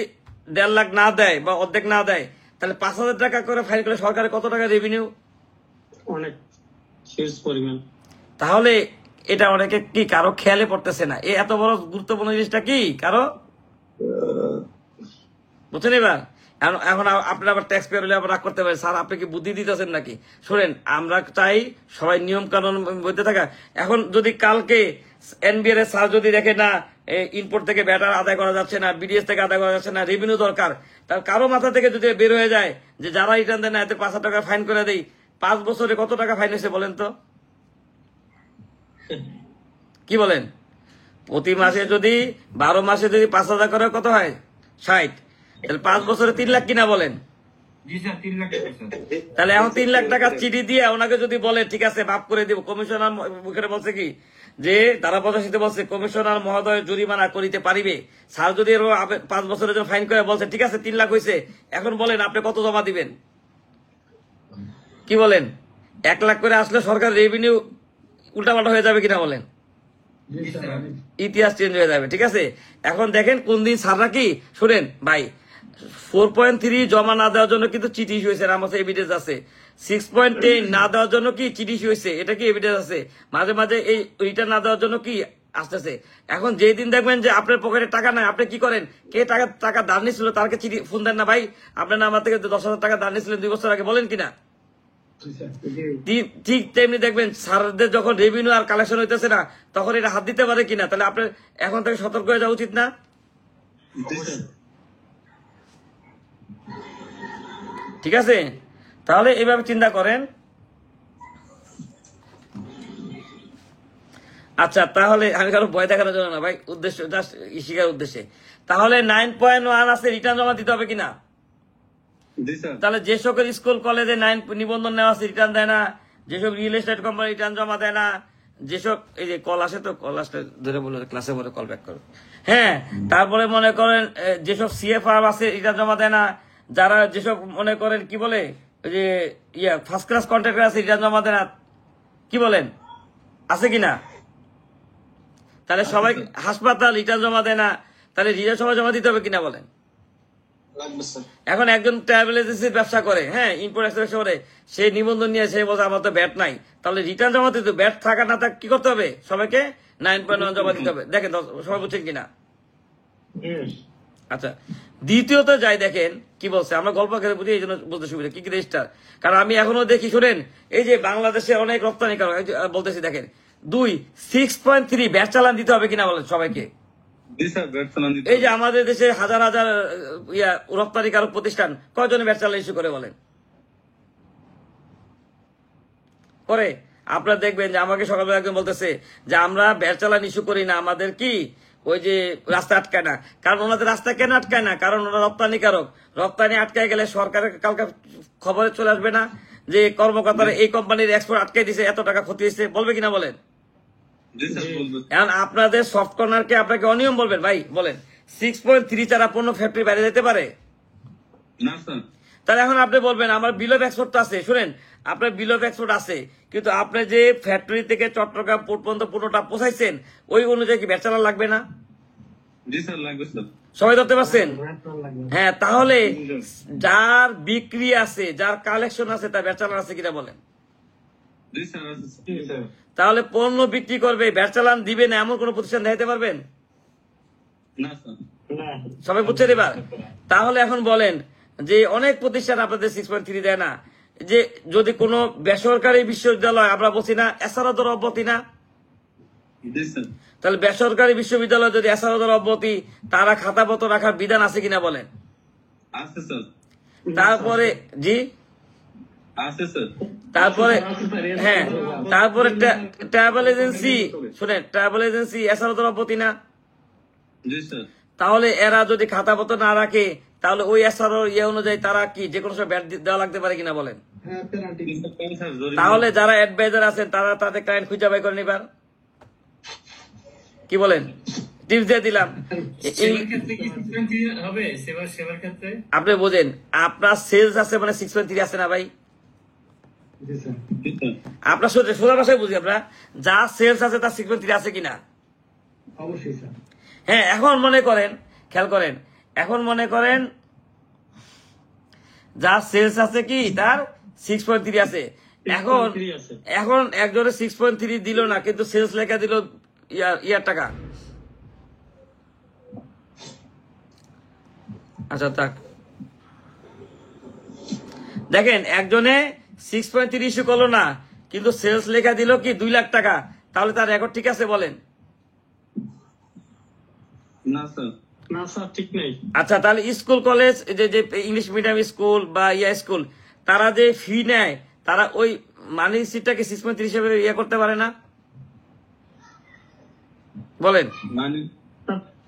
1.5 লাখ না দেয় বা অর্ধেক না দেয়, তাহলে 5,000 টাকা করে ফাইন করে সরকারের কত টাকা রেভিনিউ? অনেক শেষ পরিমাণ। তাহলে এটা অনেকে কি কারো খেয়ালে পড়তেছে না, এত বড় গুরুত্বপূর্ণ জিনিসটা কি কারো বুঝছেন? এবার এখন আপনি আবার ট্যাক্স পেয়ার হলে আবার রাগ করতে পারেন, স্যার আপনি কি বুদ্ধি দিতেছেন নাকি? শোনেন, আমরা চাই সবাই নিয়ম কানুন বলতে থাকা। এখন যদি কালকে এনবিআর এর স্যার যদি দেখে না ইনপুট থেকে ব্যাটার আদায় করা যাচ্ছে না, বিডিএস থেকে আদায় করা যাচ্ছে না, রেভিনিউ দরকার, তাহলে কারো মাথা থেকে যদি বের হয়ে যায় যে যারা রিটার্ন দেয় না এতে 5,000 টাকা ফাইন করে দেয়, 5 বছরে কত টাকা ফাইন হয়েছে বলেন তো? কি বলেন? প্রতি মাসে যদি 12 মাসে যদি 5,000 করে কত হয় 60, তাহলে 5 বছরে 3 লাখ কিনা বলেন। জি স্যার 3 লাখ টাকা স্যার। তাহলে এখন 3 লাখ টাকা চিঠি দিয়ে ওনাকে যদি বলে ঠিক আছে মাফ করে দিব, কমিশনার মুখে বলছে কি যে ধারা 85 বলছে কমিশনার মহোদয় জরিমানা করিতে পারিবে। স্যার যদি 5 বছরের জন্য ফাইন করে বলছে ঠিক আছে 3 লাখ হয়েছে, এখন বলেন আপনি কত জমা দিবেন? কি বলেন? 1 লাখ করে আসলে সরকার রেভিনিউ উল্টাপাল্টা হয়ে যাবে কিনা বলেন? ইতিহাস চেঞ্জ হয়ে যাবে। ঠিক আছে, এখন দেখেন কোন দিন স্যাররা কি শুনেন ভাই 4.3 জমা না দেওয়ার জন্য কিন্তু চিঠি ইস্যু হয়েছে, আমার এভিডেন্স আছে। 6.10 না দেওয়ার জন্য কি চিঠি ইস্যু হয়েছে, এটা কি এভিডেন্স আছে। মাঝে মাঝে এই রিটার্ন না দেওয়ার জন্য কি আসতেছে। এখন যেই দিন দেখবেন যে আপনার পকেটে টাকা নাই, আপনি কি করেন? কে টাকা ধার নিয়েছিল তারকে চিঠি ফোন দেন না, ভাই আপনার না আমার থেকে 10,000 টাকা ধার নিয়েছিলেন 2 বছর আগে, বলেন কিনা? ঠিক তেমনি দেখবেন স্যারদের যখন রেভিনিউ আর কালেকশন হইতেছে না তখন এটা হাত দিতে পারে কিনা। তাহলে আপনার এখন থেকে সতর্ক হয়ে যাওয়া উচিত না? ঠিক আছে, তাহলে এইভাবে চিন্তা করেন। আচ্ছা, তাহলে আমি কারো ভয় দেখানোর জন্য না ভাই, উদ্দেশ্য জাস্ট শিখার উদ্দেশ্যে। তাহলে 9.1 আছে, রিটার্ন জমা দিতে হবে কিনা? তাহলে যে সকল স্কুল কলেজে 9 নিবন্ধন নেওয়া আছে রিটার্ন দেয় না, যেসব রিয়েল এস্টেট কোম্পানি রিটার্ন জমা দেয় না, যেসব এই যে কল আসে তো কল আসলে ধরে বলে ক্লাসে বলে কল ব্যাক করো। হ্যাঁ, তারপরে মনে করেন যেসব সিএফআর আছে রিটার্ন জমা দেয় না, যারা যেসব মনে করেন কি বলে ওই যে ফার্স্ট ক্লাস কন্ট্রাক্টর আছে রিটার্ন জমা দেয় না, কি বলেন আছে কিনা? তাহলে সবাই হাসপাতাল রিটার্ন জমা দেয় না, তাহলে রিটার্ন সবাই জমা দিতে হবে কিনা বলেন? এখন একজন ট্রাভেল এজেন্সির ব্যবসা করে, হ্যাঁ ইম্পোর্ট এক্সপোর্ট করে, সে নিবন্ধন নিয়ে সে বলছে আমার তো ব্যাট নাই, তাহলে রিটার্ন জমা দিতে ব্যাট থাকা না থাক কি করতে হবে? সবাইকে 9.1 জমা দিতে হবে। দেখেন সবাই বুঝছেন কিনা? আচ্ছা, দ্বিতীয়ত যাই দেখেন কি বলছে, আমরা গল্প করে বুঝি এই জন্য বলতে সুবিধা কি কি রেজিস্টার। কারণ আমি এখনো দেখি শুনেন এই যে বাংলাদেশে অনেক রপ্তানি বলতেছি দেখেন 6.3 ব্যাট চালান দিতে হবে কিনা বলেন সবাইকে। এই যে আমাদের দেশে হাজার হাজার রপ্তানিকারক প্রতিষ্ঠান কয়জনে ব্যাট চালান ইস্যু করে বলেন? করে আপনারা দেখবেন যে আমাকে সকালবেলা একজন বলতেছে যে আমরা ব্যাট চালান ইস্যু করি না, আমাদের কি ওই যে রাস্তা আটকায় না। কারণ ওনাদের রাস্তা কেন আটকায় না? কারণ ওনারা রপ্তানিকারক, রপ্তানি আটকায় গেলে সরকারের কালকে খবরে চলে আসবে না যে কর্মকর্তারা এই কোম্পানির এক্সপোর্ট আটকাই দিছে, এত টাকা ক্ষতি হয়েছে, বলবে কিনা বলেন? এখন আপনাদের সফট কর্নারকে আপনাকে অনিয়ম বলবেন ভাই, বলেন 6.3 ছাড়া পণ্য ফ্যাক্টরি বাইরে যেতে পারে না স্যার। তাহলে এখন আপনি বলবেন আমার বিল অফ এক্সপোর্ট তো আছে, শুনেন আপনার বিল অফ এক্সপোর্ট আছে, কিন্তু আপনি যে ফ্যাক্টরি থেকে চট্টগ্রাম পোর্ট পর্যন্ত পণ্যটা পৌঁছাইছেন ওই অনুযায়ী কি ব্যাট চালান লাগবে না? জি স্যার, লাগবে স্যার। সবাই ধরতে পারছেন? হ্যাঁ, তাহলে যার বিক্রি আছে, যার কালেকশন আছে, তার ব্যাট চালান আছে কিনা বলেন? জি স্যার, আছে। তাহলে পণ্য বিক্রি করবে ব্যাট চালান দিবে না এমন কোন প্রতিষ্ঠান দেখাতে পারবেন? না স্যার। সবাই বুঝছেন এবার? তাহলে এখন বলেন যে অনেক প্রতিষ্ঠান আপনাদের 6.3 দেয় না, যে যদি কোনো বেসরকারি বিশ্ববিদ্যালয়, আমরা বলছি না এসআরও অব্যাহতি না, জি স্যার। তাহলে বেসরকারি বিশ্ববিদ্যালয় যদি এসআরও অব্যাহতি, তারা খাতাপত্র রাখার বিধান আছে কিনা বলেন? আছে স্যার। তারপরে জি আছে স্যার। তারপরে হ্যাঁ, তারপরে ট্রাভেল এজেন্সি, শুনেন ট্রাভেল এজেন্সি এসআরও অব্যাহতি না, জি স্যার। তাহলে এরা যদি খাতাপত্র না রাখে তাহলে ওই এসআরও অনুযায়ী তারা কি যে কোনো সময় ব্যাট দেওয়া লাগতে পারে কিনা বলেন? তাহলে যারা অ্যাডভাইজার আছেন তারা তাদের ক্লায়েন্ট খুঁজে বাই করে নিবার, কি বলেন? টিপস দিয়ে দিলাম। আপনি বোঝেন আপনার সেলস আছে মানে 6.3 আছে না ভাই? আপনার সোজা ভাষায় বুঝি, আপনার যা সেলস আছে তার 6.3 আছে কিনা? অবশ্যই স্যার। হ্যাঁ, এখন মনে করেন, খেয়াল করেন, এখন মনে করেন যা সেলস আছে কি তার 6.3 আছে। এখন একজনের 6.3 দিল না, কিন্তু সেলস লেখা দিল ইয়ার টাকা। আচ্ছা থাক, দেখেন একজনে 6.3 ইস্যু করলো না, কিন্তু সেলস লেখা দিল কি 2 লাখ টাকা, তাহলে তার রেকর্ড ঠিক আছে বলেন? না স্যার। না স্যার, ঠিক নেই। আচ্ছা, তাহলে স্কুল কলেজ যে ইংলিশ মিডিয়াম স্কুল বা স্কুল তারা যে ফি নেয়, তারা ওই মানি সিটটাকে 6.3 হিসেবে করতে পারে না? বলেন।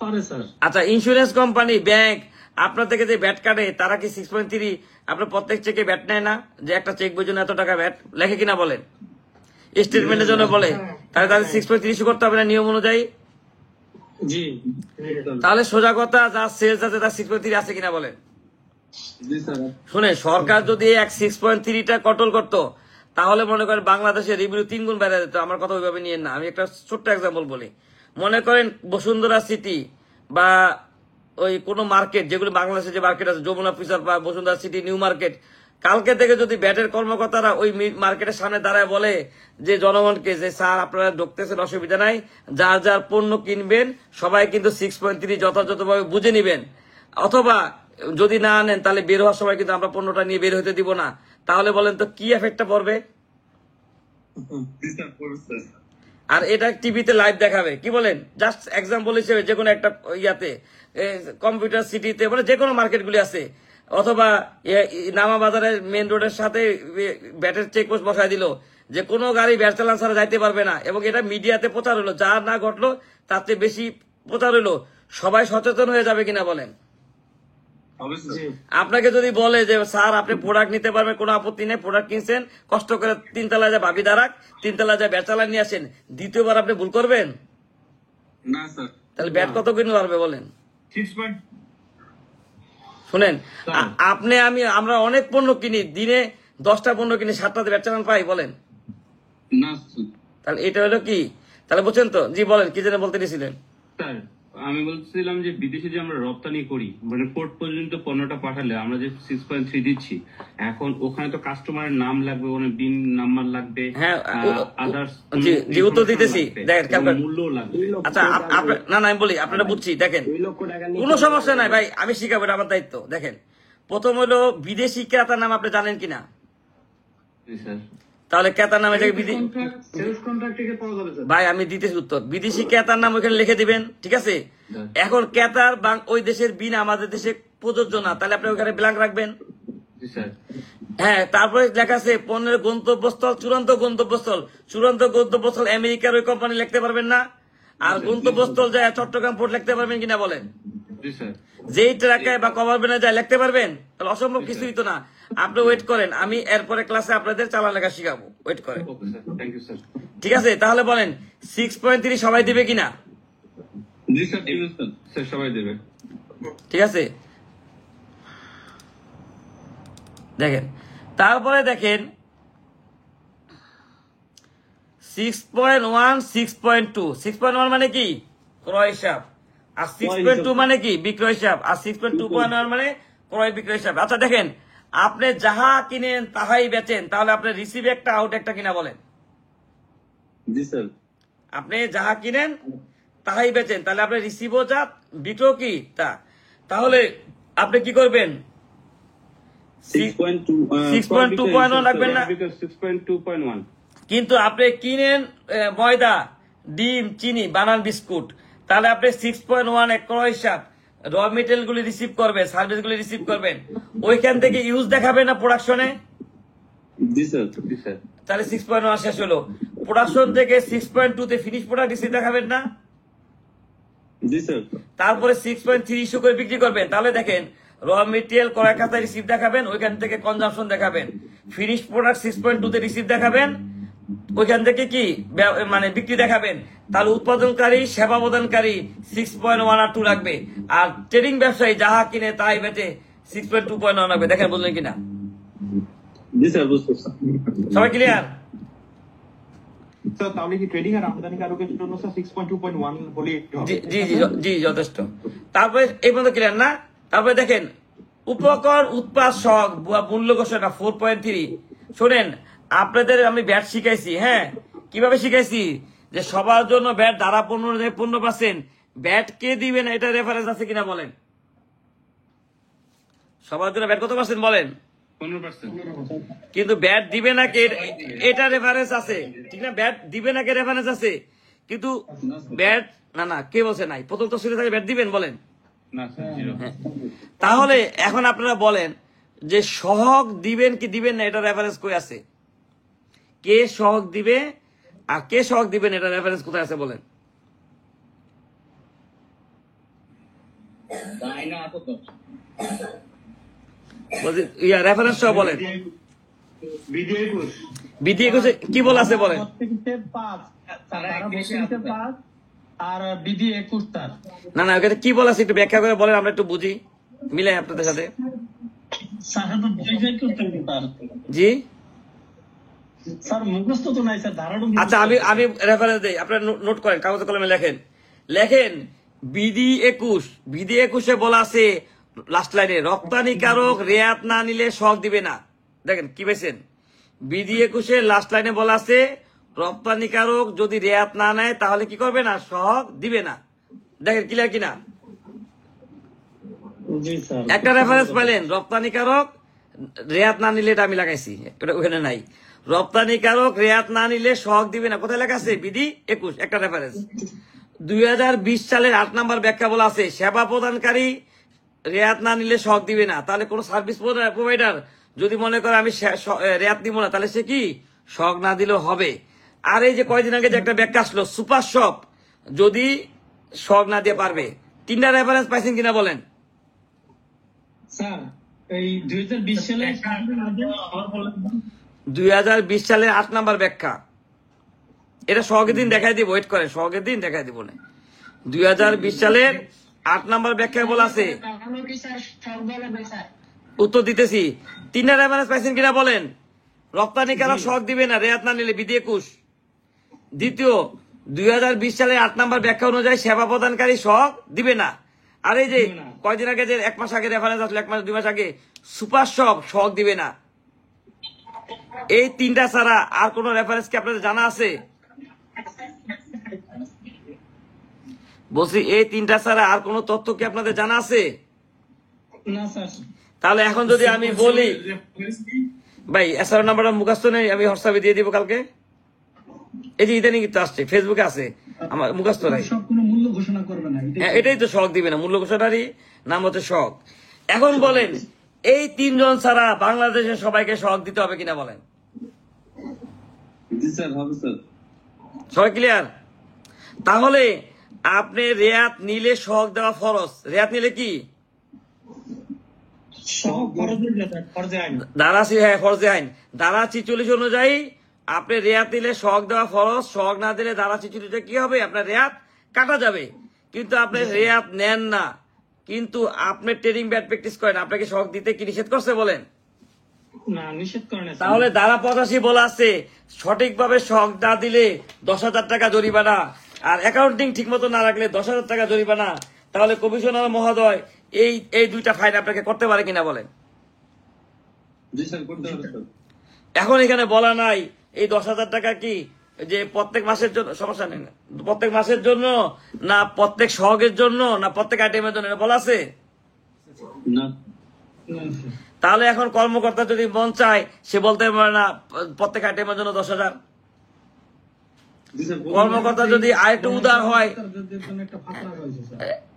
পারে স্যার। আচ্ছা, ইন্স্যুরেন্স কোম্পানি, ব্যাংক আপনার থেকে যে ব্যাট কাটে তারা কি 6.3 আপনার প্রত্যেক চেকে ব্যাট নেয় না? যে একটা চেক বই জন্য এত টাকা ব্যাট লেখে কিনা বলেন? স্টেটমেন্টের জন্য বলে, তাহলে তাদের 6.3 ইস্যু করতে হবে না নিয়ম অনুযায়ী? জি। তাহলে সোজা কথা, যা সেলস আছে তার 6.3 আছে কিনা বলেন? জি স্যার। শুনে, সরকার যদি 6.3টা কন্ট্রোল করতো তাহলে মনে করেন বাংলাদেশের রেভিনিউ 3 গুণ বেড়ে যেত। আমার কথা ওইভাবে নিয়ে না, আমি একটা ছোট্ট এক্সাম্পল বলি। মনে করেন বসুন্ধরা সিটি বা ওই কোন মার্কেট, যেগুলো বাংলাদেশে যে মার্কেট আছে, যমুনা ফিচার বা বসুন্ধরা সিটি, নিউ মার্কেট, কালকে থেকে যদি ব্যাটের কর্মকর্তারা ওই মার্কেটের সামনে দাঁড়ায় বলে যে জনগণকে যে স্যার আপনারা ঢুকতেছেন, অসুবিধা নাই, যার যার পণ্য কিনবেন সবাই কিন্তু 6.3 যথাযথভাবে বুঝে নিবেন, অথবা যদি না আনেন তাহলে বের হওয়ার সময় কিন্তু আমরা পণ্যটা নিয়ে বের হতে দিব না, তাহলে বলেন তো কি এফেক্টটা পড়বে? আর এটা টিভিতে লাইভ দেখাবে, কি বলেন? জাস্ট এক্সাম্পল হিসেবে যে কোনো একটা ইয়াতে, কম্পিউটার সিটিতে, মানে যে কোনো মার্কেটগুলি আছে, অথবা নামা বাজারের মেন রোডের সাথে ব্যাটের চেকপোস্ট বসায় দিল যে কোনো গাড়ি ব্যাট চালান ছাড়া যাইতে পারবে না, এবং এটা মিডিয়াতে প্রচার হলো, যা না ঘটলো তার চেয়ে বেশি প্রচার হলো, সবাই সচেতন হয়ে যাবে কিনা বলেন? আপনাকে যদি বলে যে স্যার আপনি প্রোডাক্ট নিতে পারবেন, কোনো আপত্তি নেই, প্রোডাক্ট কিনছেন, কষ্ট করে 3 তলায় যা ভাবি দাঁড়াক, 3 তলায় যা ব্যাট চালান নিয়ে আসেন, দ্বিতীয়বার আপনি ভুল করবেন না স্যার। তাহলে ব্যাট কত কিনতে পারবে বলেন? 6. শুনেন, আমরা অনেক পণ্য কিনি, দিনে 10টা পণ্য কিনি, 7টাতে ব্যাট চালান পাই বলেন? না স্যার। তাহলে এটা হলো কি? তাহলে বুঝছেন তো? জি বলেন, কি যেন বলতে দিয়েছিলেন? স্যার, আমি বলছিলাম যে বিদেশে যে আমরা রপ্তানি করি, মানে পোর্ট পর্যন্ত পণ্যটা পাঠালে আমরা যে 6.3 দিচ্ছি, এখন ওখানে তো কাস্টমারের নাম লাগবে, ওখানে বিন নাম্বার লাগবে, হ্যাঁ, আদার্স জি উত্তর দিতেছি, দেখেন মূল্য লাগবে। আচ্ছা না আমি বলি, আপনারা বুঝছি, দেখেন কোনো সমস্যা নাই ভাই, আমি শিখাবো, এটা আমার দায়িত্ব। দেখেন, প্রথম হলো বিদেশি ক্রেতার নাম আপনি জানেন কিনা? তাহলে ক্রেতার নামে ভাই আমি দিতেছি উত্তর, বিদেশি ক্রেতার নাম ওইখানে লিখে দিবেন, ঠিক আছে? এখন ক্রেতার ওই দেশের বিন আমাদের দেশে প্রযোজ্য না, তাহলে আপনি ওইখানে ব্ল্যাঙ্ক রাখবেন। হ্যাঁ, তারপরে লেখা আছে পণ্যের গন্তব্যস্থল, চূড়ান্ত গন্তব্যস্থল। চূড়ান্ত গন্তব্যস্থল আমেরিকার ওই কোম্পানি লিখতে পারবেন না, আর গন্তব্যস্থল যায় চট্টগ্রাম পোর্ট লিখতে পারবেন কিনা বলেন? যেই ট্রাকায় বা কভার ভ্যানে যায় লিখতে পারবেন? তাহলে অসম্ভব কিছুই তো না। আপনি ওয়েট করেন, আমি এরপরে ক্লাসে আপনাদের চালা লেখা শিখাবো, ওয়েট করেন, ঠিক আছে? তাহলে বলেন 6.3 সবাই দিবে কিনা? সবাই দেবে, ঠিক আছে? দেখেন, তারপরে দেখেন 6.1, 6.2। 6.1 মানে কি? ক্রয় হিসাব। আর 6.2 মানে কি? বিক্রয় হিসাব। আর 6.2.1 মানে ক্রয় বিক্রয় হিসাব। আচ্ছা দেখেন, আপনি যাহা কিনেন তাহাই বেচেন, তাহলে আপনার রিসিভ একটা আউট একটা কিনা বলেন? জি স্যার। আপনি যাহা কিনেন তাহাই বেচেন, তাহলে আপনার রিসিভও যা, বিক্রয় কি তা। তাহলে আপনি কি করবেন? 6.2.1 রাখবেন না? 6.2.1। কিন্তু আপনি কিনেন ময়দা, ডিম, চিনি, বানান, বিস্কুট, তাহলে আপনি 6.1 ক্রয় হিসাব, র মেটেরিয়াল গুলি রিসিভ করবেন, সার্ভিস গুলি রিসিভ করবেন, ওইখান থেকে ইউজ দেখাবেন না প্রোডাকশনে? তাহলে 6.1 শেষ হলো। প্রোডাকশন থেকে 6.2 তে ফিনিশ প্রোডাক্ট রিসিভ দেখাবেন না? তারপরে 6.3 ইস্যু করে বিক্রি করবেন। তাহলে দেখেন, র মেটেরিয়াল ক্রয় খাতায় রিসিভ দেখাবেন, ওইখান থেকে কনজাম্পশন দেখাবেন। ফিনিশ প্রোডাক্ট 6.2 তে রিসিভ দেখাবেন, ওইখান থেকে কি মানে বিক্রি দেখাবেন। তাহলে উৎপাদনকারী, সেবা প্রদানকারী 6.1 আর 2 রাখবে, আর ট্রেডিং ব্যবসায়ী যাহা কিনে তাই বেচে 6.2.1 রাখবে। দেখেন বললেন কিনা? সবাই ক্লিয়ার? তাহলে কি ট্রেডিং আর আমদানিকারকের জন্য 6.2.1 বলে? জি যথেষ্ট। তারপরে এই পর্যন্ত ক্লিয়ার না? তারপরে দেখেন, উপকরণ, উৎপাদ, শখ, মূল্য ঘোষণা 4.3। শোনেন, আপনাদের আমি ব্যাট শিখাইছি, হ্যাঁ, কিভাবে শিখাইছি? যে সবার জন্য ব্যাট ধারা 15%। ব্যাট কে দিবেন এটা রেফারেন্স আছে কিনা বলেন? সবার জন্য ব্যাট কত পার্সেন্ট বলেন? 15%। কিন্তু ব্যাট দিবে না কে, এটা রেফারেন্স আছে, ঠিক না? ব্যাট দিবে না কে রেফারেন্স আছে, কিন্তু ব্যাট না কে বলছে নাই? প্রথম তো শুরু থাকে ব্যাট দিবেন বলেন? তাহলে এখন আপনারা বলেন যে সহগ দিবেন কি দিবেন না, এটা রেফারেন্স কই আছে? কে সহগ দিবে আর কে সহগ দিবেন, এটা রেফারেন্স কোথায় আছে বলেন? রেফারেন্স সহ বলেন। বিধি 21 কি বলা আছে বলেন। আর বিধি 21 তার না না ওখানে কি বলা আছে একটু ব্যাখ্যা করে বলেন, আমরা একটু বুঝি মিলাই আপনাদের সাথে। জি স্যার মুখস্থ তো নাই স্যার, ধারাটা আচ্ছা আমি রেফারেন্স দেই, আপনারা নোট করেন, কাগজে কলমে লেখেন বিধি 21 বলা আছে লাস্ট লাইনে রপ্তানিকারক রেয়াত না নিলে সহগ দিবে না। দেখেন কি পেয়েছেন, বিধি 21 লাস্ট লাইনে বলা আছে রপ্তানিকারক যদি রেয়াত না নেয় তাহলে কি করবে না, সহগ দিবে না। দেখেন ক্লিয়ার কিনা। একটা রেফারেন্স পাইলেন, রপ্তানিকারক রেয়াত না নিলে, এটা আমি লাগাইছি, এটা ওখানে নাই। রপ্তানিকারক রেয়াত না নিলে সহগ দিবে না, কোথায় লেখা আছে, বিধি 21 একটা রেফারেন্স। 2020 সালের 8 নম্বর ব্যাখ্যা বলা আছে সেবা প্রদানকারী রেয়াত না নিলে সহগ দিবে না। তাহলে কোন সার্ভিস প্রোভাইডার যদি মনে করে আমি রেয়াত দিব না, তাহলে সে কি সহগ না দিলেও হবে। আর এই যে কয়েকদিন আগে যে একটা ব্যাখ্যা আসলো সুপার শপ যদি সহগ না দিয়ে পারবে, 3টা রেফারেন্স পাইছেন কিনা বলেন। স্যার এই 2020 সালে 2020 সালের 8 নম্বর ব্যাখ্যা, এটা সহগের দিন দেখাই দিব, ওয়েট করেন, সহগের দিন দেখাই দিব না। 2020 সালের 8 নম্বর ব্যাখ্যায় বলা আছে, উত্তর দিতেছি, 3টা রেফারেন্স পাইছেন কিনা বলেন। রপ্তানিকারক সহগ দিবে না রেয়াত না নিলে, বিধি 21। দ্বিতীয় 2020 সালের 8 নম্বর ব্যাখ্যা অনুযায়ী সেবা প্রদানকারী সহগ দিবে না। আর এই যে কয়দিন আগে যে 1 মাস আগে রেফারেন্স আসলো, 1 মাস 2 মাস আগে সুপার শপ সহগ দিবে না। এই 3টা ছাড়া আর কোন রেফারেন্স কি আপনাদের জানা আছে? বলছি এই 3টা ছাড়া আর কোন তথ্য কি আপনাদের জানা আছে? না স্যার। তাহলে এখন যদি আমি বলি ভাই এসআর নাম্বারটা মুখস্থ নেই, আমি হোয়াটসঅ্যাপে দিয়ে দিব কালকে। এই যে ইদানিং কিন্তু আসছে, ফেসবুকে আছে, আমার মুখস্থ নাই। মূল্য ঘোষণা করবে না, এটাই তো সহগ দিবে না, মূল্য ঘোষণারই নাম হচ্ছে সহগ। এখন বলেন এই 3 জন ছাড়া বাংলাদেশের সবাইকে সহগ দিতে হবে কিনা বলেন। সবাই ক্লিয়ার? তাহলে আপনি রেয়াত নিলে সহগ দেওয়া ফরজ। রেয়াত নিলে কি ধারা ফরজে আইন, ধারা 46 অনুযায়ী আপনি রেয়াত নিলে সহগ দেওয়া ফরজ, সহগ না দিলে ধারা 46 কি হবে, আপনার রেয়াত কাটা যাবে। কিন্তু আপনি রেয়াত নেন না, কিন্তু আপনি ট্রেনিং ব্যাড প্র্যাকটিস করেন, আপনাকে সহগ দিতে কি নিষেধ করছে বলেন? না, নিষেধ করে না। তাহলে ধারা 85 বলা আছে সঠিকভাবে সহগ না দিলে 10,000 টাকা জরিমানা, আর অ্যাকাউন্টিং ঠিক মতো না রাখলে 10,000 টাকা জরিমানা। তাহলে কমিশনার মহোদয় এই 2টা ফাইন আপনাকে করতে পারে কিনা বলেন। এখন এখানে বলা নাই এই 10,000 টাকা কি যে প্রত্যেক মাসের জন্য, সমস্যা নেই, প্রত্যেক মাসের জন্য না প্রত্যেক সহগের জন্য না প্রত্যেক আইটেমের জন্য, বলা আছে না। তাহলে এখন কর্মকর্তা যদি মন চায় সে বলতে পারে না প্রত্যেক আইটেমের জন্য 10,000। কর্মকর্তা যদি আরেকটু উদার হয়,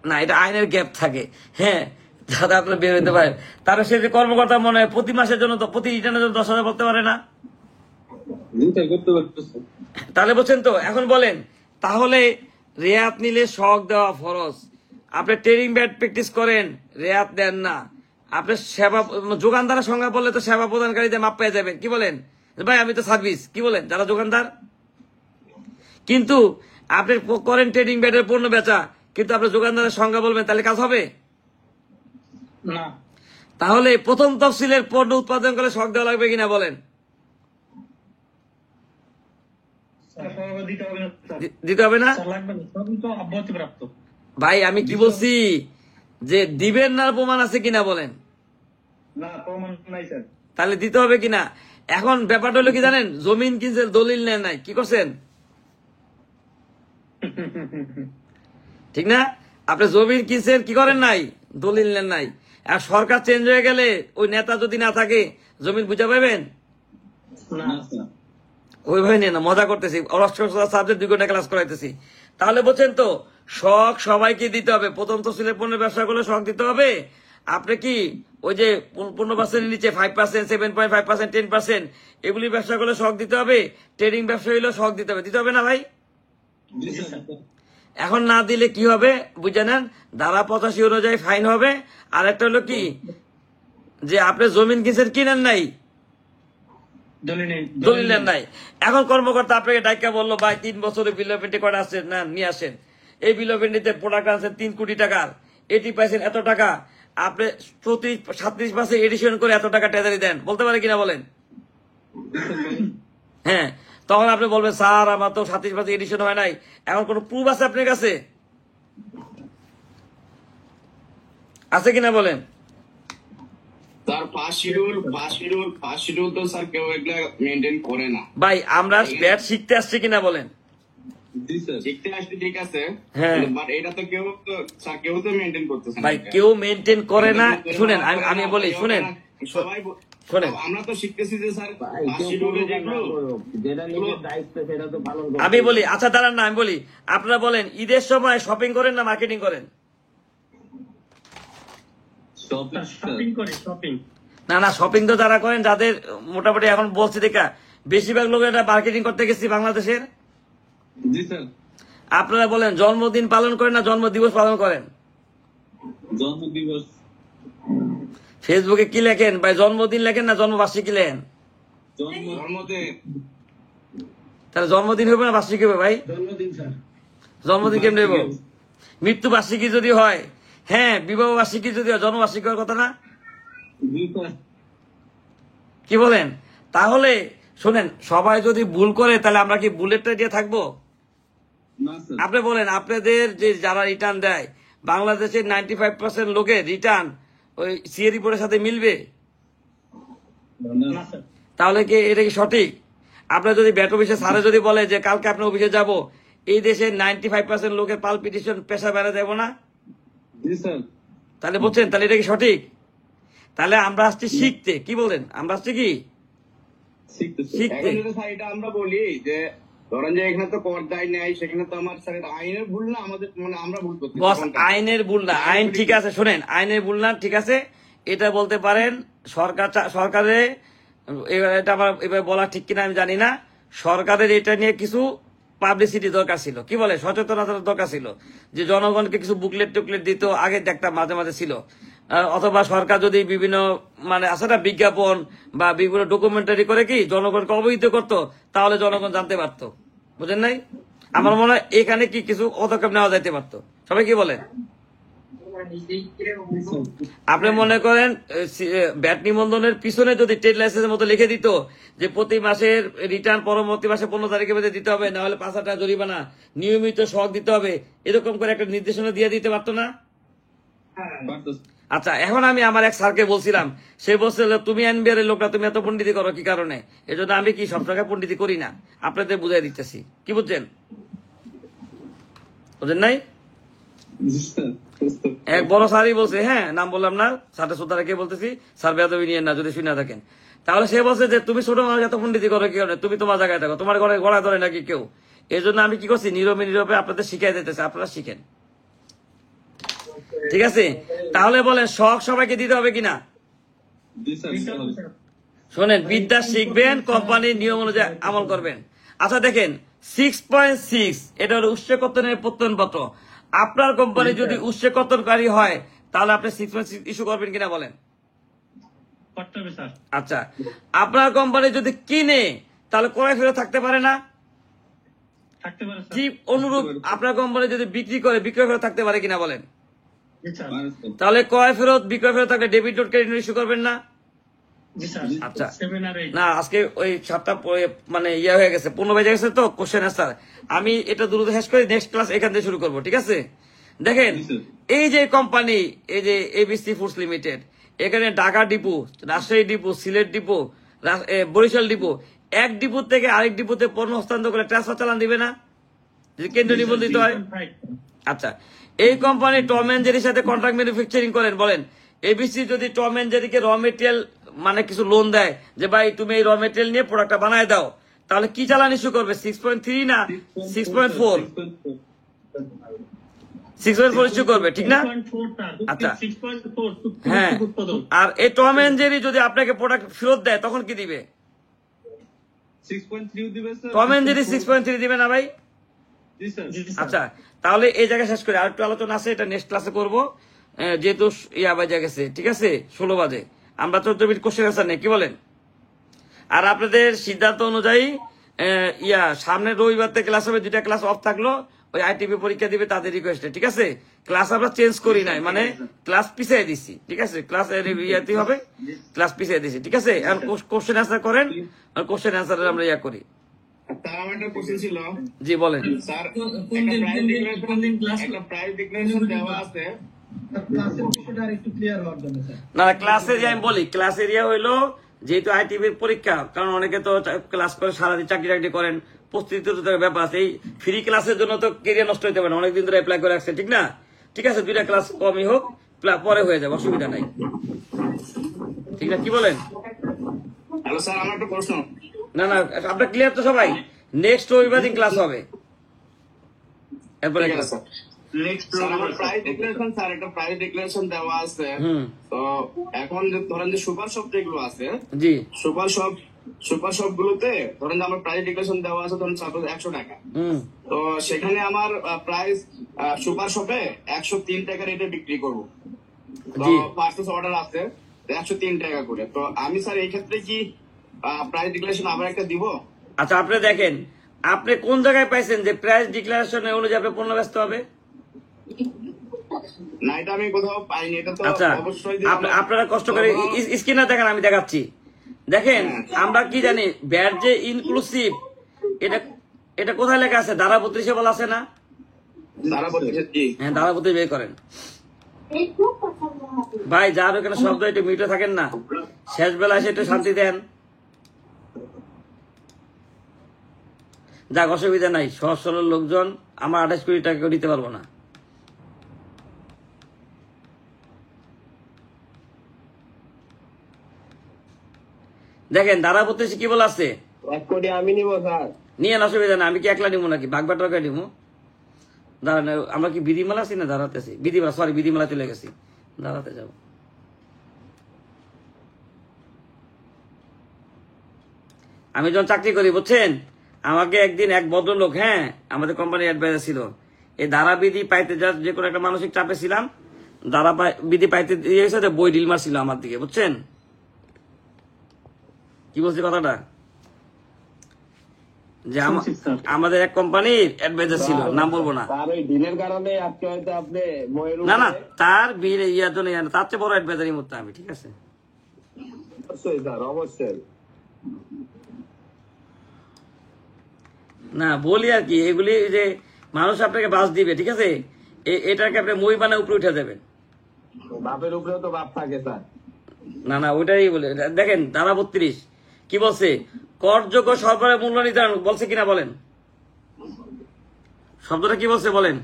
না এটা আইনের গ্যাপ থাকে, হ্যাঁ যাতে আপনার বের হইতে পারেন, তাহলে সে যে কর্মকর্তা মনে হয় প্রতি মাসের জন্য, প্রতি রিটার্নের জন্য 10,000 বলতে পারে না। তাহলে বলছেন তো। এখন বলেন তাহলে রেয়াত নিলে সহগ দেওয়া ফরজ, আপনি ট্রেনিং ব্যাড প্র্যাকটিস করেন, রেয়াত দেন না, আপনি সেবা যোগানদারের সংজ্ঞা বললে তো সেবা প্রদানকারীদের মাপ পেয়ে যাবেন। কি বলেন ভাই, আমি তো সার্ভিস, কি বলেন যারা যোগানদার। কিন্তু আপনি করেন ট্রেনিং ব্যাডের পণ্য বেচা, কিন্তু আপনি যোগানদারের সংজ্ঞা বলবেন, তাহলে কাজ হবে না। তাহলে প্রথম তফসিলের পণ্য উৎপাদন করে সহগ দেওয়া লাগবে কিনা বলেন। দিতে হবে না ভাই, আমি কি বলছি যে দিবেন না প্রমাণ আছে কিনা বলেন। তাহলে দিতে হবে কিনা। এখন ব্যাপারটা হলো কি জানেন, জমিন কিনছেন দলিল নেন নাই, কি করছেন ঠিক না, আপনি জমিন কিনছেন কি করেন নাই, দলিল নেন নাই। আর সরকার চেঞ্জ হয়ে গেলে ওই নেতা যদি না থাকে জমিন বুঝা পাবেন, ওইভাবে নিয়ে না, মজা করতেছি, সাবজেক্ট 2 ঘন্টা ক্লাস করাইতেছি। তাহলে বলছেন তো শখ সবাইকে দিতে হবে, প্রথম তফসিলের পণ্যের ব্যবসা করলে শখ দিতে হবে। আপনি কি ওই যে 15% নিচে 5%, 7.5%, 10% এগুলি ব্যবসা করলে শখ দিতে হবে, ট্রেডিং ব্যবসা হইলেও শখ দিতে হবে, দিতে হবে না ভাই। এখন না দিলে কি হবে বুঝে নেন, ধারা 85 অনুযায়ী ফাইন হবে। আর একটা হলো কি যে আপনি জমিন কিনছেন কিনেন নাই, দলিল নাই। এখন কর্মকর্তা আপনাকে ডাইকা বললো ভাই 3 বছরের বিল অফ এন্ট্রি করা আসছেন না, নিয়ে আসেন। এই বিল অফ এন্ট্রিতে প্রোডাক্ট আনছেন 3 কোটি টাকার, এটি পাইছেন এত টাকা, আপনি 37 মাসে এডিশন করে এত টাকা ট্রেজারি দেন, বলতে পারে কিনা বলেন? হ্যাঁ, তখন আপনি বলবেন স্যার আমার তো 37 মাসে এডিশন হয় নাই। এখন কোন প্রুফ আছে আপনার কাছে? আছে কিনা বলেন? স্যার ফার্স্ট শিডিউল তো স্যার কেউ এগুলা মেনটেন করে না ভাই। আমরা ব্যাট শিখতে আসছি কিনা বলেন? শিখতে আসতে ঠিক আছে, হ্যাঁ, বাট এটা তো কেউ তো মেনটেন করতেছে না ভাই, কেউ মেনটেন করে না। শুনেন আমি বলি, শুনেন সবাই শোনেন, আমরা তো শিখতেছি যে স্যার ফার্স্ট শিডিউলে যেগুলো যেটা নিজের দায়িত্ব সেটা তো পালন করতে আমি বলি আচ্ছা দাঁড়ান না, আমি বলি আপনারা বলেন ঈদের সময় শপিং করেন না মার্কেটিং করেন? না, শপিং তো যারা করেন, যাদের মোটামুটি এখন বলছি দেখা বেশিরভাগ লোক এটা মার্কেটিং করতে গেছি বাংলাদেশের। জি স্যার। আপনারা বলেন জন্মদিন পালন করেন না জন্মদিবস পালন করেন? জন্মদিবস। ফেসবুকে কি লেখেন ভাই, জন্মদিন লেখেন না জন্মবার্ষিকী লেখেন? জন্মদিন। তাহলে জন্মদিন হবে না বার্ষিকী হবে ভাই? জন্মদিন স্যার। জন্মদিন কেমন দেব? মৃত্যু বার্ষিকী যদি হয়, হ্যাঁ, বিবাহ বার্ষিকী যদি হয়, জন্মবার্ষিকী হওয়ার কথা না? কি বলেন? তাহলে শোনেন, সবাই যদি ভুল করে তাহলে আমরা কি বুলেটটা দিয়ে থাকবো? আপনি বলেন, আপনাদের যে যারা রিটার্ন দেয় বাংলাদেশের 95% লোকের রিটার্ন ওই সিএ রিপোর্টের সাথে মিলবে? তাহলে কি এটা কি সঠিক? আপনার যদি ব্যাট অফিসে স্যারে যদি বলে যে কালকে আপনার অফিসে যাব, এই দেশের 95% লোকের পালপিটেশন পেশা বেড়া যাব না? তাহলে বলছেন, তাহলে এটা কি সঠিক? তাহলে আমরা আসছি শিখতে। কি বলেন? আমরা আসছি কি শিখতে? এটা আমরা বলি যে ধরেন যে এখানে তো কর দায় নেই, সেখানে তো আমার স্যার আইনের ভুল না, আমাদের মানে আমরা ভুল করছি। বস, আইনের ভুল না, আইন ঠিক আছে। শোনেন, আইনের ভুল না, ঠিক আছে, এটা বলতে পারেন। সরকারে এটা আমার এবার বলা ঠিক কিনা আমি জানি না। সরকারের এটা নিয়ে কিছু পাবলিসিটি দরকার ছিল, কি বলে, সচেতনতার দরকার ছিল, যে জনগণকে কিছু বুকলেট টুকলেট দিত, আগে দেখতাম মাঝে মাঝে ছিল। অথবা সরকার যদি বিভিন্ন মানে আছে না বিজ্ঞাপন বা বিভিন্ন ডকুমেন্টারি করে কি জনগণকে অবহিত করতো, তাহলে জনগণ জানতে পারতো। বুঝেন নাই? আমার মনে হয় এখানে কি কিছু পদক্ষেপ নেওয়া যাইতে পারতো। সবাই কি বলেন? আপনি মনে করেন ব্যাট নিবন্ধনের পিছনে যদি ট্রেড লাইসেন্সের মতো লিখে দিত যে প্রতি মাসের রিটার্ন পরবর্তী মাসে 15 তারিখের মধ্যে দিতে হবে, না হলে 5,000 টাকা জরিমানা, নিয়মিত শক দিতে হবে, এরকম করে একটা নির্দেশনা দিয়ে দিতে পারতো না? আচ্ছা, এখন আমি আমার এক স্যারকে বলছিলাম, সে বলছিল তুমি এনবিআর এর লোকটা, তুমি এত পণ্ডিতি করো কি কারণে? এজন্য আমি কি সব জায়গায় পণ্ডিতি করি না, আপনাদের বুঝাই দিতেছি। কি বুঝছেন? বুঝেন নাই? এক বড় স্যারই বলছে, হ্যাঁ, নাম বললাম না, স্যারটা শ্রদ্ধা রেখে বলতেছি, স্যার বেয়াদবি নিয়ে না যদি শুনে থাকেন। তাহলে সে বলছে যে তুমি ছোট মানুষ এত পণ্ডিতি করো কি কারণে? তুমি তোমার জায়গায় থাকো, তোমার ঘরে গড়ায় ধরে নাকি কেউ? এই জন্য আমি কি করছি, নীরবে আপনাদের শিখাই দিতেছি, আপনারা শিখেন। ঠিক আছে? তাহলে বলেন শখ সবাইকে দিতে হবে কিনা? শোনেন, বিদ্যা শিখবেন, কোম্পানির নিয়ম অনুযায়ী আমল করবেন। আচ্ছা দেখেন, 6.6 এটা হলো উৎসকর্তনের প্রত্যয়নপত্র। আপনার কোম্পানি যদি উৎসকর্তনকারী হয় তাহলে আপনি 6.6 ইস্যু করবেন কিনা বলেন? আচ্ছা, আপনার কোম্পানি যদি কিনে তাহলে ক্রয় ফেরত থাকতে পারে না? ঠিক অনুরূপ আপনার কোম্পানি যদি বিক্রি করে বিক্রয় ফেরত থাকতে পারে কিনা বলেন? তাহলে ক্রয় ফেরত বিক্রয় ফেরত থাকলে debit note credit note issue করবেন না? আচ্ছা, না আজকে ওই 7টা মানে ইয়ে হয়ে গেছে, 15 বেজে গেছে তো কোশ্চেন আনসার। আমি এটা দ্রুত শেষ করে নেক্সট ক্লাস এখান থেকে শুরু করবো, ঠিক আছে? দেখেন, এই যে কোম্পানি, এই যে এবিসি ফুডস লিমিটেড, এখানে Dhaka depot, Rajshahi depot, Sylhet depot, Barishal depot, এক ডিপো থেকে আরেক ডিপোতে পণ্য হস্তান্তর করে ট্রান্সফার চালান দিবে না, যদি কেন্দ্র নিবন্ধিত হয়? আচ্ছা, এই কোম্পানি টম এন্ড জেরির সাথে কন্ট্রাক্ট ম্যানুফ্যাকচারিং করেন, বলেন এবিসি যদি টম এন্ড জেরিকে র মেটেরিয়াল মানে কিছু লোন দেয় যে ভাই তুমি এই র মেটেরিয়াল নিয়ে প্রোডাক্টটা বানায় দাও, তাহলে কি চালান ইস্যু করবে? 6.3 না 6.4? 6.4 ইস্যু করবে, ঠিক না? আচ্ছা, হ্যাঁ। আর এই টম এন্ড জেরি যদি আপনাকে প্রোডাক্ট ফেরত দেয় তখন কি দিবে? 6.3 দিবে স্যার। টম এন্ড জেরি 6.3 দিবে না ভাই? আচ্ছা, তাহলে এই জায়গায় শেষ করি। আর একটু আলোচনা আছে, এটা নেক্সট ক্লাসে করবো, যেহেতু ইয়া বাজে গেছে, ঠিক আছে, 16 বাজে। আমরা 14 মিনিট কোশ্চেন আনসার নেই, কি বলেন? আর আপনাদের সিদ্ধান্ত অনুযায়ী সামনে রবিবার থেকে ক্লাস হবে, 2টা ক্লাস অফ থাকলো, ওই আইটিপি পরীক্ষা দিবে তাদের রিকোয়েস্টে, ঠিক আছে? ক্লাস আমরা চেঞ্জ করি নাই, মানে ক্লাস পিছিয়ে দিছি, ঠিক আছে? ক্লাস ইয়াতে হবে, ক্লাস পিছিয়ে দিছি, ঠিক আছে? আর কোশ্চেন আনসার করেন, আর কোশ্চেন আনসার আমরা ইয়া করি। তার আমার একটা কোশ্চেন ছিল। জি বলেন। স্যার, একটা প্রাইস ডিক্লারেশন দেওয়া আছে। না, ক্লাস এরিয়া আমি বলি, ক্লাস এরিয়া হইলো যেহেতু আইটিভির পরীক্ষা, কারণ অনেকে তো ক্লাস করে সারাদিন চাকরি টাকরি করেন, প্রস্তুতির ব্যাপার আছে। এই ফ্রি ক্লাসের জন্য তো কেরিয়ার নষ্ট হতে পারে, অনেকদিন ধরে অ্যাপ্লাই করে রাখছে, ঠিক না? ঠিক আছে, 2টা ক্লাস কমই হোক, পরে হয়ে যাবে, অসুবিধা নাই, ঠিক না? কি বলেন? হ্যালো স্যার, আমার একটা প্রশ্ন। না না, আপনার ক্লিয়ার তো সবাই? নেক্সট রবিবার দিন ক্লাস হবে, এরপরে প্রাইস ডিক্লারেশন, স্যার একটা প্রাইস ডিক্লারেশন দেওয়া আছে। তো এখন যে ধরেন যে সুপার শপ যেগুলো আছে, জি সুপার শপ গুলোতে ধরেন যে আমার প্রাইস ডিক্লারেশন দেওয়া আছে ধরেন 100 টাকা। তো সেখানে আমার প্রাইস সুপার শপে 103 টাকা রেটে বিক্রি করবো। তো পার্সেস অর্ডার আছে 103 টাকা করে। তো আমি স্যার এই ক্ষেত্রে কি প্রাইস ডিক্লারেশন আবার একটা দিব? আচ্ছা, আপনি দেখেন আপনি কোন জায়গায় পাইছেন যে প্রাইস ডিক্লারেশন অনুযায়ী আপনি পণ্য ব্যস্ত হবে? না, এটা আমি কোথাও পাইনি। এটা তো আচ্ছা, অবশ্যই আপনারা কষ্ট করে স্ক্রিনে দেখেন, আমি দেখাচ্ছি। দেখেন আমরা কি জানি, ব্যাট যে ইনক্লুসিভ, এটা কোথায় লেখা আছে? ধারা 32 বলা আছে না? হ্যাঁ, ধারা 32 বের করেন ভাই। যার ওখানে শব্দ একটু মিউটে থাকেন না, শেষ বেলা এসে একটু শান্তি দেন। যাক, অসুবিধা নাই, সহজ সরল লোকজন, আমার 28 কোটি টাকা দিতে পারবো না। দেখেন ধারা 32 কি বলা আছে? 1 কোটি আমি নিব স্যার। নিয়ে অসুবিধা না, আমি কি একলা নিবো নাকি? বাগবাটকা নিবো। দাঁড়ান, আমরা কি বিধিমালা আছি না দাঁড়াতে আছি? বিধিমালা, সরি, বিধিমালা চলে গেছি, দাঁড়াতে যাবো। আমি যখন চাকরি করি, বুঝছেন, আমাকে একদিন এক ভদ্রলোক, হ্যাঁ, আমাদের কোম্পানির অ্যাডভাইজার ছিল, এই ধারা বিধি পাইতে যে কোনো একটা মানসিক চাপে ছিলাম, ধারা বিধি পাইতে দিয়েছে, বই ডিল মারছিল আমার দিকে, বুঝছেন কি বলছি কথাটা? যে আমাদের এক কোম্পানির অ্যাডভাইজার ছিল, নাম বলবো না। না না, তার বিল ইয়ার জন্য, তার চেয়ে বড় অ্যাডভাইজারই মতো আমি, ঠিক আছে? না বলি আর কি, এগুলি যে মানুষ আপনাকে বাস দিবে, ঠিক আছে, এটাকে আপনি মই বানায় উপরে উঠে দেবেন। বাপের উপরেও তো বাপ থাকে স্যার। না না, ওইটাই বলে। দেখেন ধারা 32 কি বলছে? করযোগ্য সরবরাহের মূল্য নির্ধারণ বলছে কিনা বলেন? শব্দটা কি বলছে বলেন?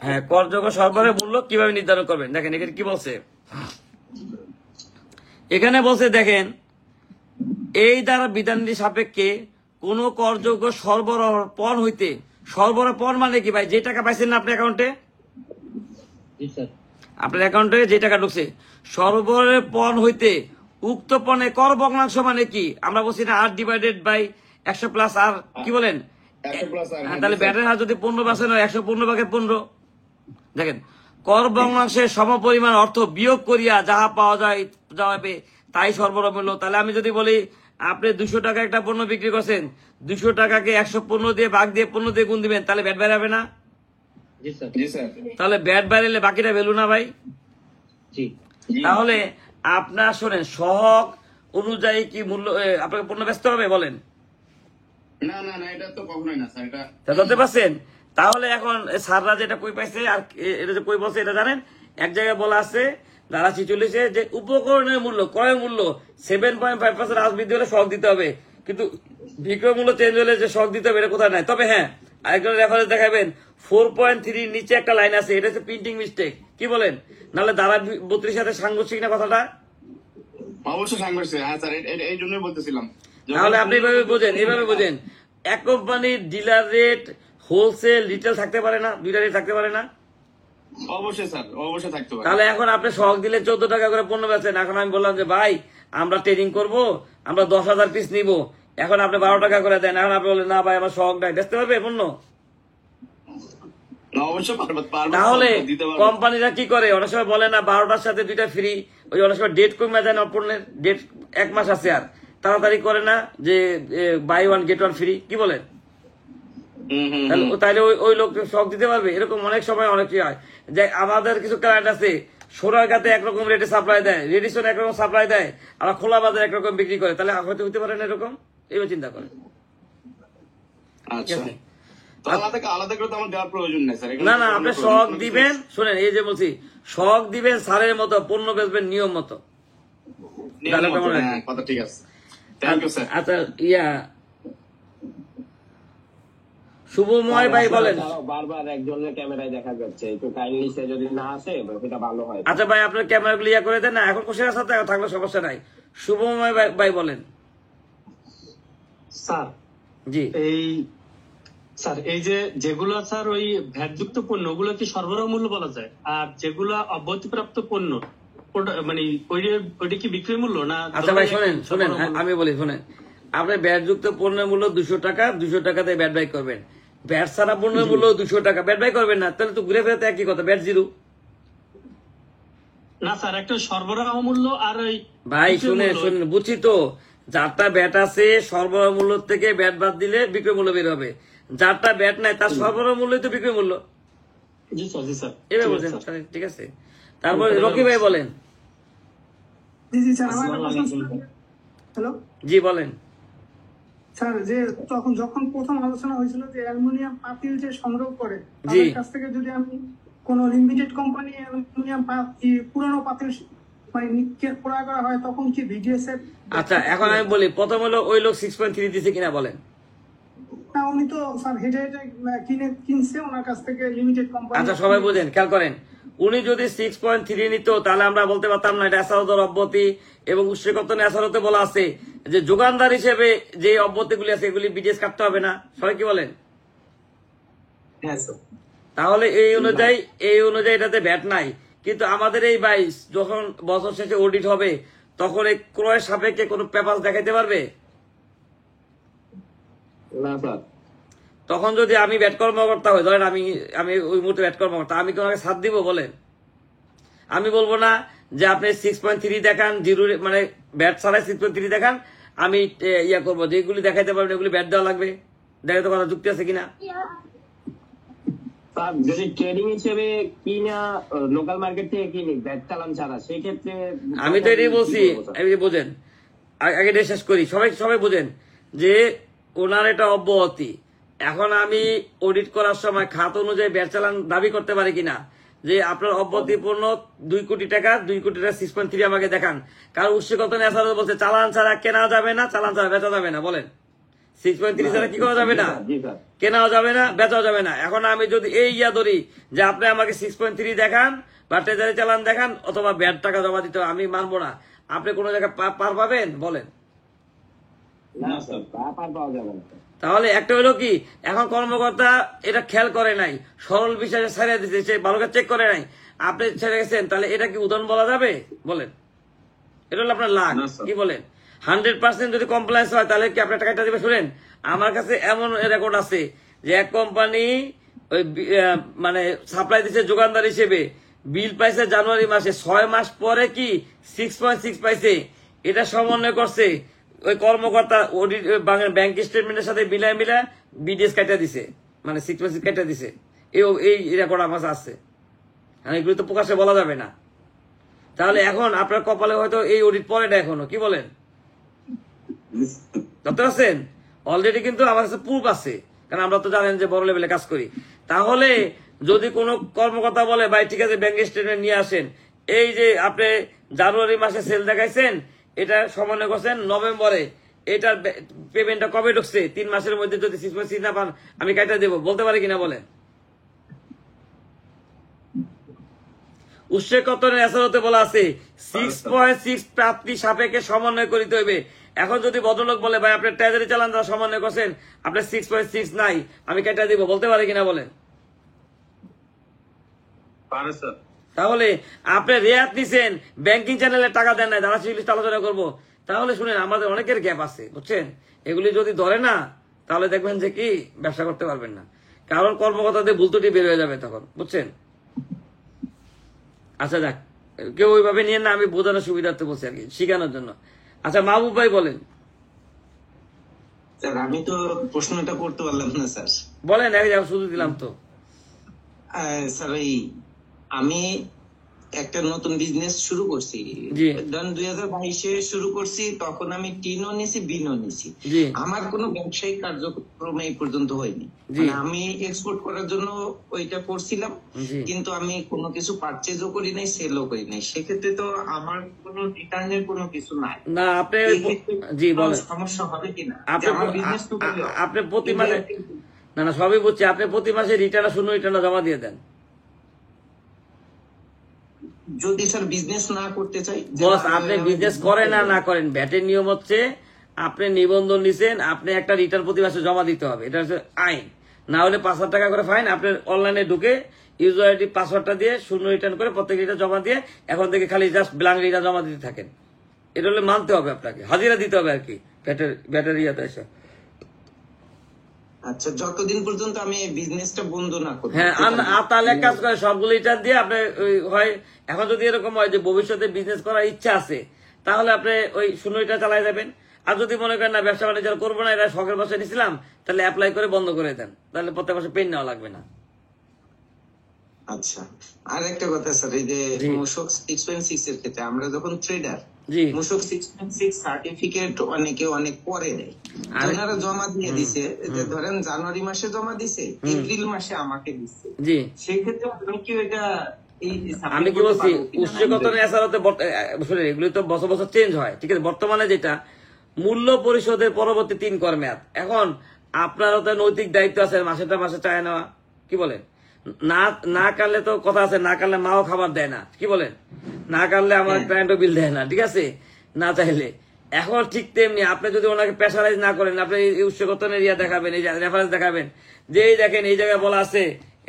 হ্যাঁ, করযোগ্য সরবরাহের মূল্য কিভাবে নির্ধারণ করবেন? দেখেন এখানে কি বলছে, এখানে বলছে দেখেন, এই দ্বারা বিধানটি সাপেক্ষে কোন করযোগ্য সরবরাহ পণ হইতে, সরবরাহ পণ মানে কি ভাই? যে টাকা পাইছেন না আপনার অ্যাকাউন্টে, আপনার অ্যাকাউন্টে যে টাকা ঢুকছে, সরবরাহের পণ হইতে উক্ত পণে কর ভগ্নাংশ মানে কি? আমরা বলছি না R/100 প্লাস আর, কি বলেন? তাহলে ব্যাটের হার যদি 15% হয়, 115 ভাগের 15। দেখেন, কর ভগ্নাংশের সমপরিমাণ অর্থ বিয়োগ করিয়া যাহা পাওয়া যাবে তাই সরবরাহ মূল্য। তাহলে আমি যদি বলি আপনি 200 টাকা একটা পণ্য বিক্রি করছেন, 200 টাকাকে 115 দিয়ে ভাগ দিয়ে 15 দিয়ে গুণ দিবেন, তাহলে ব্যাট বেড়াবে না? তাহলে ব্যাট বেড়ালে বাকিটা ভ্যালু না ভাই? তাহলে আপনার শোনেন, সহগ অনুযায়ী কি মূল্য আপনাকে পণ্য ব্যস্ত হবে বলেন? না না না, এটা তো কখনোই না স্যার, এটা ধরতে পারছেন? তাহলে এখন স্যাররা যেটা কই পাইছে আর এটা যে কই বলছে, এটা জানেন? এক জায়গায় বলা আছে ধারা 46 যে উপকরণের মূল্য, ক্রয় মূল্য 7.5% আজ বৃদ্ধি হলে সহগ দিতে হবে, কিন্তু বিক্রয় মূল্য চেঞ্জ হলে যে সহগ দিতে হবে এটা কোথায় নাই। তবে হ্যাঁ, আরেকজন রেফারেন্স দেখাবেন 4.3 নিচে একটা লাইন আছে, এটা হচ্ছে প্রিন্টিং মিস্টেক, কি বলেন? নাহলে ধারা 32 সাথে সাংঘর্ষিক না কথাটা? অবশ্যই সাংঘর্ষিক, হ্যাঁ স্যার, এই জন্যই বলতেছিলাম। তাহলে আপনি এইভাবে বোঝেন, এক কোম্পানির ডিলার রেট, হোলসেল, রিটেল থাকতে পারে না? 2টা রেট থাকতে পারে না? অবশ্যই স্যার, অবশ্যই থাকতে পারে। তাহলে এখন আপনি সহগ দিলে 14 টাকা করে পণ্য বেচেন, এখন আমি বললাম যে ভাই আমরা ট্রেডিং করব, আমরা 10,000 পিস নিব, এখন আপনি 12 টাকা করে দেন, এখন আপনি বলেন না ভাই আমার শখ নাই, বেচতে পারবে পণ্য? না, অবশ্যই পারবো, তাহলে দিতে পারবো। কোম্পানিরা কি করে, অনেক সময় বলে না 12টার সাথে 2টা ফ্রি, ওই অনেক সময় ডেট কমে যায় না, পণ্যের ডেট 1 মাস আছে, আর তাড়াতাড়ি করে না যে বাই 1 গেট 1 ফ্রি, কি বলেন? তাহলে ওই লোক শখ দিতে পারবে? এরকম অনেক সময় অনেক কি হয় যে আমাদের কিছু ক্লায়েন্ট আছে সোনারগাঁতে একরকম রেটে সাপ্লাই দেয়, রেডিসন একরকম সাপ্লাই দেয়, আবার খোলা বাজার একরকম বিক্রি করে, তাহলে হয়তো হতে পারে না এরকম, এইভাবে চিন্তা করে। আচ্ছা, তো আলাদা করে তো আমার দেওয়ার প্রয়োজন নেই স্যার। না না, আপনি শখ দিবেন, শুনেন এই যে বলছি, শখ দিবেন সারের মতো, পণ্য বেচবেন নিয়ম মতো। কথা ঠিক আছে, থ্যাংক ইউ স্যার। আচ্ছা শুভময় ভাই বলেন। বারবার একজনের ক্যামেরায় দেখা যাচ্ছে, একটু কাইন্ডলি সে যদি না আসে সেটা ভালো হয়। আচ্ছা ভাই, আপনার ক্যামেরাগুলো ইয়া করে দেন না, এখন কোশ্চেনের সাথে থাকলে সমস্যা নাই। শুভময় ভাই বলেন। স্যার জি, এই যে যেগুলো স্যার ওই ভ্যাটযুক্ত পণ্য, ওগুলো কি সরবরাহ মূল্য বলা যায়? আর যেগুলো অব্যাহতিপ্রাপ্ত পণ্য, মানে ওইটা কি বিক্রয় মূল্য না? আচ্ছা ভাই শুনেন, আমি বলি শুনেন, আপনি ব্যাটযুক্ত পণ্যের মূল্য 200 টাকা, 200 টাকাতে ব্যাট বাই করবেন। ব্যাট ছাড়া পণ্যের মূল্য 200 টাকা, ব্যাট বাই করবেন না, তাহলে তো ঘুরে ফেরাতে একই কথা, ব্যাট জিরো। না স্যার, একটা সরবরাহ মূল্য আর ওই ভাই শুনেন, বুঝছি তো, যারটা ব্যাট আছে সরবরাহ মূল্য থেকে ব্যাট বাদ দিলে বিক্রয় মূল্য বের হবে, যারটা ব্যাট নাই তার সরবরাহ মূল্যই তো বিক্রয় মূল্য। জি স্যার, এবার বলছেন, ঠিক আছে। তারপর রকি ভাই বলেন। হ্যালো, জি বলেন। স্যার যে যখন প্রথম আলোচনা হয়েছিল যে অ্যালুমিনিয়াম পাতিল যে সংগ্রহ করে, তাদের কাছ থেকে যদি আমি কোন লিমিটেড কোম্পানি অ্যালুমিনিয়াম পুরনো পাতিল মানে ক্রয় করা হয়, তখন কি ভিডিএস এর? আচ্ছা, এখন আমি বলি, প্রথম হলো ওই লোক 6.3 দিছে কিনা বলেন। না, উনি তো স্যার হেঁটে কিনছে ওনার কাছ থেকে লিমিটেড কোম্পানি। আচ্ছা সবাই বুঝেন, খেয়াল করেন, উনি যদি 6.3 নিত তাহলে আমরা বলতে পারতাম না এটা এসারতের অব্যতি, এবং উৎসকর্তনে এসারতে বলা আছে যে যোগানদার হিসেবে যে অব্যতিগুলি আছে এগুলি বিডিএস কাটতে হবে না। সবাই কি বলেন? তাহলে এই অনুযায়ী এটাতে ভ্যাট নাই। কিন্তু আমাদের এই বাইস যখন বছর শেষে অডিট হবে তখন এই ক্রয় সাপেক্ষে কোনো পেপার দেখাইতে পারবে না স্যার। তখন যদি আমি ব্যাট কর্মকর্তা হই, ধরেন আমি ওই মুহূর্তে ব্যাট কর্মকর্তা, আমি কি ওনাকে সাথ দিব বলেন? আমি বলবো না যে আপনি 6.3 দেখান, জিরো মানে ব্যাট ছাড়াই 6.3 দেখান, আমি ইয়া করবো, যেগুলি দেখাইতে পারবেন এগুলি ব্যাট দেওয়া লাগবে। দেখাতে কথা যুক্তি আছে কিনা? যদি ট্রেডিং হিসেবে কিনা লোকাল মার্কেট থেকে কিনি ব্যাট চালান ছাড়া, সেই ক্ষেত্রে আমি তো এটাই বলছি, বোঝেন আগে শেষ করি, সবাই বোঝেন যে ওনার এটা অব্যাহতি। এখন আমি অডিট করার সময় খাত অনুযায়ী ব্যাট চালান দাবি করতে পারি কিনা যে আপনার অব্যাহতিপূর্ণ 2 কোটি টাকা 6.3 আমাকে দেখান। কারণ উৎসকত নেশার বলছে চালান ছাড়া কেনা যাবে না, চালান ছাড়া বেচা যাবে না। বলেন 6.3 ছাড়া কি করা যাবে না? কেনাও যাবে না, বেচাও যাবে না। এখন আমি যদি এই ধরি যে আপনি আমাকে 6.3 দেখান বা ট্রেজারি চালান দেখান অথবা ব্যাট টাকা জমা দিতে হবে, আমি মানবো না। আপনি কোন জায়গায় পার পাবেন বলেন? তাহলে একটা হলো কি, এখন কর্মকর্তা এটা খেয়াল করে নাই, সরল বিষয়ে ছেড়ে দিচ্ছে, সে ভালো করে চেক করে নাই, আপনি ছেড়ে গেছেন, তাহলে এটা কি উদাহরণ বলা যাবে বলেন? এটা হলো আপনার লাখ, কি বলেন? 100% যদি কমপ্লায়েন্স হয় তাহলে কি আপনার টাকাটা দিবে? শুনেন, আমার কাছে এমন রেকর্ড আছে যে এক কোম্পানি ওই মানে সাপ্লাই দিচ্ছে যোগানদার হিসেবে, বিল পাইছে জানুয়ারি মাসে, 6 মাস পরে কি 6.6 পাইছে। এটা সমন্বয় করছে ওই কর্মকর্তা অডিট ব্যাংক স্টেটমেন্টের সাথে মিলায় বিডিএস কাটা দিছে, মানে 6.6 কাটা দিছে। এই রেকর্ড আমার আছে, এগুলো তো প্রকাশে বলা যাবে না। তাহলে এখন আপনার কপালে হয়তো এই অডিট পরে না এখনো, কি বলেন? বুঝতে পারছেন? অলরেডি কিন্তু আমার কাছে প্রুফ আছে, কারণ আমরা তো জানেন যে বড় লেভেলে কাজ করি। তাহলে যদি কোনো কর্মকর্তা বলে ভাই ঠিক আছে ব্যাংক স্টেটমেন্ট নিয়ে আসেন, এই যে আপনি জানুয়ারি মাসে সেল দেখাইছেন, এটা সমন্বয় করছেন নভেম্বরে, এটার পেমেন্টটা কবে ঢুকছে, 3 মাসের মধ্যে যদি 6.6 না পান আমি কাটা দেবো, বলতে পারি কিনা বলেন? উৎসকতনের এসারতে বলা আছে 6.6 প্রাপ্তি সাপেক্ষে সমন্বয় করিতে হইবে। এখন যদি ভদ্রলোক বলে ভাই আপনি ট্রেজারি চালান দ্বারা সমন্বয় করছেন, আপনার 6.6 নাই, আমি কেটে দিব, বলতে পারি কিনা বলেন? তাহলে আপনি রেয়াত নিছেন, ব্যাংকিং চ্যানেলে টাকা দেন নাই, দাঁড়া লিস্ট আলোচনা করবো, তাহলে শুনেন আমাদের অনেকের গ্যাপ আছে, বুঝছেন? এগুলি যদি ধরে না তাহলে দেখবেন যে কি ব্যবসা করতে পারবেন না, কারণ কর্মকর্তাদের ভুল ত্রুটি বের হয়ে যাবে তখন, বুঝছেন? আচ্ছা যাক, কেউ ওইভাবে নিয়ে না, আমি বোঝানোর সুবিধার্থে বলছি আর কি, শিখানোর জন্য। আচ্ছা মাহবুব ভাই বলেন। স্যার আমি তো প্রশ্নটা করতে পারলাম না স্যার। বলেন, শুধু দিলাম তো। স্যার ওই আমি একটা নতুন বিজনেস শুরু করছি, ধরেন 2022-এ শুরু করছি, তখন আমি টিনও নিছি, বিনও নিছি। আমার কোনো ব্যবসায়িক কার্যক্রম এই পর্যন্ত হয়নি। মানে আমি এক্সপোর্ট করার জন্য ওইটা করছিলাম, কিন্তু আমি কোনো কিছু পারচেজও করি নাই, সেলও করি নাই। সেক্ষেত্রে তো আমার কোনো রিটার্নের কোনো কিছু নাই না। আপনি জি বলেন, সমস্যা হবে কিনা? আপনি প্রতি মাসে, না সবই বুঝছি, আপনি প্রতি মাসে রিটার্ন শূন্য রিটার্ন জমা দিয়ে দেন। যদি স্যার বিজনেস না করতে চাই, বস আপনি বিজনেস করেন আর না করেন, ভ্যাটের নিয়ম হচ্ছে আপনি নিবন্ধন নিছেন, আপনি একটা রিটার্ন প্রতি মাসে জমা দিতে হবে, এটা হচ্ছে আইন। না হলে 5,000 টাকা করে ফাইন। আপনি অনলাইনে ঢুকে ইউজার আইডি পাসওয়ার্ডটা দিয়ে শূন্য রিটার্ন করে প্রত্যেক রিটার্ন জমা দিয়ে এখন থেকে খালি জাস্ট ব্ল্যাঙ্ক রিটার্ন জমা দিতে থাকেন। এটা হলে মানতে হবে আপনাকে, হাজিরা দিতে হবে আর কি ভ্যাটের ইয়াতে এসে। আচ্ছা, যতদিন পর্যন্ত আমি বিজনেসটা বন্ধ না করি। হ্যাঁ, তাহলে এক কাজ করে সবগুলো রিটার্ন দিয়ে আপনি হয়, এখন যদি এরকম হয় যে ভবিষ্যতে বিজনেস করার ইচ্ছা আছে, তাহলে আপনি ওই শূন্য রিটার্ন চালাই যাবেন। আর যদি মনে করেন না ব্যবসা বাণিজ্য করবো না, এটা শখের বসে নিছিলাম, তাহলে অ্যাপ্লাই করে বন্ধ করে দেন, তাহলে প্রত্যেক মাসে পেন নেওয়া লাগবে না। আচ্ছা, আর একটা কথা স্যার, এই যে মূসক 6.6 এর ক্ষেত্রে আমরা যখন ট্রেডার, মূসক 6.6 সার্টিফিকেট অনেকে অনেক পরে দেয়। ওনারা জমা দিয়ে দিছে, ধরেন জানুয়ারি মাসে জমা দিছে, এপ্রিল মাসে আমাকে দিচ্ছে। সেই ক্ষেত্রে আপনি কি ওইটা, আমি কি বলছি, উৎসকত এগুলি তো বছর বছর চেঞ্জ হয়, ঠিক আছে? বর্তমানে যেটা মূল্য পরিশোধের পরবর্তী 3 কর মেয়াদ, এখন আপনারও তো নৈতিক দায়িত্ব আছে মাসেটা মাসে চায় নেওয়া, কি বলেন? না কাটলে তো কথা আছে, না কাটলে মাও খাবার দেয় না, কি বলেন? না কাটলে আমার কারেন্টও বিল দেয় না, ঠিক আছে? না চাইলে। এখন ঠিক তেমনি আপনি যদি ওনাকে প্রেশারাইজ না করেন, আপনি এই উৎসকতনের ইয়া দেখাবেন, এই রেফারেন্স দেখাবেন যে এই দেখেন এই জায়গায় বলা আছে,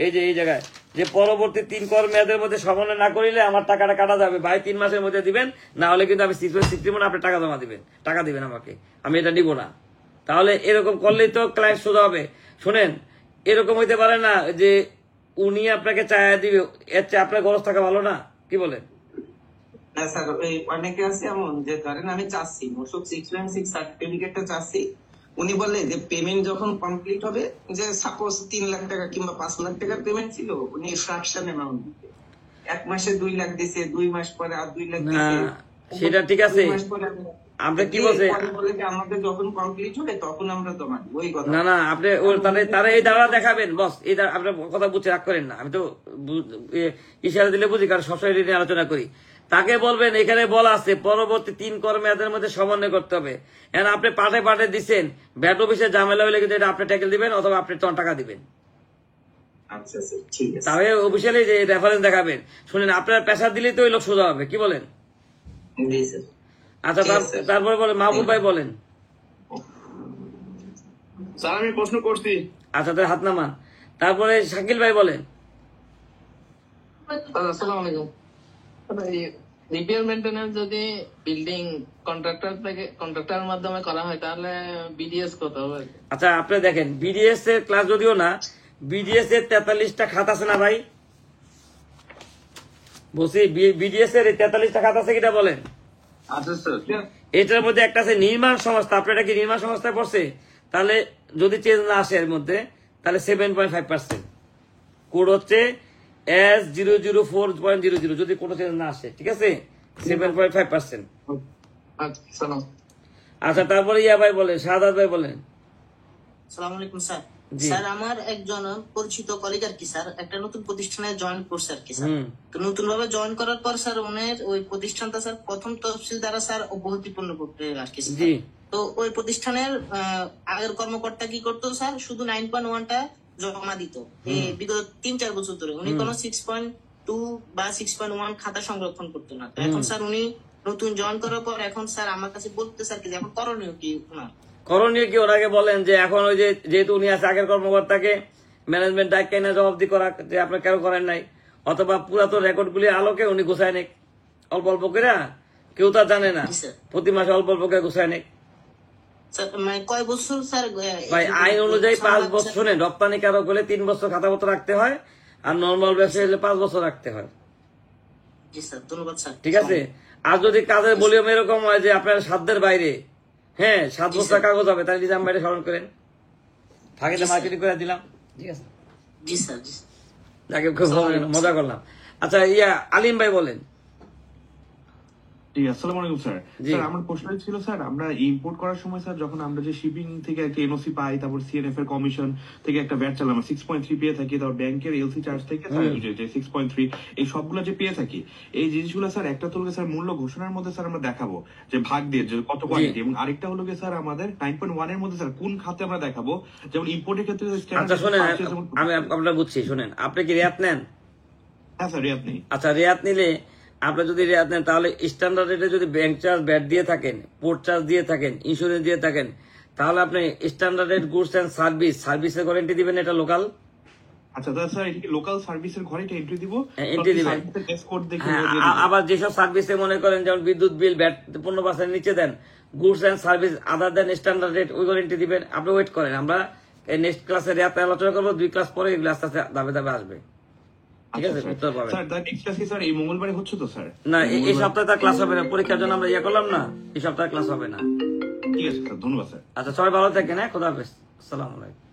এই যে এই জায়গায় যে পরবর্তী 3 কর মেয়াদের মধ্যে সমন্বয় না করিলে আমার টাকাটা কাটা যাবে, ভাই 3 মাসের মধ্যে দিবেন, না হলে কিন্তু আমি 6.6 আপনি টাকা জমা দিবেন, টাকা দিবেন আমাকে, আমি এটা নিব না। তাহলে এরকম করলেই তো ক্লায়েন্ট সোজা হবে। শোনেন, এরকম হইতে পারে না যে উনি আপনাকে চায়া দিবে, এর চেয়ে আপনার খরচ থাকা ভালো না, কি বলেন? না স্যার, অনেকে আছে এমন যে ধরেন আমি চাচ্ছি মূসক 6.6 সার্টিফিকেটটা চাচ্ছি, উনি বলে যে পেমেন্ট যখন কমপ্লিট হবে, যে সাপোজ 3 লাখ টাকা কিংবা 5 লাখ টাকার পেমেন্ট ছিল, উনি ফ্র্যাকশন অ্যামাউন্ট দিতে 1 মাসে 2 লাখ দিছে, 2 মাস পরে আর 2 লাখ দিছে। সেটা ঠিক আছে, আমরা কি বলছে আমাদের যখন কমপ্লিট হবে তখন আমরা জমা দিব, ওই কথা। না আপনি তারা এই দ্বারা দেখাবেন, বস এই আপনার কথা বুঝে রাগ করেন না, আমি তো ইশারা দিলে বুঝি, কারণ সবসময় এটা নিয়ে আলোচনা করি। তাকে বলবেন এখানে বলা আছে পরবর্তী 3 কর মেয়াদের মধ্যে সমন্বয় করতে হবে। এখন আপনি পাটে দিচ্ছেন, ভ্যাট অফিসে ঝামেলা হলে কিন্তু এটা আপনি ট্যাকেল দিবেন, অথবা আপনি টাকা দিবেন। আচ্ছা স্যার, ঠিক আছে। তাহলে অফিসিয়ালি যে রেফারেন্স দেখাবেন। শুনেন, আপনার পেশা দিলেই তো ওই লোক সোজা হবে, কি বলেন? জি স্যার। আচ্ছা, তারপরে বলেন মাহবুব ভাই বলেন। স্যার আমি প্রশ্ন করছি। আচ্ছা, তাহলে হাত নামান। তারপরে শাকিল ভাই বলেন। আসসালামু আলাইকুম। রিপেয়ার মেইনটেনেন্স যদি বিল্ডিং কন্ট্রাক্টরের মাধ্যমে করা হয়, তাহলে বিডিএস কত হবে? আচ্ছা, আপনি দেখেন বিডিএস এর ক্লাস যদিও না, বিডিএস এর 43টা খাত আছে না ভাই? বলছি বিডিএস এর 43টা খাত আছে কিনা বলেন? আচ্ছা স্যার। এটার মধ্যে একটা আছে নির্মাণ সংস্থা, আপনার এটা কি নির্মাণ সংস্থায় পড়ছে? তাহলে যদি চেঞ্জ না আসে এর মধ্যে, তাহলে 7.5%। কোড হচ্ছে S004.00, যদি কোনো চেঞ্জ না আসে, ঠিক আছে? 7.5%। আচ্ছা, তারপরে ইয়া ভাই বলেন, শাহাদাত ভাই বলেন। আসসালামু আলাইকুম স্যার। স্যার আমার একজন পরিচিত কলিগ আর কি স্যার একটা নতুন প্রতিষ্ঠানে জয়েন করছে আর কি স্যার। তো নতুন ভাবে জয়েন করার পর স্যার ওনার ওই প্রতিষ্ঠানটা স্যার প্রথম তফসিল দ্বারা স্যার অব্যাহতিপূর্ণ করতে আর কি স্যার। তো ওই প্রতিষ্ঠানের আগের কর্মকর্তা কি করতো স্যার, শুধু 9.1টা জমা দিত বিগত 3-4 বছর ধরে। উনি কোনো 6.2 বা 6.1 খাতা সংরক্ষণ করতো না। তো এখন স্যার উনি নতুন জয়েন করার পর এখন স্যার আমার কাছে বলতে স্যার কি এখন করণীয় কি ওনার? করণীয় কি, ওনাকে বলেন যে এখন ওই যেহেতু উনি আছে আগের কর্মকর্তাকে ম্যানেজমেন্ট ডাক কেনা জবাবদি করা, যে আপনি কেন করেন নাই, অথবা পুরাতন রেকর্ড গুলি আলোকে উনি গোছায় নেক অল্প অল্প করে, কেউ তা জানে না, প্রতি মাসে অল্প অল্প করে গুছায় নেই। স্যার মানে কয় বছর স্যার ভাই আইন অনুযায়ী 5 বছর, শোনেন, রপ্তানি কারক হলে 3 বছর খাতাপত্র রাখতে হয়, আর নর্মাল ব্যবসায়ী হলে 5 বছর রাখতে হয়। জি স্যার, ধন্যবাদ স্যার। ঠিক আছে, আর যদি কাজের ভলিউম এরকম হয় যে আপনার সাধ্যের বাইরে, হ্যাঁ 7 বছর কাগজ হবে, তাহলে নিজাম বাইরে স্মরণ করেন, ফাঁকিতে মার্কেটিং করে দিলাম। ঠিক আছে, জি স্যার, যাকে খুব মজা করলাম। আচ্ছা আলিম ভাই বলেন। আসসালামু আলাইকুম স্যার। স্যার আমার প্রশ্ন ছিল স্যার, আমরা ইম্পোর্ট করার সময় স্যার যখন আমরা যে শিপিং থেকে একটা এনওসি পাই, তারপর সিএনএফ এর কমিশন থেকে একটা ভ্যাট চালাম 6.3 পেয়ে থাকি, তারপর ব্যাংকের এলসি চার্জ থেকে যে 6.3, এই সবগুলো যে পেয়ে থাকি, এই জিনিসগুলো স্যার একটা তো স্যার মূল্য ঘোষণার মধ্যে স্যার আমরা দেখাবো যে ভাগ দিয়ে যে কত কোয়ান্টিটি, এবং আরেকটা হলো স্যার আমাদের 9.1 এর মধ্যে স্যার কোন খাতে আমরা দেখাবো, যেমন ইম্পোর্টের ক্ষেত্রে। আচ্ছা শোনেন, আমি আপনারা বুঝছি, শোনেন, আপনি কি রেয়াত নেন? হ্যাঁ স্যার রেয়াত নেই। আচ্ছা রেয়াত নিলে আপনি যদি রেয়াত নেন, তাহলে স্ট্যান্ডার্ড রেটে যদি ব্যাংক চার্জ, ব্যাট দিয়ে থাকেন, পোর্ট চার্জ দিয়ে থাকেন, ইন্স্যুরেন্স দিয়ে থাকেন, তাহলে আপনি স্ট্যান্ডার্ড রেট গুডস এন্ড সার্ভিসের গ্যারান্টি দিবেন, এটা লোকাল। আচ্ছা স্যার এটা কি লোকাল সার্ভিসের ঘরে এটা এন্ট্রি দিব? এন্ট্রি দিবেন। আবার যেসব সার্ভিসে মনে করেন যেমন বিদ্যুৎ বিল, ব্যাট 15% নিচে দেন, goods and service other than standard rate, ওই গ্যারান্টি দিবেন। আপনি ওয়েট করেন, আমরা নেক্সট ক্লাসে রেয়াত আলোচনা করবো, 2 ক্লাস পরে এগুলো আস্তে আস্তে ধাপে ধাপে আসবে। ঠিক আছে, উত্তর পাবেন। স্যার এই মঙ্গলবারে হচ্ছে তো স্যার? না, এই সপ্তাহে তার ক্লাস হবে না, পরীক্ষার জন্য আমরা করলাম না, এই সপ্তাহে ক্লাস হবে না। ঠিক আছে স্যার, ধন্যবাদ স্যার। আচ্ছা সবাই ভালো থাকেন, হ্যাঁ, খোদা হাফেজ, আসসালামু আলাইকুম।